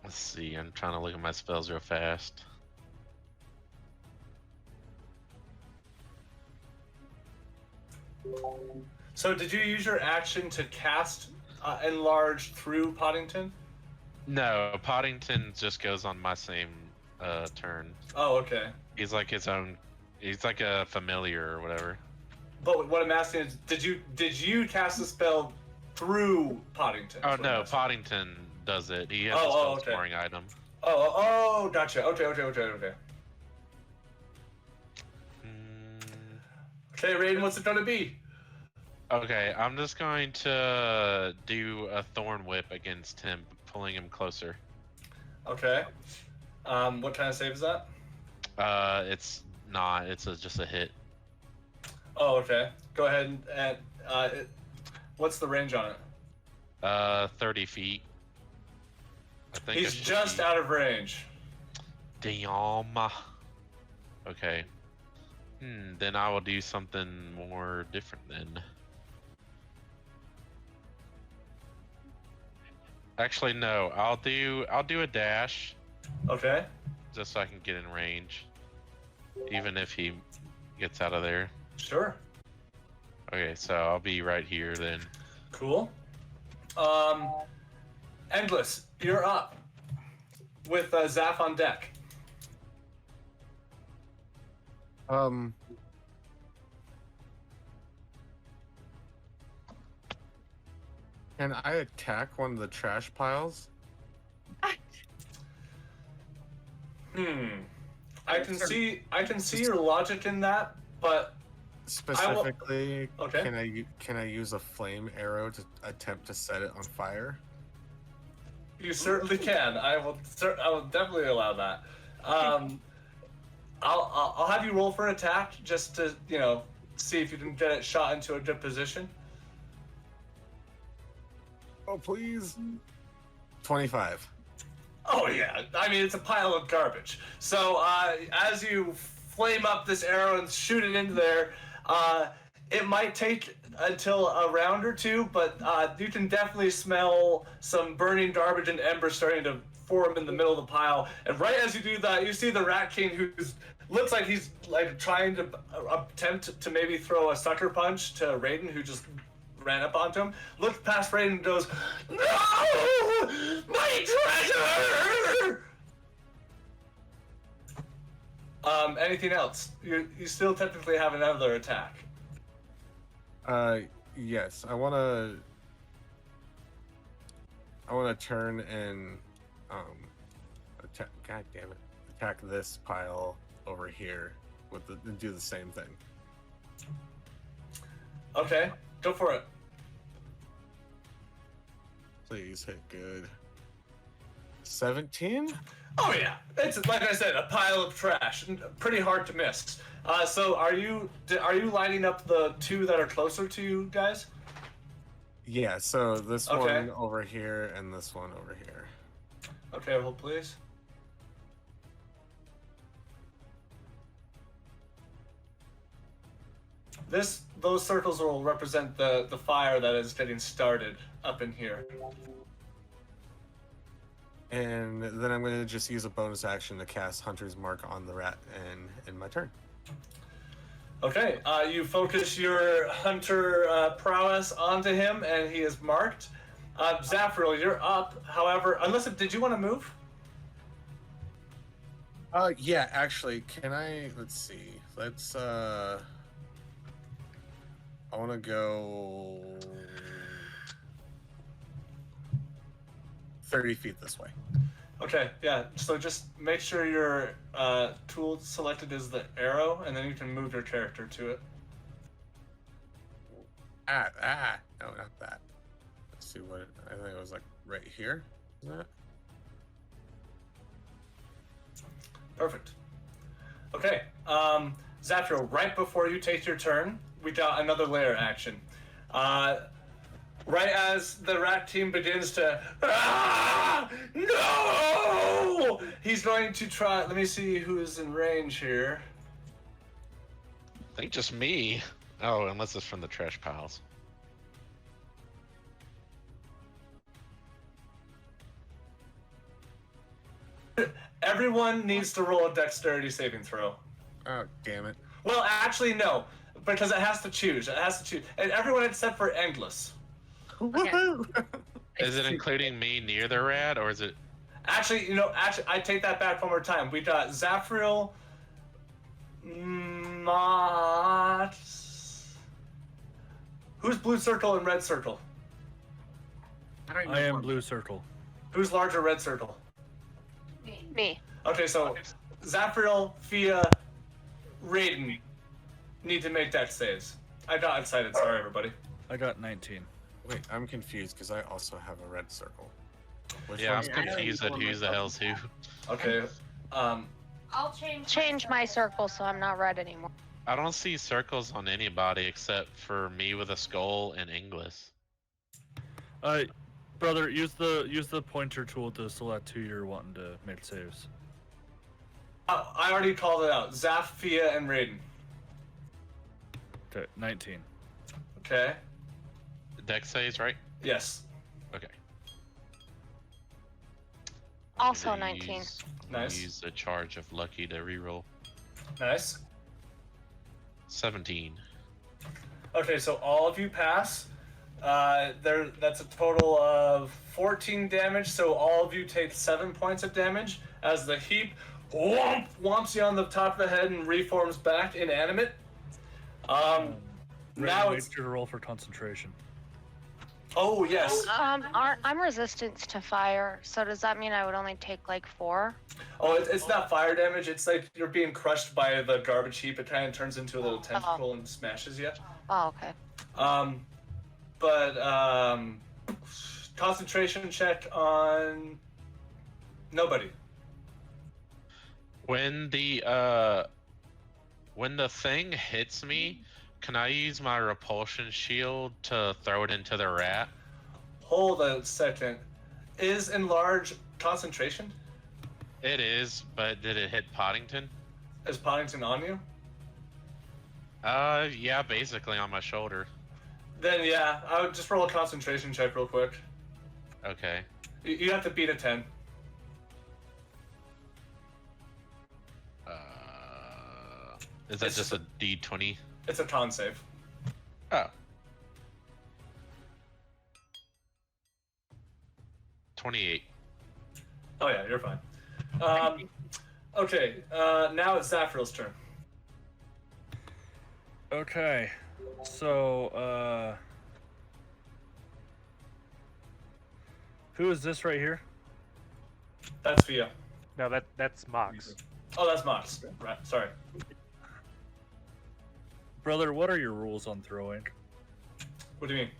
S2: let's see, I'm trying to look at my spells real fast.
S5: So did you use your action to cast Enlarge through Poddington?
S2: No, Poddington just goes on my same turn.
S5: Oh, okay.
S2: He's like his own, he's like a familiar or whatever.
S5: But what I'm asking is, did you cast the spell through Poddington?
S2: Oh
S5: That's what I'm
S2: no,
S5: asking.
S2: Poddington does it. He has a
S5: Oh,
S2: spell
S5: okay.
S2: scoring item.
S5: Oh, gotcha. Okay. Okay, Raiden, what's it gonna be?
S2: Okay, I'm just going to do a Thorn Whip against him, pulling him closer.
S5: Okay. What kind of save is that?
S2: It's not. It's just a hit.
S5: Oh, okay. Go ahead and what's the range on it?
S2: 30 feet. I think
S5: He's
S2: it should
S5: just
S2: be-
S5: out of range.
S2: Damn. Okay. Then I will do something more different then. Actually, no. I'll do a dash
S5: Okay.
S2: just so I can get in range, even if he gets out of there.
S5: Sure.
S2: Okay, so I'll be right here then.
S5: Cool. Endless, you're up with Zaph on deck.
S8: Can I attack one of the trash piles?
S5: I can see your logic in that, but
S8: Specifically,
S5: Okay.
S8: can I use a flame arrow to attempt to set it on fire?
S5: you certainly can. I will definitely allow that. I'll have you roll for an attack just to see if you can get it shot into a good position.
S8: Oh, please. 25.
S5: Oh yeah, I mean it's a pile of garbage. So as you flame up this arrow and shoot it into there, it might take until a round or two, but you can definitely smell some burning garbage and embers starting to form in the middle of the pile. And right as you do that, you see the Rat King, who looks like he's like trying to attempt to maybe throw a sucker punch to Raiden, who just ran up onto him, looks past Raiden and goes, "No! My treasure!" Anything else? You still technically have another attack.
S8: Yes. I wanna turn and attack. God damn it! Attack this pile over here and do the same thing.
S5: Okay, go for it.
S8: Please hit good. 17?
S5: Oh yeah, it's like I said, a pile of trash, pretty hard to miss. So are you lining up the two that are closer to you guys?
S8: Yeah, so this
S5: Okay.
S8: one over here and this one over here.
S5: Okay, hold please. Those circles will represent the fire that is getting started up in here.
S8: And then I'm going to just use a bonus action to cast Hunter's Mark on the rat and end my turn.
S5: Okay, you focus your hunter prowess onto him, and he is marked. Zaphreal, you're up. However, did you want to move?
S8: Yeah, actually, can I, let's see. I want to go 30 feet this way.
S5: Okay, yeah, so just make sure your tool selected is the arrow, and then you can move your character to it.
S8: No, not that. Let's see what, I think it was like right here. Is that?
S5: Perfect. Okay, Zaphreal, right before you take your turn, we got another layer action. Right as the rat team begins to, no! He's going to try, let me see who's in range here.
S2: I think just me. Oh, unless it's from the trash piles.
S5: Everyone needs to roll a dexterity saving throw.
S8: Oh, damn it.
S5: Well, actually, no, because it has to choose. And everyone except for Endless.
S8: Woohoo!
S2: Is it including me near the rat, or is it?
S5: Actually, I take that back one more time. We got Zaphreal, Mhox. Who's blue circle and red circle?
S1: I am blue circle.
S5: Who's larger red circle?
S4: Me.
S5: Okay, so Zaphreal, Fia, Raiden need to make dex saves. I got excited. Sorry, everybody.
S1: I got 19.
S8: Wait, I'm confused because I also have a red circle. Which
S2: Yeah, I'm
S8: one's
S3: I don't
S2: confused
S3: even
S2: at
S3: know
S2: who's the
S3: myself.
S2: hell's who.
S5: Okay.
S4: I'll change my circle so I'm not red anymore.
S2: I don't see circles on anybody except for me with a skull and Inglis.
S1: Brother, use the pointer tool to select who you're wanting to make saves.
S5: I already called it out. Zaphreal and Raiden.
S1: Okay, 19.
S5: Okay.
S2: Dex saves, right?
S5: Yes.
S2: Okay.
S4: Also
S2: I'm gonna
S4: 19.
S5: Nice.
S2: Use a charge of lucky to reroll.
S5: Nice.
S2: 17.
S5: Okay, so all of you pass. That's a total of 14 damage. So all of you take 7 points of damage as the heap whomps you on the top of the head and reforms back inanimate. Now
S1: Raiden,
S5: it's
S1: make sure to roll for concentration.
S5: oh yes.
S4: I'm resistant to fire, so does that mean I would only take like 4?
S5: Oh, it's not fire damage. It's like you're being crushed by the garbage heap. It kind of turns into a little tentacle and smashes you.
S4: Oh, okay.
S5: Concentration check on nobody.
S2: When the thing hits me, can I use my repulsion shield to throw it into the rat?
S5: Hold a second. Is enlarge concentration?
S2: It is, but did it hit Poddington?
S5: Is Poddington on you?
S2: Yeah, basically on my shoulder.
S5: Then yeah, I would just roll a concentration check real quick.
S2: Okay.
S5: You have to beat a 10.
S2: Is that
S5: It's
S2: just a D20?
S5: It's a con save.
S2: Oh. 28.
S5: Oh yeah, you're fine. Okay, now it's Zaphreal's turn.
S1: Okay, so who is this right here?
S5: That's Fia.
S7: No, that's Mhox.
S5: Oh, that's Mhox. Right, sorry.
S1: Brother, what are your rules on throwing?
S5: What do you mean?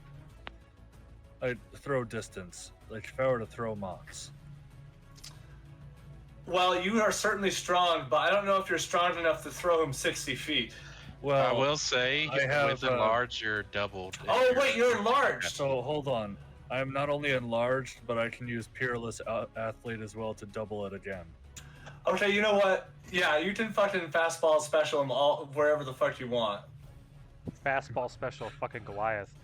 S1: I throw distance. Like if I were to throw Mhox.
S5: Well, you are certainly strong, but I don't know if you're strong enough to throw him 60 feet.
S1: Well,
S2: I will say,
S1: I have,
S2: with enlarged, you're doubled. if
S5: Oh, wait, you're enlarged!
S1: So hold on. I'm not only enlarged, but I can use Peerless Athlete as well to double it again.
S5: Okay, you know what? Yeah, you can fucking fastball special him all wherever the fuck you want.
S7: Fastball special, fucking Goliath.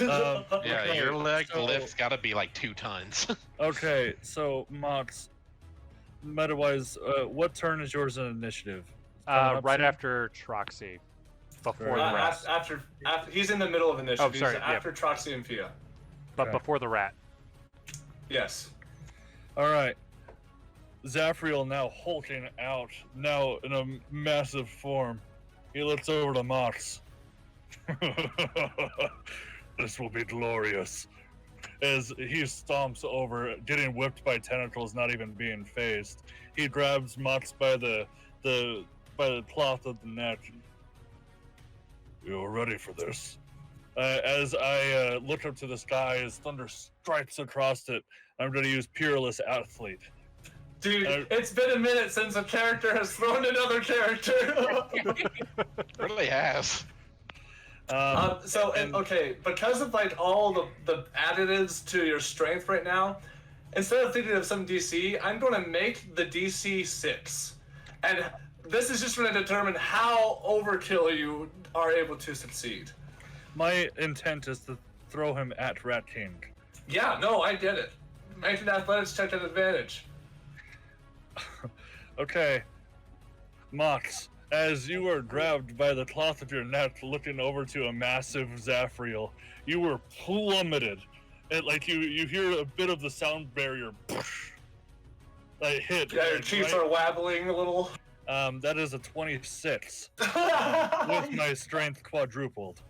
S2: Yeah,
S1: Okay,
S2: your leg
S1: so-
S2: lift's gotta be like 2 tons.
S1: Okay, so Mhox, meta-wise, what turn is yours in initiative? Coming up
S7: Right
S1: soon?
S7: after Troxy, before
S1: Right.
S7: the rat.
S5: After he's in the middle of initiative.
S7: Oh, sorry,
S5: He's
S7: yeah.
S5: after Troxy and Fia.
S7: But
S1: Okay.
S7: before the rat.
S5: Yes.
S1: All right. Zaphreal now hulking out, now in a massive form. He looks over to Mhox. This will be glorious. As he stomps over, getting whipped by tentacles, not even being phased. He grabs Mhox by the cloth of the neck. You're ready for this. As I look up to the sky, as thunder strikes across it, I'm going to use Peerless Athlete.
S5: Dude, it's been a minute since a character has thrown another character.
S2: really has.
S5: Okay, because of like all the additives to your strength right now, instead of thinking of some DC, I'm going to make the DC 6. And this is just going to determine how overkill you are able to succeed.
S1: My intent is to throw him at Rat King.
S5: Yeah, no, I get it. Make an athletics check at advantage.
S1: Okay. Mhox, as you were grabbed by the cloth of your neck looking over to a massive Zaphreal, you were plummeted. And like you hear a bit of the sound barrier like hit.
S5: Yeah, your cheeks are wabbling a little.
S1: That is a 26 with my strength quadrupled.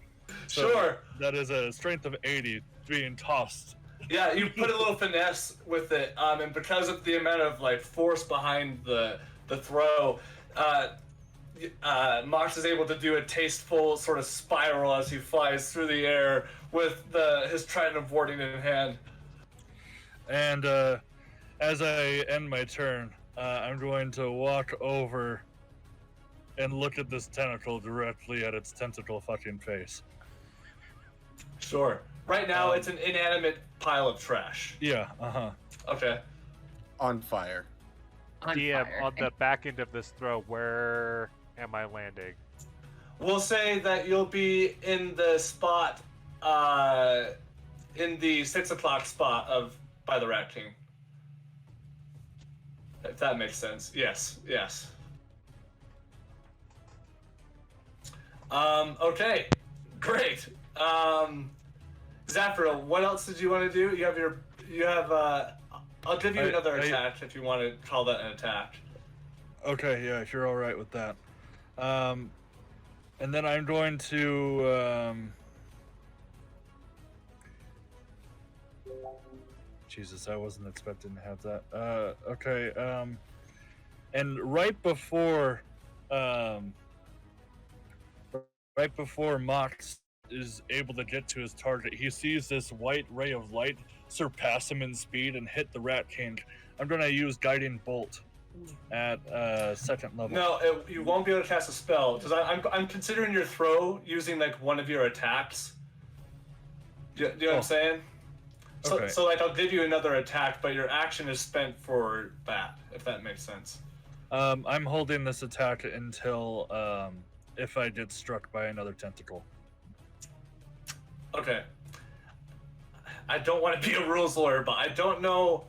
S1: So
S5: Sure.
S1: That is a strength of 80 being tossed.
S5: Yeah, you put a little finesse with it, and because of the amount of like force behind the throw, Mhox is able to do a tasteful sort of spiral as he flies through the air with his trident of warding in hand.
S1: And as I end my turn, I'm going to walk over and look at this tentacle directly at its tentacle fucking face.
S5: Sure. Right now, it's an inanimate pile of trash.
S1: Yeah, uh-huh.
S5: Okay.
S8: On fire.
S3: On
S7: DM,
S3: fire.
S7: on the back end of this throw, where am I landing?
S5: We'll say that you'll be in the spot, in the 6 o'clock spot by the Rat King. If that makes sense. Yes, yes. Okay. Great. Zaphreal, what else did you want to do? I'll give you another attack if you want to call that an attack.
S1: Okay, yeah, if you're all right with that. And then I'm going to... Jesus, I wasn't expecting to have that. Okay, and right before Mox is able to get to his target, he sees this white ray of light surpass him in speed and hit the Rat King. I'm going to use Guiding Bolt at second level.
S5: No, you won't be able to cast a spell because I'm considering your throw using like one of your attacks. Do you know what I'm saying? So,
S1: Okay.
S5: so like I'll give you another attack, but your action is spent for that, if that makes sense.
S1: I'm holding this attack until if I get struck by another tentacle.
S5: Okay. I don't want to be a rules lawyer, but I don't know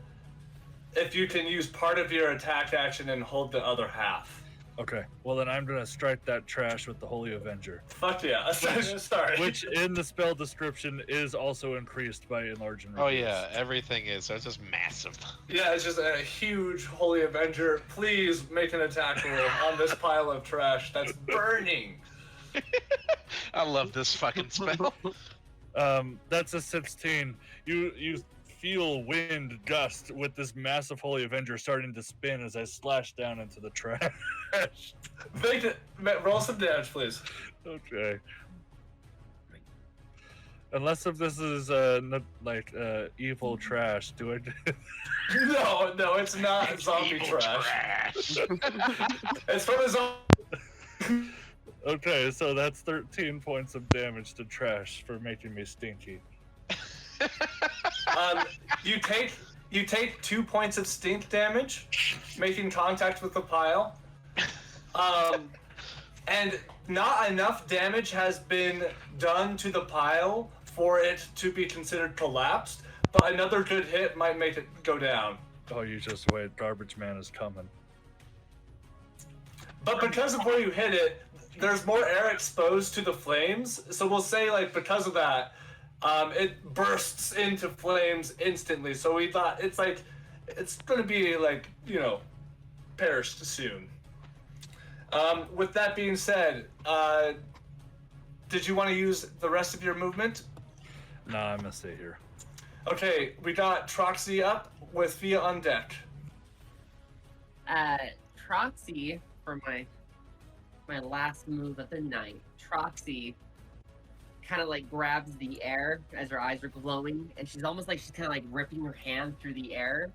S5: if you can use part of your attack action and hold the other half.
S1: Okay, well then I'm gonna strike that trash with the Holy Avenger.
S5: Fuck yeah. Sorry.
S1: Which in the spell description is also increased by enlarge and
S2: Oh
S1: reduce.
S2: yeah, everything is. So it's just massive.
S5: Yeah, it's just a huge Holy Avenger. Please make an attack roll on this pile of trash that's burning.
S2: I love this fucking spell.
S1: That's a 16. You feel wind gust with this massive Holy Avenger starting to spin as I slash down into the trash.
S5: Roll some damage, please.
S1: Okay. Unless if this is evil trash, do I?
S5: No, it's not zombie
S2: Evil
S5: trash. It's from a zombie.
S1: Okay, so that's 13 points of damage to trash for making me stinky.
S5: You take 2 points of stink damage, making contact with the pile. And not enough damage has been done to the pile for it to be considered collapsed, but another good hit might make it go down.
S1: Oh, you just wait. Garbage man is coming.
S5: But because of where you hit it, there's more air exposed to the flames, so we'll say, like, because of that, it bursts into flames instantly. So we thought it's going to be, like, perished soon. With that being said, did you want to use the rest of your movement?
S1: Nah, I'm gonna stay here.
S5: Okay, we got Troxy up with Fia on deck.
S3: Troxy, for my last move of the night, Troxy kind of like grabs the air as her eyes are glowing, and she's almost like she's kind of like ripping her hand through the air,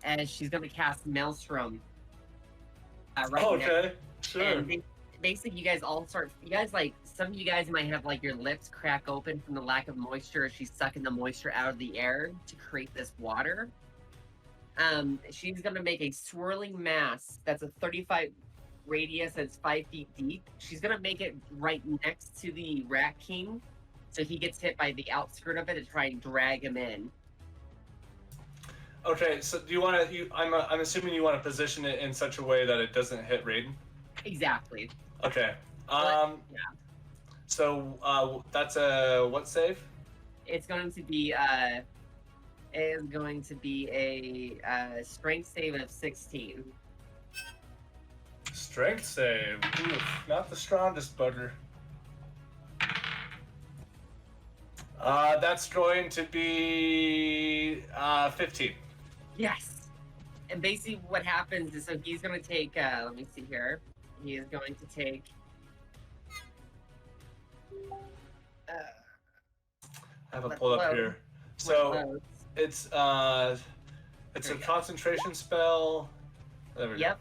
S3: as she's gonna cast Maelstrom. Right now.
S5: Okay, sure.
S3: And basically, you guys some of you guys might have like your lips crack open from the lack of moisture as she's sucking the moisture out of the air to create this water. She's gonna make a swirling mass that's a 35 radius that's 5 feet deep. She's gonna make it right next to the Rat King, so he gets hit by the outskirt of it to try and drag him in.
S5: Okay, so do you want to? I'm assuming you want to position it in such a way that it doesn't hit Raiden.
S3: Exactly.
S5: Okay.
S3: Yeah.
S5: So that's a what save?
S3: It's going to be a strength save of 16.
S5: Strength save. Oof, not the strongest bugger. That's going to be 15.
S3: Yes. And basically what happens is, so he's going to take, let me see here. He is going to take...
S5: I have it pulled up here. So It's a
S3: There you go.
S5: concentration spell. There we go.
S3: Yep.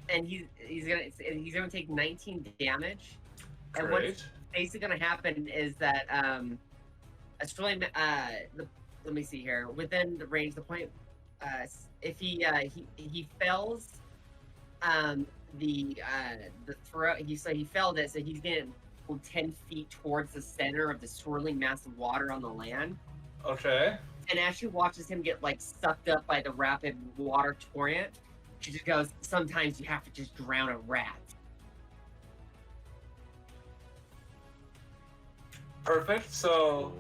S3: And he's gonna take 19 damage. And
S5: Great.
S3: what's basically gonna happen is that it's really let me see here, within the range, the point, if he fells the throw, he felled it, so he's gonna go 10 feet towards the center of the swirling mass of water on the land.
S5: Okay.
S3: And as she watches him get like sucked up by the rapid water torrent, she just goes, sometimes you have to just drown a rat.
S5: Perfect. So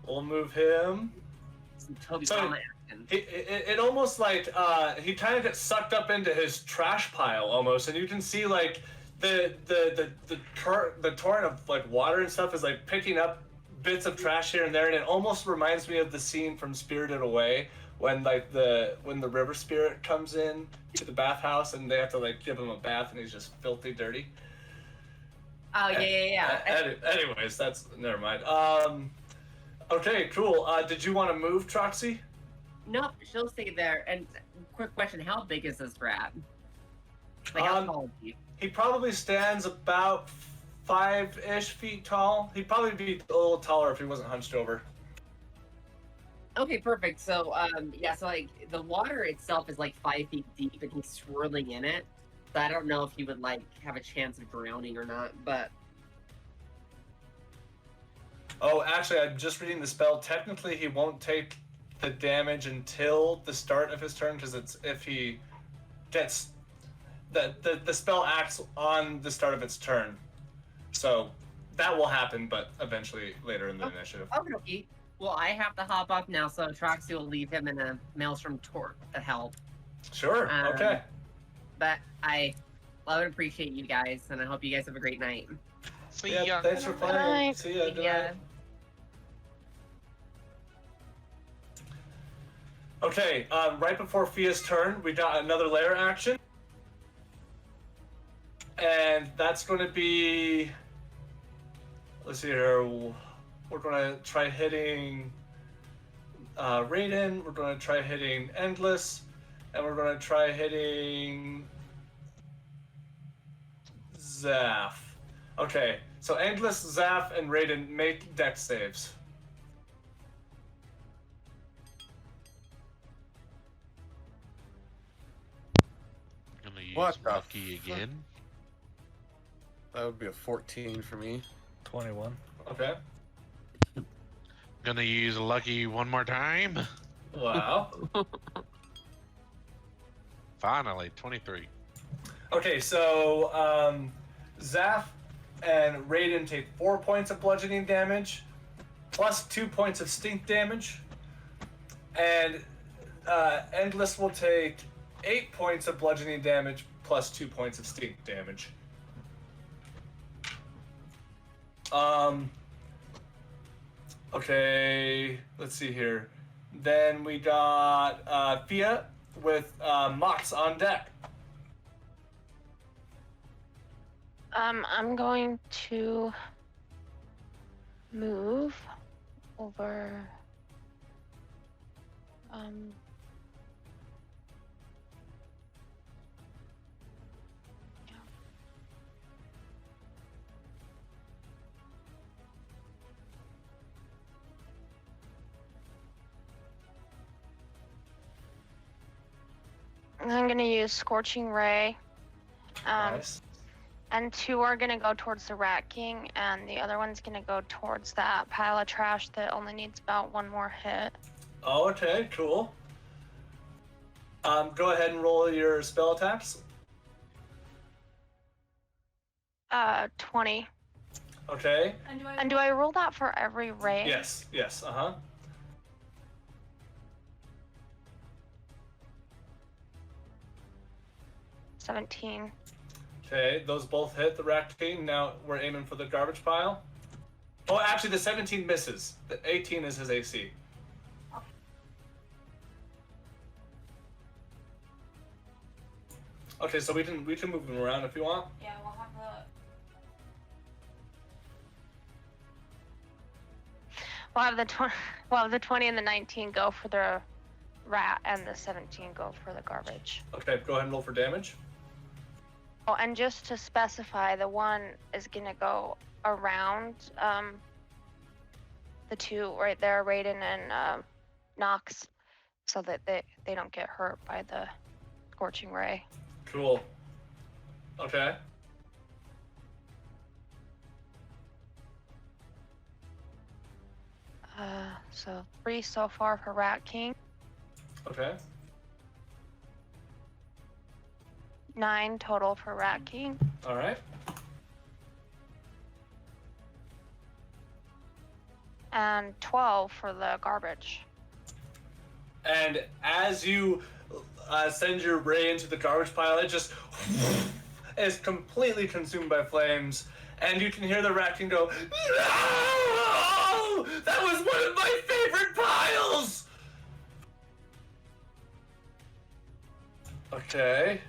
S5: we'll move him.
S3: Some Toby
S5: So-
S3: Drama action.
S5: It almost like he kind of gets sucked up into his trash pile almost, and you can see like the torrent of like water and stuff is like picking up bits of trash here and there, and it almost reminds me of the scene from Spirited Away when like the river spirit comes in to the bathhouse and they have to like give him a bath and he's just filthy dirty.
S3: Oh yeah.
S5: Anyways, that's never mind. Okay, cool. Did you want to move, Troxy?
S3: Nope, she'll stay there. And quick question: how big is this rat? Like how tall is he?
S5: He probably stands about 5-ish feet tall. He'd probably be a little taller if he wasn't hunched over.
S3: Okay, perfect. So so like the water itself is like 5 feet deep, and he's swirling in it. So I don't know if he would like have a chance of drowning or not, but
S5: Oh, actually, I'm just reading the spell. Technically, he won't take the damage until the start of his turn, because it's if he gets the spell acts on the start of its turn. So that will happen, but eventually later in the initiative.
S3: okay. Well, I have to hop off now, so Troxy will leave him in a maelstrom torque to help.
S5: Sure. Okay.
S3: But I love and appreciate you guys, and I hope you guys have a great night.
S2: See
S5: Yeah.
S2: ya.
S5: Thanks for playing.
S4: Bye.
S5: See ya. Good night. Okay, right before Fia's turn, we got another layer action. And that's going to be... Let's see here. We're going to try hitting Raiden. We're going to try hitting Endless. And we're going to try hitting Zaph. Okay, so Endless, Zaph, and Raiden make dex saves.
S2: Gonna use
S8: What the
S2: Lucky
S8: fuck?
S2: again.
S8: That would be a 14 for me.
S1: 21.
S5: Okay.
S2: Gonna use Lucky one more time.
S5: Wow.
S2: Finally, 23.
S5: Okay, so Zaph and Raiden take 4 points of bludgeoning damage, plus 2 points of stink damage, and Endless will take 8 points of bludgeoning damage, plus 2 points of stink damage. Okay, let's see here. Then we got Fia with Mhox on deck.
S4: I'm going to move over. I'm gonna use Scorching Ray.
S5: Nice.
S4: And 2 are gonna go towards the Rat King, and the other one's gonna go towards that pile of trash that only needs about 1 more hit.
S5: Oh, okay, cool. Go ahead and roll your spell attacks.
S4: 20.
S5: Okay.
S4: And do I roll that for every ray?
S5: Yes, uh-huh.
S4: 17.
S5: Okay, those both hit the Rat King. Now we're aiming for the garbage pile. Oh, actually, the 17 misses. The 18 is his AC. Okay, so we can move him around if you want.
S9: Yeah, we'll have the.
S4: We'll have the 20 and the 19 go for the rat, and the 17 go for the garbage.
S5: Okay, go ahead and roll for damage.
S4: Oh, and just to specify, the one is gonna go around the two right there, Raiden and Nox, so that they don't get hurt by the scorching ray.
S5: Cool. Okay.
S4: So 3 so far for Rat King,
S5: Okay.
S4: 9 total for Rat King.
S5: All right.
S4: And 12 for the garbage.
S5: And as you send your ray into the garbage pile, it just is completely consumed by flames. And you can hear the rat king go, "No! That was one of my favorite piles!" Okay.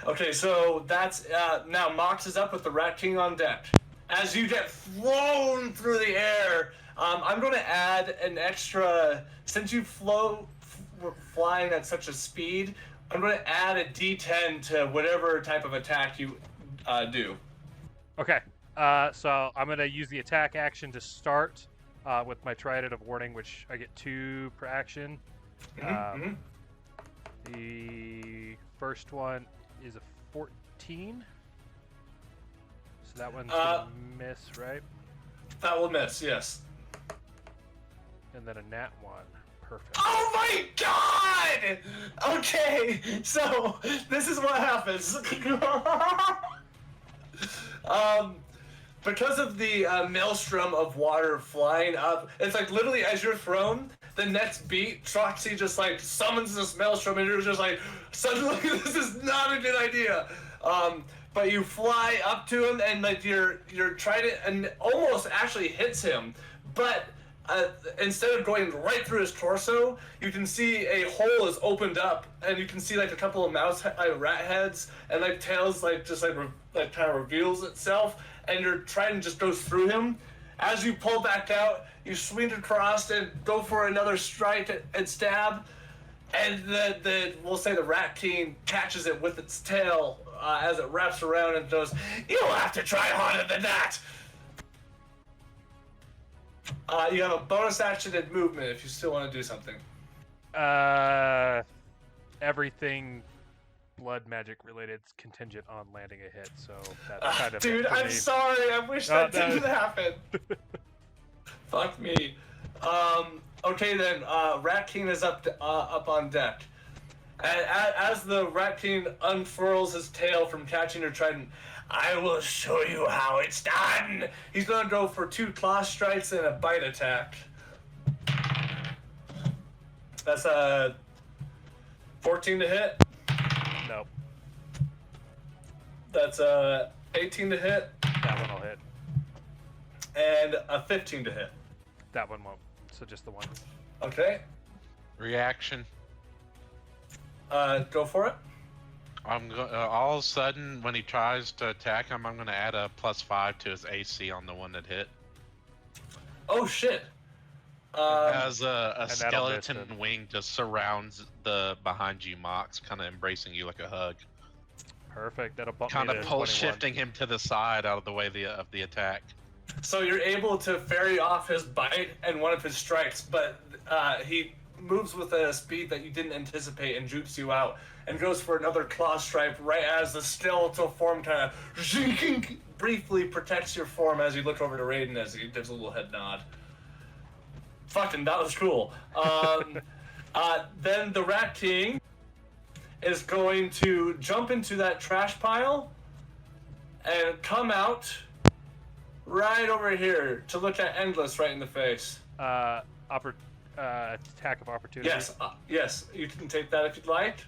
S5: Okay, so that's now Mhox is up with the Rat King on deck. As you get thrown through the air, I'm going to add an extra. Since you flying at such a speed, I'm going to add a D10 to whatever type of attack you do.
S7: Okay. So I'm gonna use the attack action to start with my Trident of Warning, which I get 2 per action. The first one is a 14. So that one's gonna miss, right?
S5: That will miss, yes.
S7: And then a nat 1. Perfect.
S5: Oh my god! Okay, so this is what happens. Because of the maelstrom of water flying up, it's like literally as you're thrown, the next beat, Troxy just like summons this maelstrom, and you're just like, suddenly this is not a good idea. But you fly up to him, and like you're trying to, and almost actually hits him, but instead of going right through his torso, you can see a hole is opened up, and you can see like a couple of rat heads, and like tails like just like kind of reveals itself, and your trident just goes through him. As you pull back out, you swing across and go for another strike and stab, and we'll say the Rat King catches it with its tail as it wraps around and goes, "You'll have to try harder than that." You have a bonus action and movement if you still want to do something.
S7: Everything blood magic related is contingent on landing a hit, so that's kind of
S5: dude, I'm sorry. I wish that didn't happen. Fuck me. Okay then. Rat King is up on deck. And as the Rat King unfurls his tail from catching your trident, "I will show you how it's done." He's gonna go for 2 claw strikes and a bite attack. That's a 14 to hit.
S7: Nope.
S5: That's a 18 to hit.
S7: That one will hit.
S5: And a 15 to hit.
S7: That one won't. So just the one.
S5: Okay.
S2: Reaction.
S5: Go for it.
S2: All of a sudden, when he tries to attack him, I'm going to add a +5 to his AC on the one that hit.
S5: Oh shit.
S2: As a
S7: and
S2: skeleton wing just surrounds the behind you, Mhox, kind of embracing you like a hug.
S7: Perfect. That'll bump
S2: Kind
S7: me
S2: of
S7: to
S2: pull
S7: 21.
S2: shifting him to the side out of the way of the attack.
S5: So you're able to ferry off his bite and one of his strikes, but he moves with a speed that you didn't anticipate and jukes you out and goes for another claw strike right as the skeletal form kind of briefly protects your form as you look over to Raiden as he gives a little head nod. Fucking, that was cool. Then the Rat King is going to jump into that trash pile and come out right over here to look at Endless right in the face.
S7: Attack of opportunity.
S5: Yes, you can take that if you'd like.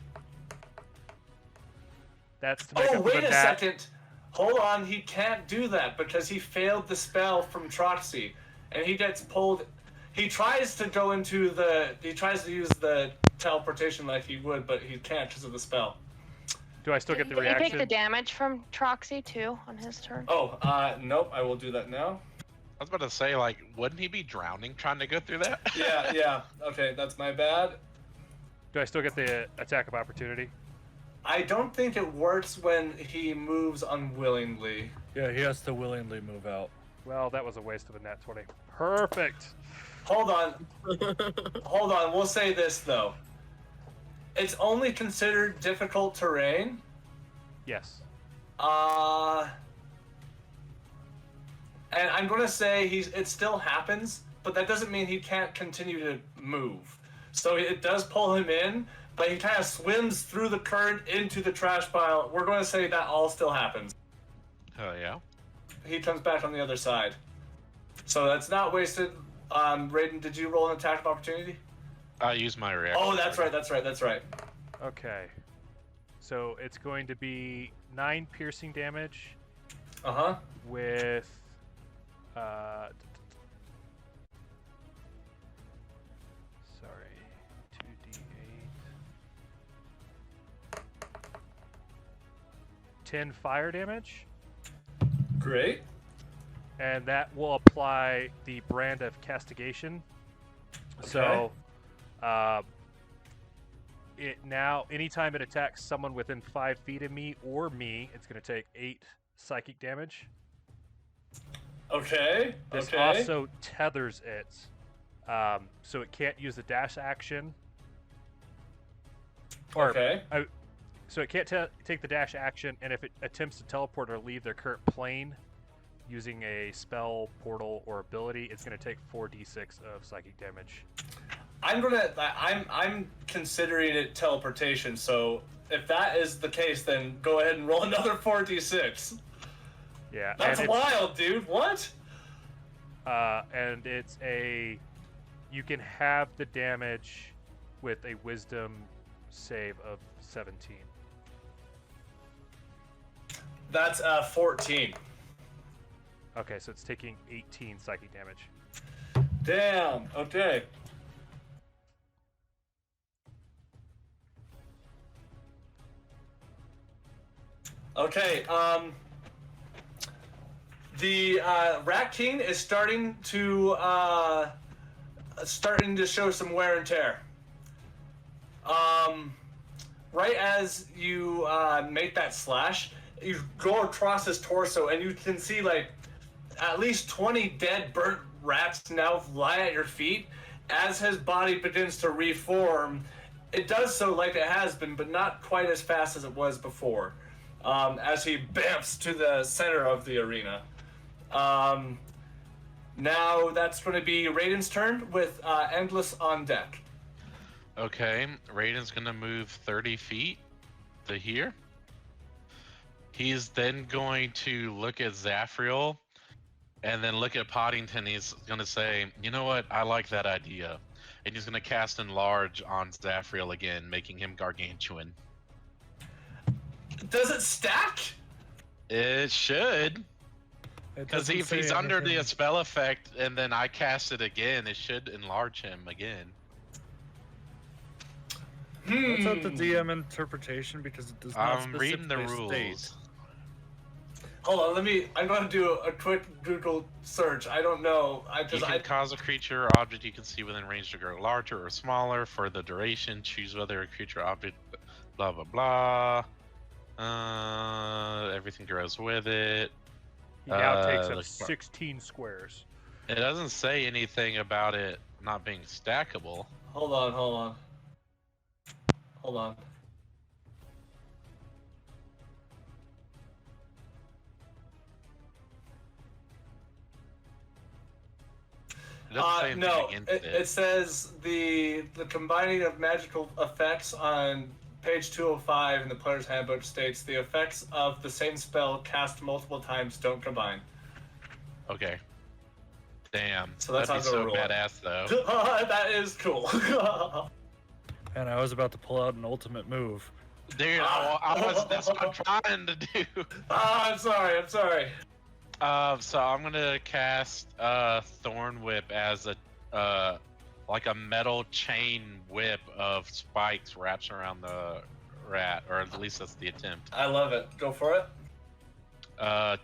S7: That's to make up for
S5: wait
S7: the
S5: a
S7: nat.
S5: second. Hold on, he can't do that because he failed the spell from Troxy, and he gets pulled. He tries to go into he tries to use the teleportation like he would, but he can't because of the spell.
S7: Do I still get the
S4: Did he take
S7: reaction?
S4: the damage from Troxy too on his turn?
S5: Oh, nope. I will do that now.
S2: I was about to say, like, wouldn't he be drowning trying to go through that?
S5: Yeah. Okay, that's my bad.
S7: Do I still get the attack of opportunity?
S5: I don't think it works when he moves unwillingly.
S1: Yeah, he has to willingly move out.
S7: Well, that was a waste of a nat 20. Perfect.
S5: Hold on. Hold on. We'll say this though. It's only considered difficult terrain.
S7: Yes.
S5: And I'm gonna say it still happens, but that doesn't mean he can't continue to move. So it does pull him in, but he kind of swims through the current into the trash pile. We're gonna say that all still happens.
S2: Oh yeah.
S5: He comes back on the other side. So that's not wasted. Raiden, did you roll an attack of opportunity?
S2: I use my reaction.
S5: Oh, that's right.
S7: Okay. So it's going to be 9 piercing damage with sorry, 2d8. 10 fire damage.
S5: Great.
S7: And that will apply the brand of castigation.
S5: Okay.
S7: So, it now, anytime it attacks someone within 5 feet of me or me, it's going to take 8 psychic damage.
S5: Okay.
S7: This
S5: okay.
S7: also tethers it, so it can't use the dash action. Or,
S5: Okay.
S7: So it can't take the dash action, and if it attempts to teleport or leave their current plane using a spell, portal, or ability, it's going to take 4d6 of psychic damage.
S5: I'm considering it teleportation. So if that is the case, then go ahead and roll another 4d6.
S7: Yeah,
S5: That's
S7: and
S5: wild, dude. What?
S7: and it's a, you can have the damage with a Wisdom save of 17.
S5: That's 14.
S7: Okay, so it's taking 18 psychic damage.
S5: Damn. Okay. Okay. The Rat King is starting to show some wear and tear. Right as you make that slash, you go across his torso and you can see like at least 20 dead, burnt rats now lie at your feet. As his body begins to reform, it does so like it has been, but not quite as fast as it was before. As he bamps to the center of the arena. Now that's going to be Raiden's turn with Endless on deck.
S2: Okay, Raiden's gonna move 30 feet to here. He's then going to look at Zaphreal and then look at Poddington. He's gonna say, you know what, I like that idea. And he's gonna cast Enlarge on Zaphreal again, making him gargantuan.
S5: Does it stack?
S2: It should. Because if he's under the spell effect and then I cast it again, it should enlarge him again.
S1: That's up to DM interpretation because it does not
S2: I'm reading the
S1: specifically
S2: rules.
S1: state.
S5: Hold on, I'm going to do a quick Google search. I don't know.
S2: You can cause a creature or object you can see within range to grow larger or smaller for the duration. Choose whether a creature or object, blah, blah, blah. Everything grows with it.
S7: He now takes up 16 squares.
S2: It doesn't say anything about it not being stackable.
S5: Hold on.
S2: It doesn't say anything
S5: No,
S2: against
S5: it says the combining of magical effects on page 205 in the player's handbook states the effects of the same spell cast multiple times don't combine.
S2: Okay. Damn.
S5: So that's
S2: that'd be
S5: how
S2: so
S5: I'm gonna roll it.
S2: badass though.
S5: That is cool.
S1: And I was about to pull out an ultimate move.
S2: Dude, that's what I'm trying to do.
S5: I'm sorry.
S2: So I'm gonna cast Thorn Whip as a like a metal chain whip of spikes wraps around the rat, or at least that's the attempt.
S5: I love it. Go for it.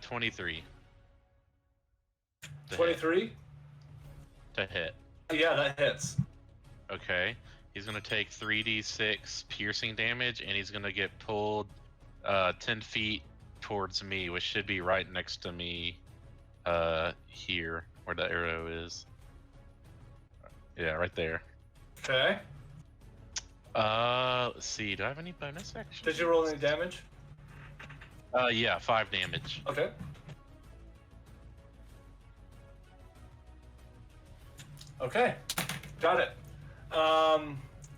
S2: 23. To hit.
S5: 23.
S2: To hit.
S5: Yeah, that hits.
S2: Okay. He's gonna take 3d6 piercing damage, and he's gonna get pulled 10 feet towards me, which should be right next to me here, where the arrow is. Yeah, right there.
S5: Okay.
S2: Let's see. Do I have any bonus actions?
S5: Did you roll any damage?
S2: Yeah, 5 damage.
S5: Okay. Okay. Got it.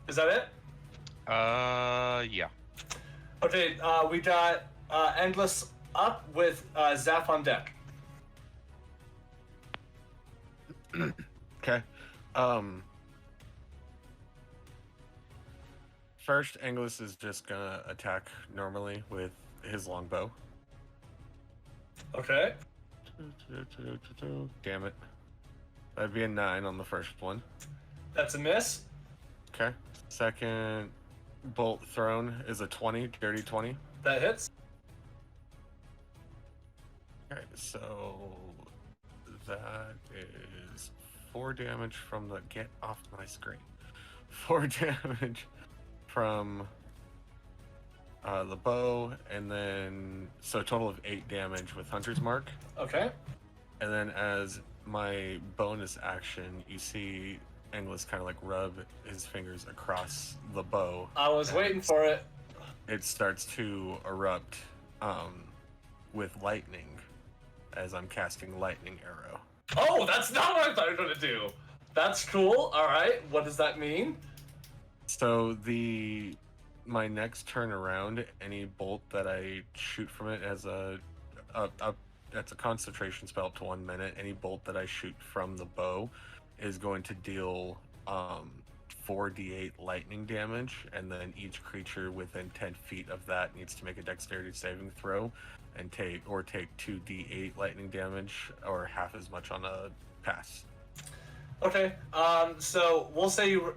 S5: Is that it?
S2: Yeah.
S5: Okay, we got Endless up with Zaph on deck.
S8: Okay. First, Anglus is just gonna attack normally with his longbow.
S5: Okay.
S8: Damn it. That'd be a 9 on the first one.
S5: That's a miss.
S8: Okay. Second bolt thrown is a 20, dirty 20.
S5: That hits.
S8: Okay, so that is 4 damage from the... Get off my screen. 4 damage from the bow, and then... So a total of 8 damage with Hunter's Mark.
S5: Okay.
S8: And then as my bonus action, you see Anglus kind of like rub his fingers across the bow.
S5: I was waiting for it.
S8: It starts to erupt with lightning as I'm casting Lightning Arrow.
S5: Oh, that's not what I thought you were going to do. That's cool. All right. What does that mean?
S8: So my next turn around, any bolt that I shoot from it has that's a concentration spell up to 1 minute. Any bolt that I shoot from the bow is going to deal 4d8 lightning damage, and then each creature within 10 feet of that needs to make a dexterity saving throw and take 2d8 lightning damage, or half as much on a pass.
S5: Okay. So we'll say you,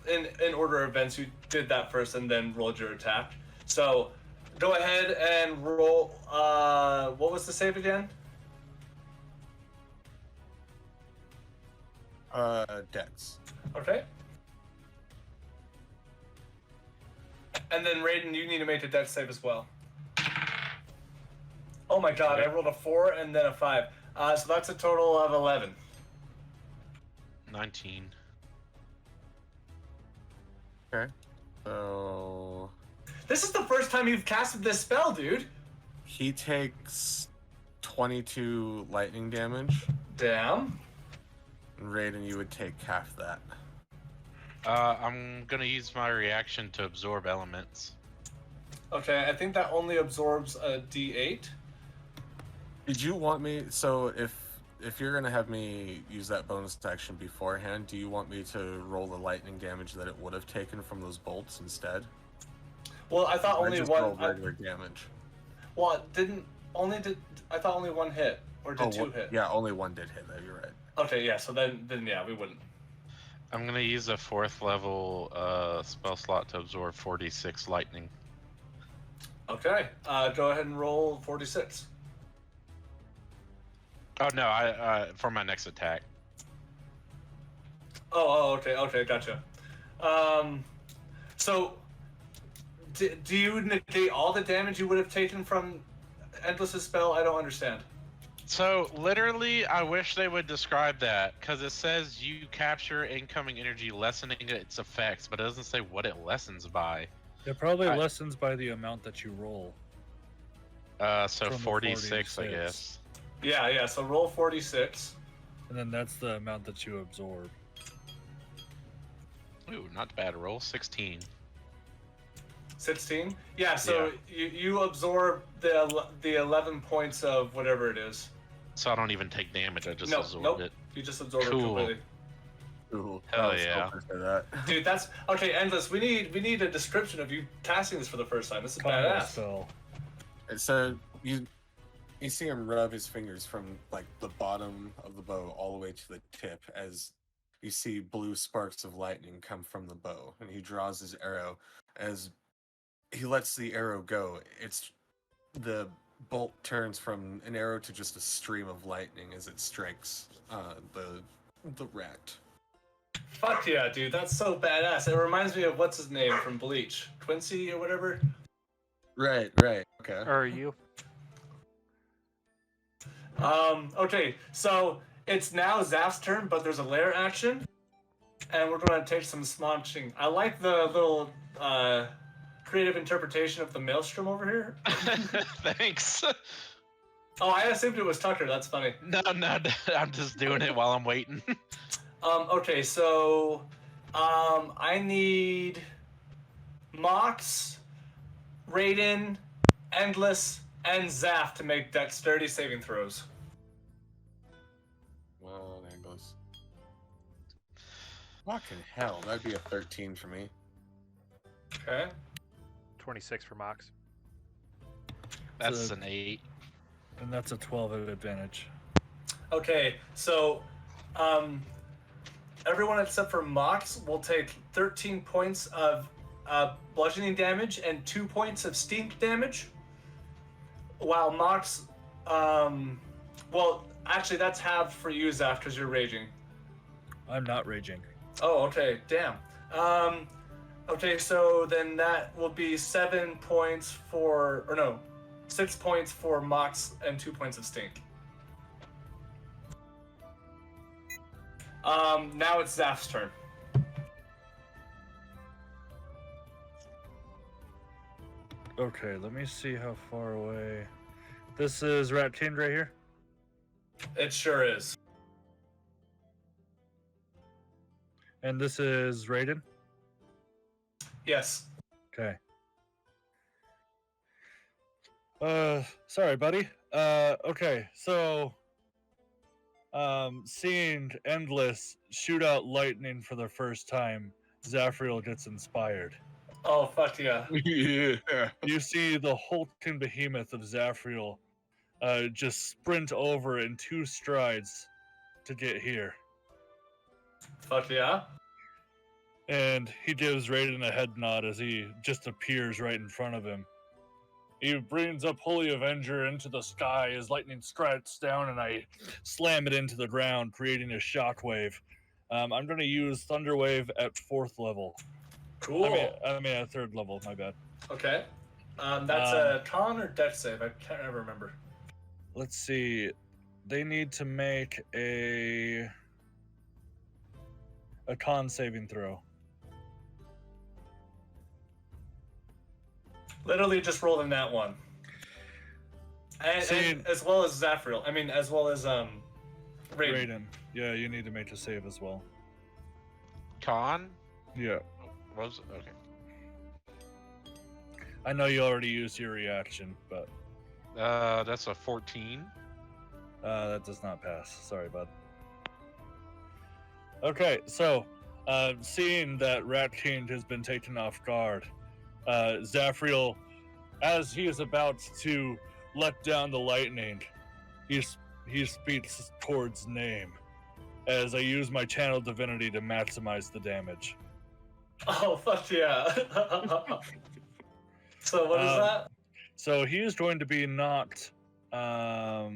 S5: in order of events, you did that first and then rolled your attack. So go ahead and roll. What was the save again?
S8: Dex.
S5: Okay. And then Raiden, you need to make a dex save as well. Oh my god, I rolled a 4 and then a 5. So that's a total of 11.
S2: 19.
S8: Okay. So
S5: This is the first time you've casted this spell, dude.
S8: he takes 22 lightning damage.
S5: Damn.
S8: And Raiden, you would take half that.
S2: I'm gonna use my reaction to absorb elements.
S5: Okay, I think that only absorbs a d8.
S8: Did you want me? So if you're gonna have me use that bonus action beforehand, do you want me to roll the lightning damage that it would have taken from those bolts instead?
S5: Well, I thought
S8: Or
S5: only
S8: just
S5: one.
S8: roll regular damage.
S5: Well, I thought only one hit, or did two hit?
S8: Yeah, only one did hit. That you're right.
S5: Okay, yeah. So then yeah, we wouldn't.
S2: I'm gonna use a 4th level spell slot to absorb 46 lightning.
S5: Okay, go ahead and roll 46.
S2: Oh no, I for my next attack.
S5: Okay, gotcha. So, do you negate all the damage you would have taken from Endless's spell? I don't understand.
S2: So literally, I wish they would describe that, because it says you capture incoming energy, lessening its effects, but it doesn't say what it lessens by.
S1: It probably lessens by the amount that you roll.
S2: So
S1: From the
S2: 46, I
S1: 46.
S2: guess.
S5: Yeah. So roll 46.
S1: And then that's the amount that you absorb.
S2: Ooh, not bad roll. 16.
S5: 16. Yeah. So you absorb the 11 points of whatever it is.
S2: So I don't even take damage. I just absorb
S5: nope.
S2: it.
S5: You just absorb it
S2: Cool.
S5: completely.
S8: Ooh,
S2: Hell
S8: I was
S2: yeah.
S8: hoping for that.
S5: Dude, that's okay. Endless. We need a description of you casting this for the first time. This is
S1: Combo
S5: badass.
S1: spell.
S8: So you see him rub his fingers from like the bottom of the bow all the way to the tip as you see blue sparks of lightning come from the bow, and he draws his arrow as he lets the arrow go, it's the bolt turns from an arrow to just a stream of lightning as it strikes the rat.
S5: Fuck yeah, dude. That's so badass. It reminds me of what's his name from Bleach, Quincy or whatever.
S8: Right. Okay.
S7: Or are you?
S5: Okay, so it's now Zaph's turn, but there's a lair action, and we're gonna take some smashing. I like the little creative interpretation of the maelstrom over here.
S2: Thanks.
S5: Oh, I assumed it was Tucker. That's funny.
S2: No, I'm just doing it while I'm waiting.
S5: Okay, so I need Mhox, Raiden, Endless, and Zaph to make dexterity saving throws.
S8: Well, there goes. Fucking hell, that'd be a 13 for me.
S5: Okay.
S7: 26 for Mox.
S2: That's an 8.
S1: And that's a 12 at advantage.
S5: Okay, so everyone except for Mox will take 13 points of bludgeoning damage and 2 points of stink damage. While Mox, well, actually that's halved for you, Zaph, because you're raging.
S1: I'm not raging.
S5: Oh, okay, damn. Okay, so then that will be 7 points for, or no, 6 points for Mox and 2 points of stink. Now it's Zaph's turn.
S1: Okay, let me see how far away. This is Rat King right here.
S5: It sure is.
S1: And this is Raiden.
S5: Yes.
S1: Okay. Sorry, buddy. Okay, so seeing Endless shoot out lightning for the first time, Zaphreal gets inspired.
S5: Oh, fuck yeah.
S8: Yeah.
S1: You see the hulking behemoth of Zaphreal just sprint over in 2 strides to get here.
S5: Fuck yeah.
S1: And he gives Raiden a head nod as he just appears right in front of him. He brings up Holy Avenger into the sky as lightning strikes down, and I slam it into the ground, creating a shockwave. I'm going to use Thunderwave at 4th level.
S5: Cool.
S1: I mean at 3rd level, my bad.
S5: Okay. That's a con or death save? I can't ever remember.
S1: Let's see. They need to make a con saving throw.
S5: Literally just rolled in that one. And as well as Zaphreal. I mean, as well as Raiden.
S1: Raiden. Yeah, you need to make a save as well.
S2: Con?
S1: Yeah.
S2: What was it? Okay.
S1: I know you already used your reaction, but
S2: That's a 14.
S1: that does not pass. Sorry, bud. Okay, so seeing that Rat King has been taken off guard, Zaphreal, as he is about to let down the lightning, he speaks towards name, as I use my channel divinity to maximize the damage.
S5: Oh, fuck yeah. So what is that?
S1: So he is going to be knocked. Let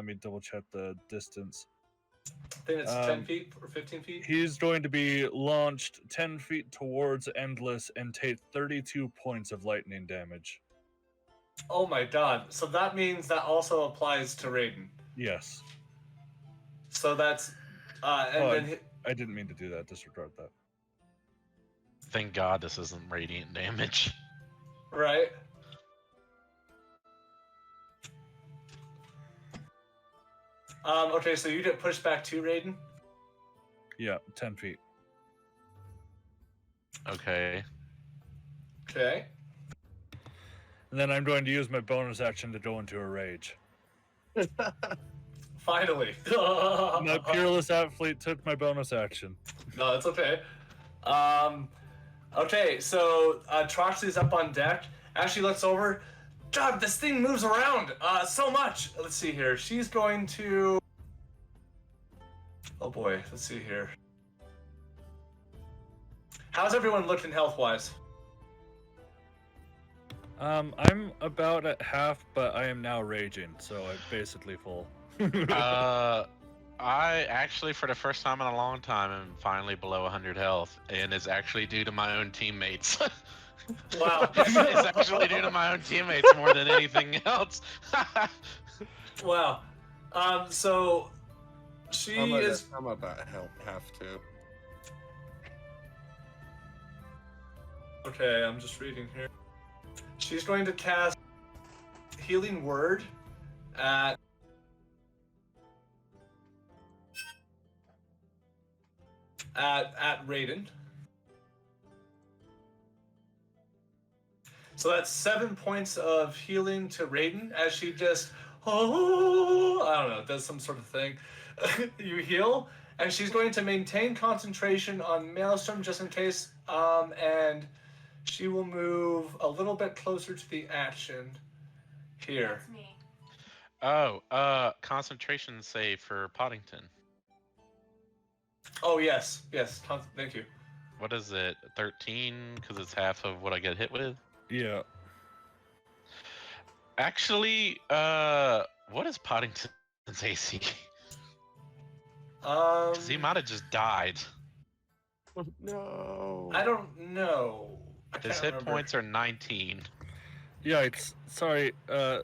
S1: me double check the distance.
S5: I think it's 10 feet or 15 feet.
S1: He's going to be launched 10 feet towards Endless and take 32 points of lightning damage.
S5: Oh my god. So that means that also applies to Raiden.
S1: Yes.
S5: So that's then
S1: I didn't mean to do that. Disregard that.
S2: Thank God this isn't radiant damage.
S5: right. Okay, so you get pushed back to Raiden.
S1: Yeah, 10 feet.
S2: Okay.
S5: Okay.
S1: And then I'm going to use my bonus action to go into a rage.
S5: Finally.
S1: My Peerless Athlete took my bonus action.
S5: No, it's okay. Okay, so Troxy's up on deck. Ashley looks over. God, this thing moves around so much. Let's see here. She's going to... Oh boy, let's see here. How's everyone looking health-wise?
S1: I'm about at half, but I am now raging, so I'm basically full.
S2: I actually, for the first time in a long time, am finally below 100 health, and it's actually due to my own teammates.
S5: Wow.
S2: It's actually due to my own teammates more than anything else.
S5: Wow. So she is.
S8: I'm about half too.
S5: Okay, I'm just reading here. She's going to cast Healing Word at Raiden. So that's 7 points of healing to Raiden as she just I don't know, does some sort of thing. You heal, and she's going to maintain concentration on Maelstrom just in case, and she will move a little bit closer to the action here.
S4: That's me.
S2: Oh, concentration save for Poddington.
S5: Oh yes, thank you.
S2: What is it? 13? Because it's half of what I get hit with?
S1: Yeah.
S2: Actually, what is Poddington's AC? Because he might have just died.
S8: No.
S5: I don't know.
S2: His hit points are 19.
S1: Yikes. Sorry.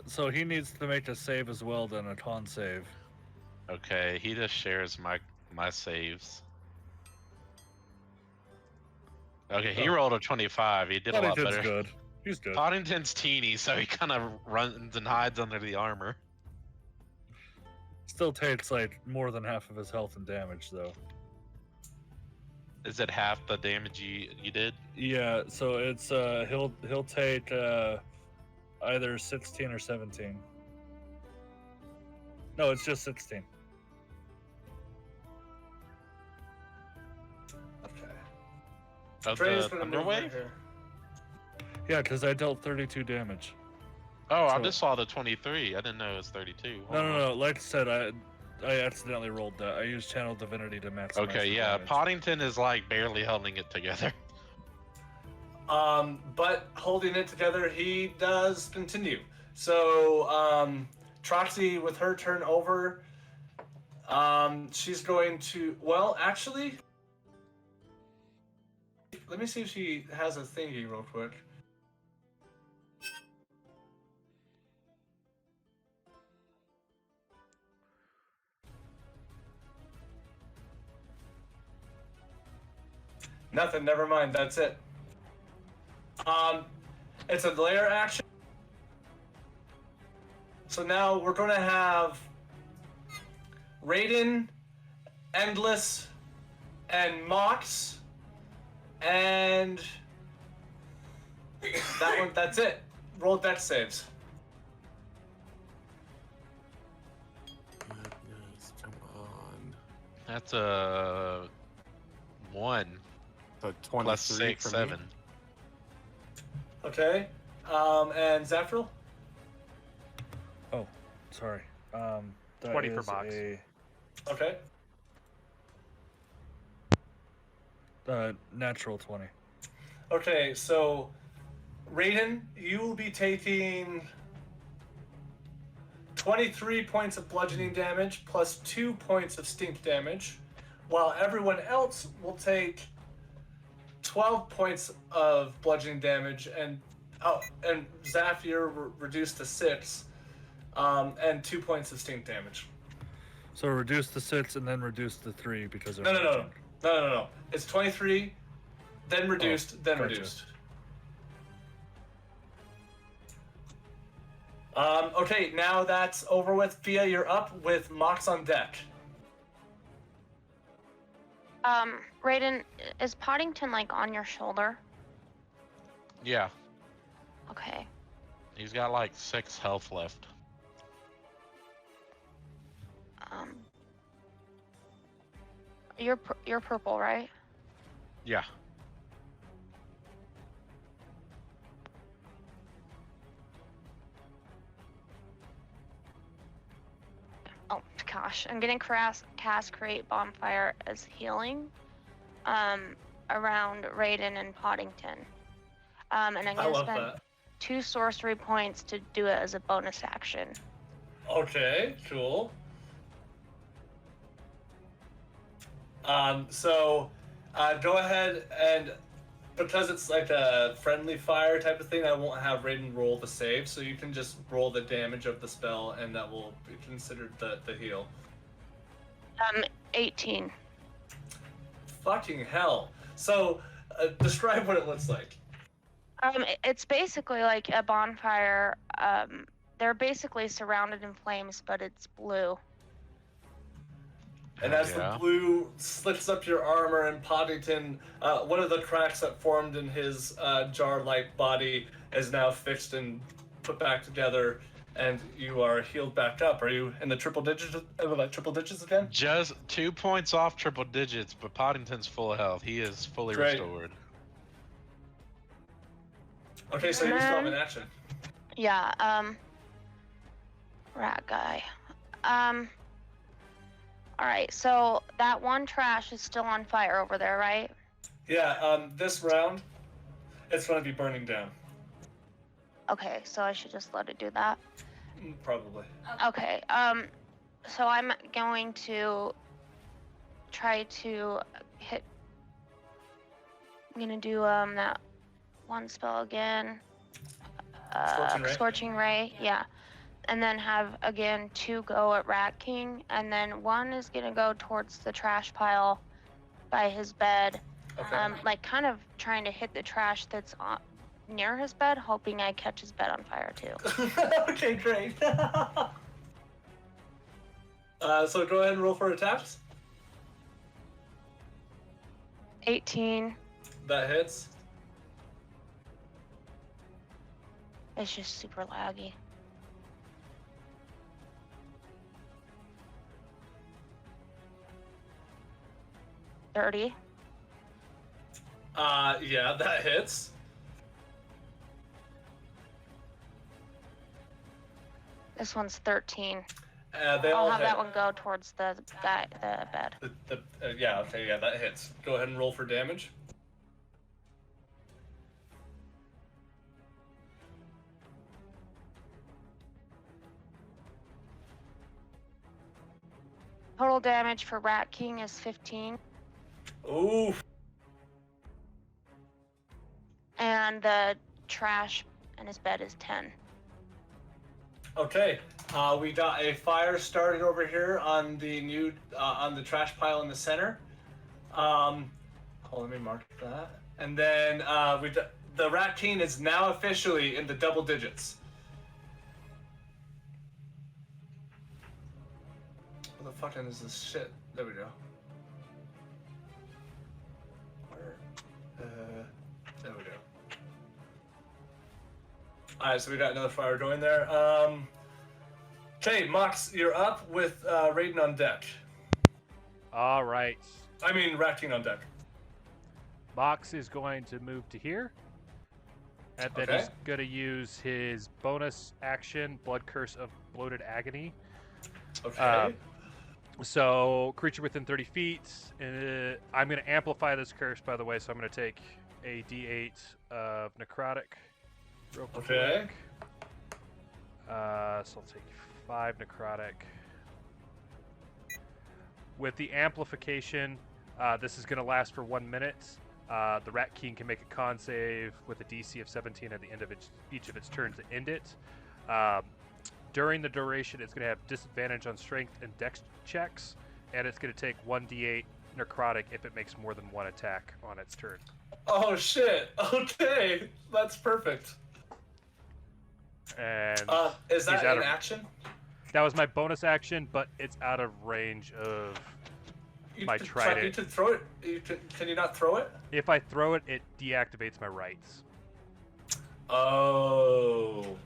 S1: So he needs to make a save as well, then a con save.
S2: Okay, he just shares my saves. Okay, he rolled a 25. He did a lot
S1: Paddington's
S2: better.
S1: good. He's good.
S2: Poddington's teeny, so he kind of runs and hides under the armor.
S1: Still takes like more than half of his health and damage, though.
S2: Is it half the damage you did?
S1: Yeah. So it's he'll take either 16 or 17. No, it's just 16.
S5: Okay.
S2: Of
S5: Dre's
S2: the
S5: gonna move right
S2: Thunderwave?
S5: here.
S1: Yeah, because I dealt 32 damage.
S2: Oh, I
S1: So-
S2: just saw the 23. I didn't know it was 32. Hold on.
S1: No. Like I said, I accidentally rolled that. I used Channel Divinity to maximize.
S2: Okay,
S1: the
S2: yeah,
S1: damage.
S2: Poddington is like barely holding it together.
S5: But holding it together, he does continue. So, Troxy, with her turn over, she's going to. Well, actually, let me see if she has a thingy real quick. Nothing. Never mind. That's it. It's a layer action. So now we're going to have Raiden, Endless, and Mox, and that one. That's it. Roll dex saves.
S8: Goodness, come on.
S2: That's a 1
S8: So 23
S2: plus 6,
S8: for
S2: 7.
S8: me.
S5: Okay. And Zaphreal?
S1: Oh, sorry. That
S7: 20 for
S1: is
S7: Mox.
S5: Okay.
S1: Natural 20.
S5: Okay, so Raiden, you will be taking 23 points of bludgeoning damage plus 2 points of stink damage, while everyone else will take 12 points of bludgeoning damage, and Zaph, you're reduced to 6, and 2 points of stink damage.
S1: So reduce the 6 and then reduce the 3 because of
S5: No.
S1: raging.
S5: No. It's 23, then reduced, then
S1: gotcha.
S5: reduced. Okay, now that's over with. Fia, you're up with Mox on deck.
S4: Raiden, is Poddington like on your shoulder?
S2: Yeah,
S4: Okay.
S2: he's got like 6 health left.
S4: You're purple, right?
S2: Yeah.
S4: Oh gosh, I'm gonna cast create bonfire as healing, around Raiden and Poddington. And I'm
S5: I
S4: gonna
S5: love
S4: spend
S5: that.
S4: 2 sorcery points to do it as a bonus action.
S5: Okay, cool. Go ahead and because it's like a friendly fire type of thing, I won't have Raiden roll the save, so you can just roll the damage of the spell, and that will be considered the heal.
S4: 18.
S5: Fucking hell. So, describe what it looks like.
S4: It's basically like a bonfire. They're basically surrounded in flames, but it's blue.
S5: And
S2: Hell
S5: as
S2: yeah.
S5: the blue slits up your armor, and Poddington, one of the cracks that formed in his jar-like body is now fixed and put back together, and you are healed back up. Are you in the triple digits again?
S2: Just 2 points off triple digits, but Poddington's full of health. He is fully
S5: Great.
S2: restored.
S5: Okay, so you still have an action.
S4: Yeah, rat guy. Alright, so that one trash is still on fire over there, right?
S5: Yeah, this round, it's going to be burning down.
S4: Okay, so I should just let it do that.
S5: Probably.
S4: Okay, so I'm going to try to hit. I'm gonna do that one spell again.
S5: Scorching Ray?
S4: Scorching Ray, yeah. And then have again 2 go at Rat King, and then 1 is gonna go towards the trash pile by his bed.
S5: Okay.
S4: Like kind of trying to hit the trash that's near his bed, hoping I catch his bed on fire too.
S5: Okay, great. So go ahead and roll for attacks.
S4: 18.
S5: That hits.
S4: It's just super laggy. 30.
S5: Yeah, that hits.
S4: This one's 13.
S5: They all
S4: I'll have
S5: hit.
S4: that one go towards the bed.
S5: Yeah, okay, yeah, that hits. Go ahead and roll for damage.
S4: Total damage for Rat King is 15.
S5: Oof.
S4: And the trash in his bed is 10.
S5: Okay, we got a fire started over here on the new on the trash pile in the center. Let me mark that. And then the Rat King is now officially in the double digits. What the fucking is this shit? There we go. Where? There we go. Alright, so we got another fire going there. Okay, Mhox, you're up with Raiden on deck.
S7: All right.
S5: I mean, Rat King on deck.
S7: Mhox is going to move to here. And then
S5: Okay.
S7: he's going to use his bonus action, Blood Curse of Bloated Agony.
S5: Okay.
S7: So, creature within 30 feet. I'm going to amplify this curse, by the way, so I'm going to take a d8 of necrotic. Real quick.
S5: Okay.
S7: So I'll take 5 necrotic. With the amplification, this is going to last for 1 minute. The Rat King can make a con save with a DC of 17 at the end of each of its turns to end it. During the duration, it's going to have disadvantage on strength and dex checks, and it's going to take 1d8 necrotic if it makes more than 1 attack on its turn.
S5: Oh shit. Okay, that's perfect.
S7: And
S5: Is that
S7: he's out
S5: an
S7: of-
S5: action?
S7: that was my bonus action, but it's out of range of my
S5: You
S7: trident.
S5: can throw it. Can you not throw it?
S7: If I throw it, it deactivates my rights.
S5: Oh.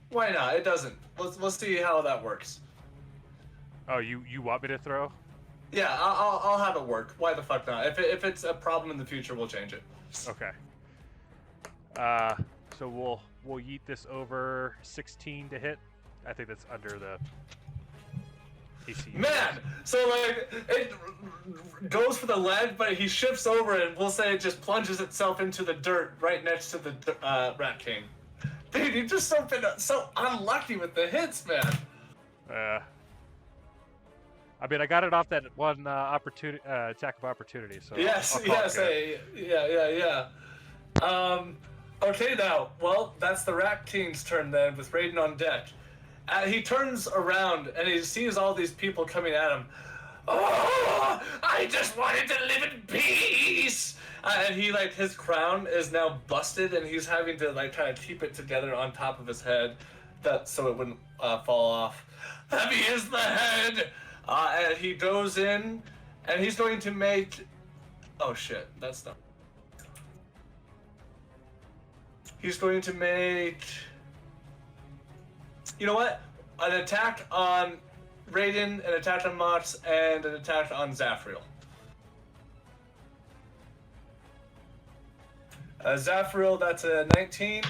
S5: Why not? It doesn't. Let's see how that works.
S7: Oh, you want me to throw?
S5: Yeah, I'll have it work. Why the fuck not? If it's a problem in the future, we'll change it.
S7: Okay. So we'll yeet this over 16 to hit. I think that's under the. AC.
S5: Man, so like it goes for the leg, but he shifts over and we'll say it just plunges itself into the dirt right next to the Rat King. Dude, you've just been so unlucky with the hits, man.
S7: I mean, I got it off that one opportunity attack of opportunity. So
S5: Yes,
S7: I'll call it
S5: yes,
S7: good.
S5: yeah. Okay, now, well, that's the Rat King's turn then, with Raiden on deck. He turns around and he sees all these people coming at him. Oh, I just wanted to live in peace. And he, like, his crown is now busted, and he's having to, like, try to keep it together on top of his head, so it wouldn't fall off. Heavy is the head. And he goes in, and he's going to make. Oh shit, that's not. He's going to make. You know what? An attack on Raiden, an attack on Mhox, and an attack on Zaphreal. Zaphreal, that's a 19.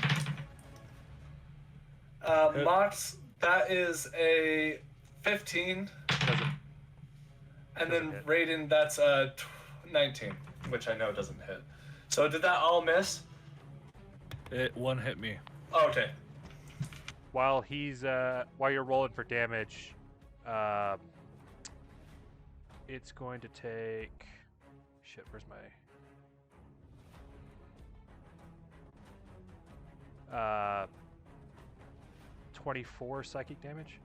S5: Mhox, that is a 15. And then
S7: hit.
S5: Raiden, that's a 19, which I know doesn't hit. So did that all miss?
S1: It one hit me.
S5: Oh, okay.
S7: While you're rolling for damage, it's going to take. Shit, where's my 24 psychic damage?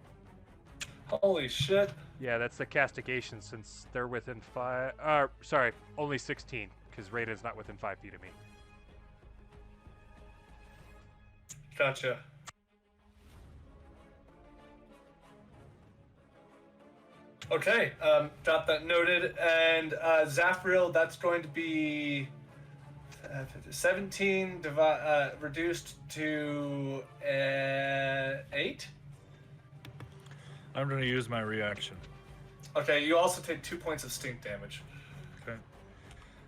S5: Holy shit.
S7: Yeah, that's the castigation since they're within 5. Sorry, only 16 because Raiden's not within 5 feet of me.
S5: Gotcha. Okay, got that noted. And Zaphreal, that's going to be 17 reduced to 8.
S1: I'm going to use my reaction.
S5: Okay, you also take 2 points of stink damage.
S1: Okay.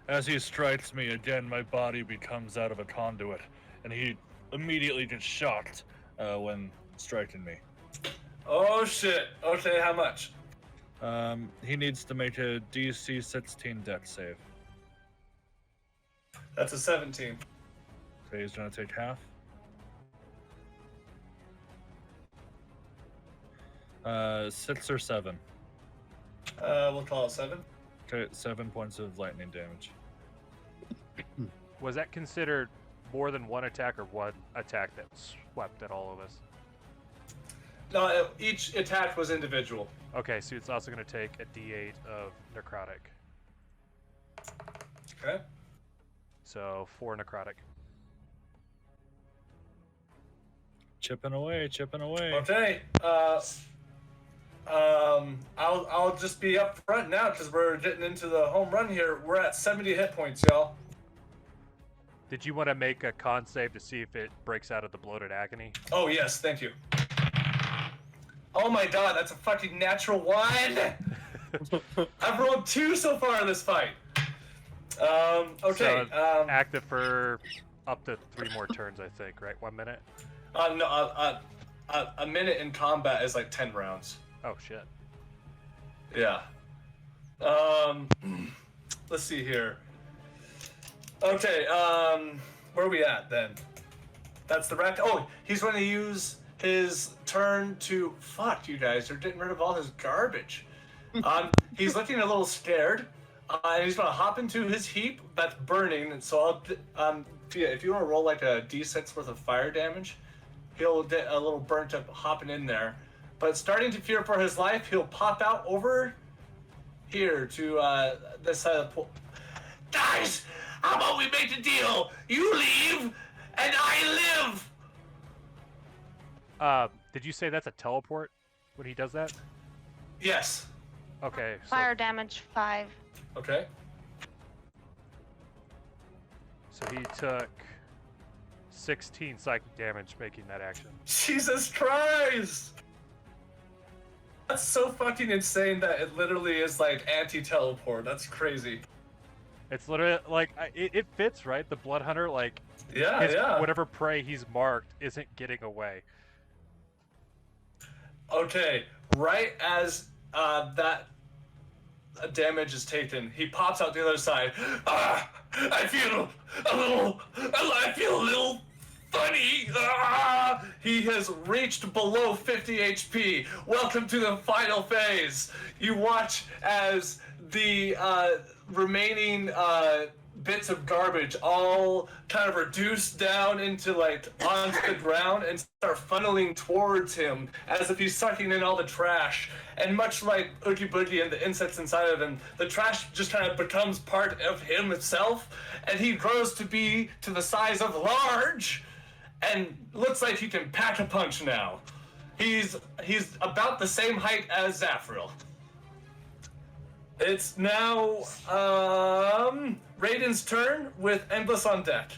S1: As he strikes me again, my body becomes out of a conduit, and he immediately gets shocked when striking me.
S5: Oh shit. Okay, how much?
S1: He needs to make a DC 16 dex save.
S5: That's a 17.
S1: Okay, he's going to take half. 6 or 7.
S5: We'll call it 7.
S1: Okay, 7 points of lightning damage.
S7: Was that considered more than one attack or one attack that swept at all of us?
S5: No, each attack was individual.
S7: Okay, so it's also going to take a D8 of necrotic.
S5: Okay.
S7: So 4 necrotic.
S1: Chipping away, chipping away.
S5: Okay. I'll just be up front now because we're getting into the home run here. We're at 70 hit points, y'all.
S7: Did you want to make a con save to see if it breaks out of the bloated agony?
S5: Oh yes, thank you. Oh my god, that's a fucking natural 1! I've rolled 2 so far in this fight. Okay.
S7: So, active for up to 3 more turns, I think, right? 1 minute?
S5: No, a minute in combat is like 10 rounds.
S7: Oh, shit.
S5: Yeah. Let's see here. Okay, where are we at then? That's the rat. Oh, he's going to use his turn to. Fuck, you guys, they're getting rid of all his garbage. He's looking a little scared. And he's going to hop into his heap that's burning. And so if you want to roll like a d6 worth of fire damage, he'll get a little burnt up hopping in there. But starting to fear for his life, he'll pop out over here to this side of the pool. Guys, how about we make a deal? You leave, and I live!
S7: Did you say that's a teleport when he does that?
S5: Yes.
S7: Okay. So,
S4: Fire damage 5.
S5: Okay.
S7: so he took 16 psychic damage making that action.
S5: Jesus Christ! That's so fucking insane that it literally is like anti-teleport. That's crazy.
S7: It's literally like it fits, right? The blood hunter, like
S5: Yeah.
S7: whatever prey he's marked isn't getting away.
S5: Okay, right as that damage is taken, he pops out the other side. I feel a little funny. He has reached below 50 HP. Welcome to the final phase. You watch as the remaining bits of garbage all kind of reduce down into like onto the ground and start funneling towards him as if he's sucking in all the trash. And much like Oogie Boogie and the insects inside of him, the trash just kind of becomes part of him himself, and he grows to be to the size of large, and looks like he can pack a punch now. He's about the same height as Zaphreal. It's now Raiden's turn with Endless on deck.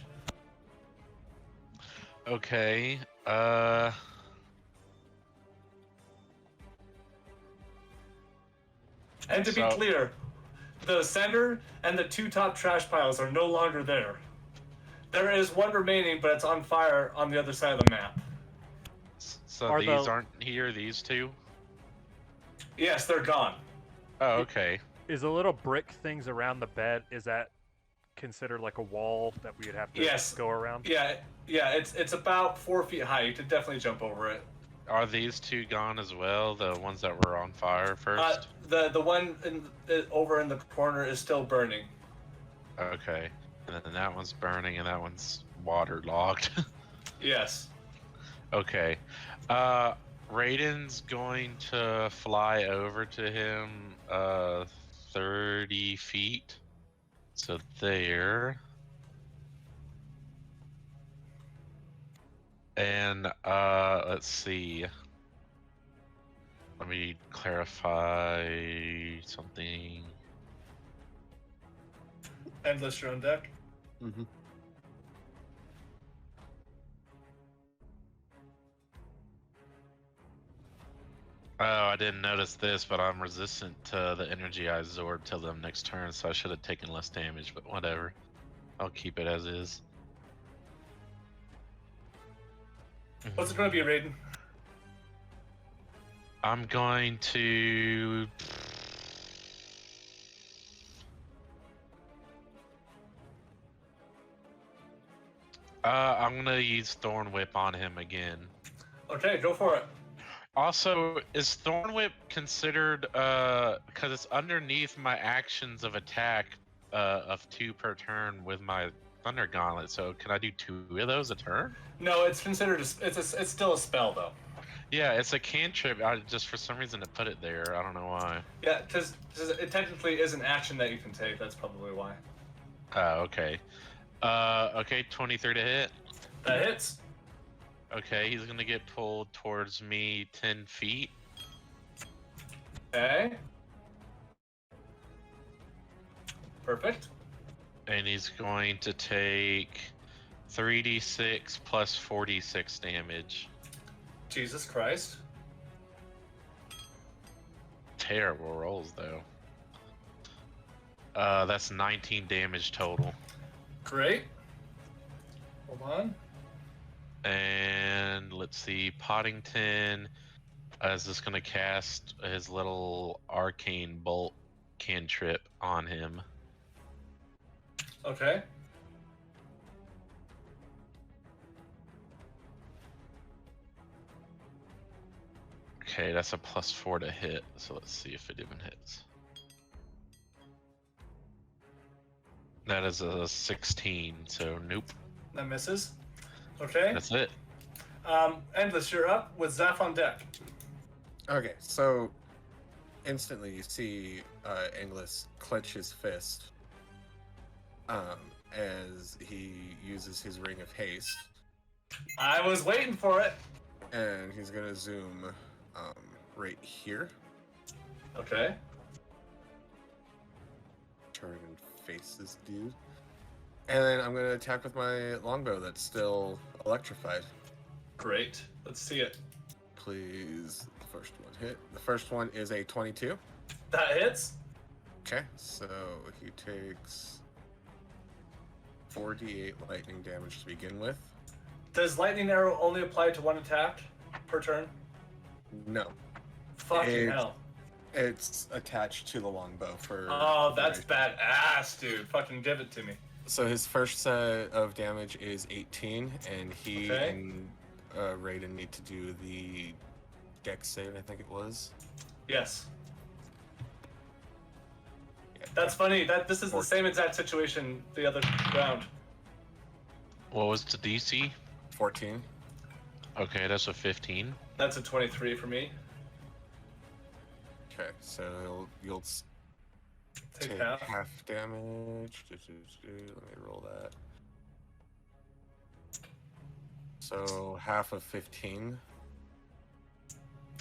S2: Okay.
S5: And to be clear, the center and the two top trash piles are no longer there. There is one remaining, but it's on fire on the other side of the map.
S2: So
S7: Are
S2: these
S7: the-
S2: aren't here, these two?
S5: Yes, they're gone.
S2: Oh, okay.
S7: Is the little brick things around the bed, is that considered like a wall that we would have to
S5: Yes.
S7: go around?
S5: Yeah, it's about 4 feet high. You could definitely jump over it.
S2: Are these two gone as well? The ones that were on fire first?
S5: The one over in the corner is still burning.
S2: Okay. And then that one's burning and that one's waterlogged.
S5: Yes.
S2: Okay. Raiden's going to fly over to him 30 feet. So there. And let's see. Let me clarify something.
S5: Endless, you're on deck.
S8: Mm-hmm.
S2: Oh, I didn't notice this, but I'm resistant to the energy I absorb till them next turn, so I should have taken less damage, but whatever. I'll keep it as is.
S5: What's it going to be, Raiden?
S2: I'm going to... I'm gonna use Thorn Whip on him again.
S5: Okay, go for it.
S2: Also, is Thorn Whip considered, because it's underneath my actions of attack of 2 per turn with my Thunder Gauntlet, so can I do 2 of those a turn?
S5: No, it's considered, it's still a spell, though.
S2: Yeah, it's a cantrip. I just, for some reason, it put it there. I don't know why.
S5: Yeah, because it technically is an action that you can take. That's probably why.
S2: Oh, okay. Okay, 23 to hit.
S5: That hits.
S2: Okay, he's gonna get pulled towards me 10 feet.
S5: Okay. Perfect.
S2: And he's going to take 3d6 plus 46 damage.
S5: Jesus Christ.
S2: Terrible rolls, though. That's 19 damage total.
S5: Great. Hold on.
S2: And let's see, Poddington is just gonna cast his little arcane bolt cantrip on him.
S5: Okay.
S2: Okay, that's a +4 to hit, so let's see if it even hits. That is a 16, so nope.
S5: That misses. Okay.
S2: That's it.
S5: Endless, you're up with Zaph on deck.
S8: Okay, so instantly you see Anglis clench his fist as he uses his Ring of Haste,
S5: I was waiting for it.
S8: and he's gonna zoom right here,
S5: Okay.
S8: turn and face this dude, and then I'm gonna attack with my longbow that's still electrified.
S5: Great. Let's see it.
S8: Please, the first one hit. The first one is a 22.
S5: That hits.
S8: Okay, so he takes 4d8 lightning damage to begin with.
S5: Does lightning arrow only apply to one attack per turn?
S8: No.
S5: Fucking
S8: It-
S5: hell.
S8: It's attached to the longbow for.
S5: Oh, that's badass, dude. Fucking give it to me.
S8: So his first set of damage is 18, and he
S5: Okay.
S8: and Raiden need to do the dex save, I think it was.
S5: Yes.
S8: Yeah.
S5: That's funny. This is the same exact situation the other round.
S2: What was the DC?
S8: 14.
S2: Okay, that's a 15.
S5: That's a 23 for me.
S8: Okay, so you'll
S5: Take
S8: take
S5: half.
S8: damage. Let me roll that. So half of 15.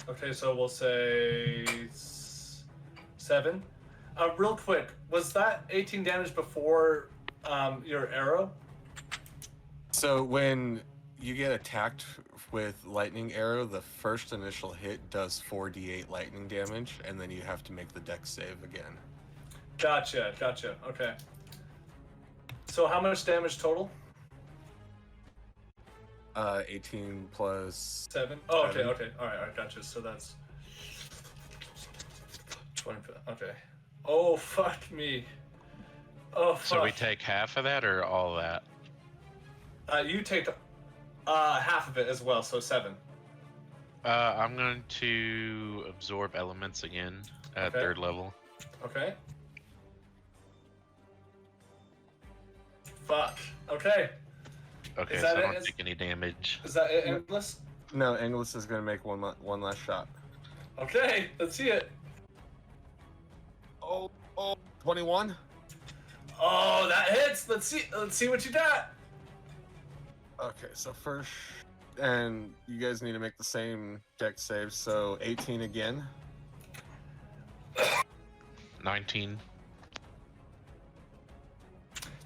S5: Okay, so we'll say 7. Real quick, was that 18 damage before your arrow?
S8: So when you get attacked with lightning arrow, the first initial hit does 4d8 lightning damage, and then you have to make the dex save again.
S5: Gotcha. Okay. So how much damage total?
S8: 18 plus
S5: 7. Oh, okay.
S8: 7.
S5: All right, gotcha. So that's 20. Okay. Oh, fuck me. Oh, fuck.
S2: So we take half of that or all of that?
S5: You take half of it as well, so 7.
S2: I'm going to absorb elements again at
S5: Okay.
S2: 3rd level.
S5: Okay. Fuck. Okay.
S2: Okay,
S5: Is
S2: so
S5: that
S2: I
S5: it?
S2: don't take any damage.
S5: Is that it, Endless?
S8: No, Angelus is going to make one last shot.
S5: Okay, let's see it.
S8: Oh, 21?
S5: Oh, that hits. Let's see what you got.
S8: Okay, so first, and you guys need to make the same dex save, so 18 again.
S2: 19.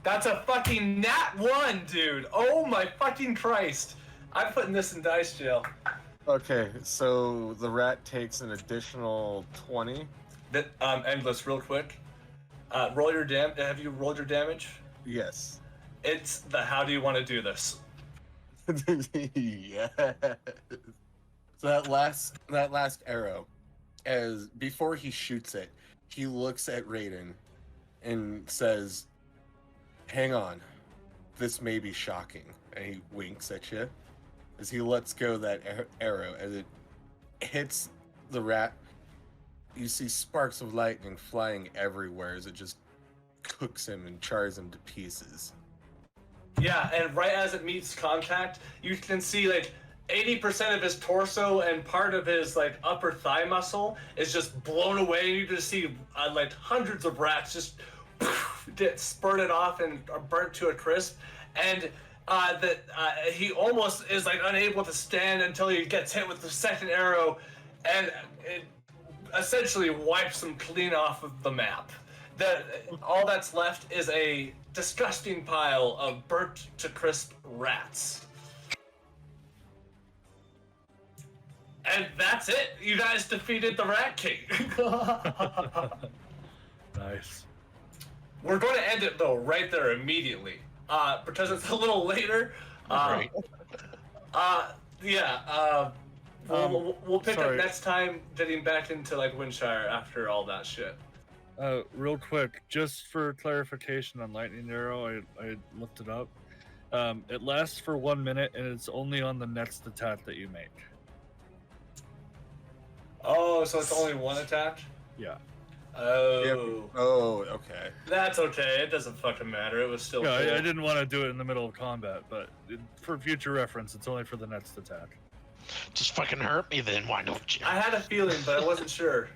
S5: That's a fucking nat 1, dude. Oh my fucking Christ. I'm putting this in dice jail.
S8: Okay, so the rat takes an additional 20.
S5: Endless, real quick. Roll your Have you rolled your damage?
S8: Yes.
S5: It's the how do you want to do this?
S8: Yes. So that last arrow, as before he shoots it, he looks at Raiden and says, "Hang on, this may be shocking." And he winks at you as he lets go that arrow. As it hits the rat, you see sparks of lightning flying everywhere as it just cooks him and chars him to pieces.
S5: Yeah, and right as it meets contact, you can see like 80% of his torso and part of his like upper thigh muscle is just blown away, and you just see like hundreds of rats just get spurted off and are burnt to a crisp, and he almost is like unable to stand until he gets hit with the second arrow, and it essentially wipes him clean off of the map. All that's left is a disgusting pile of burnt to crisp rats. And that's it. You guys defeated the Rat King.
S1: Nice.
S5: We're going to end it though right there immediately, because it's a little later.
S2: Right.
S5: Yeah. We'll pick up
S1: sorry.
S5: next time, getting back into like Windshire after all that shit.
S1: Real quick, just for clarification on Lightning Arrow, I looked it up. It lasts for 1 minute, and it's only on the next attack that you make.
S5: Oh, so it's only one attack?
S1: Yeah.
S5: Oh.
S8: Oh, okay.
S5: That's okay. It doesn't fucking matter. It was still
S1: Yeah,
S5: cool.
S1: I didn't want to do it in the middle of combat, but for future reference, it's only for the next attack.
S2: Just fucking hurt me then, why don't you?
S5: I had a feeling, but I wasn't sure.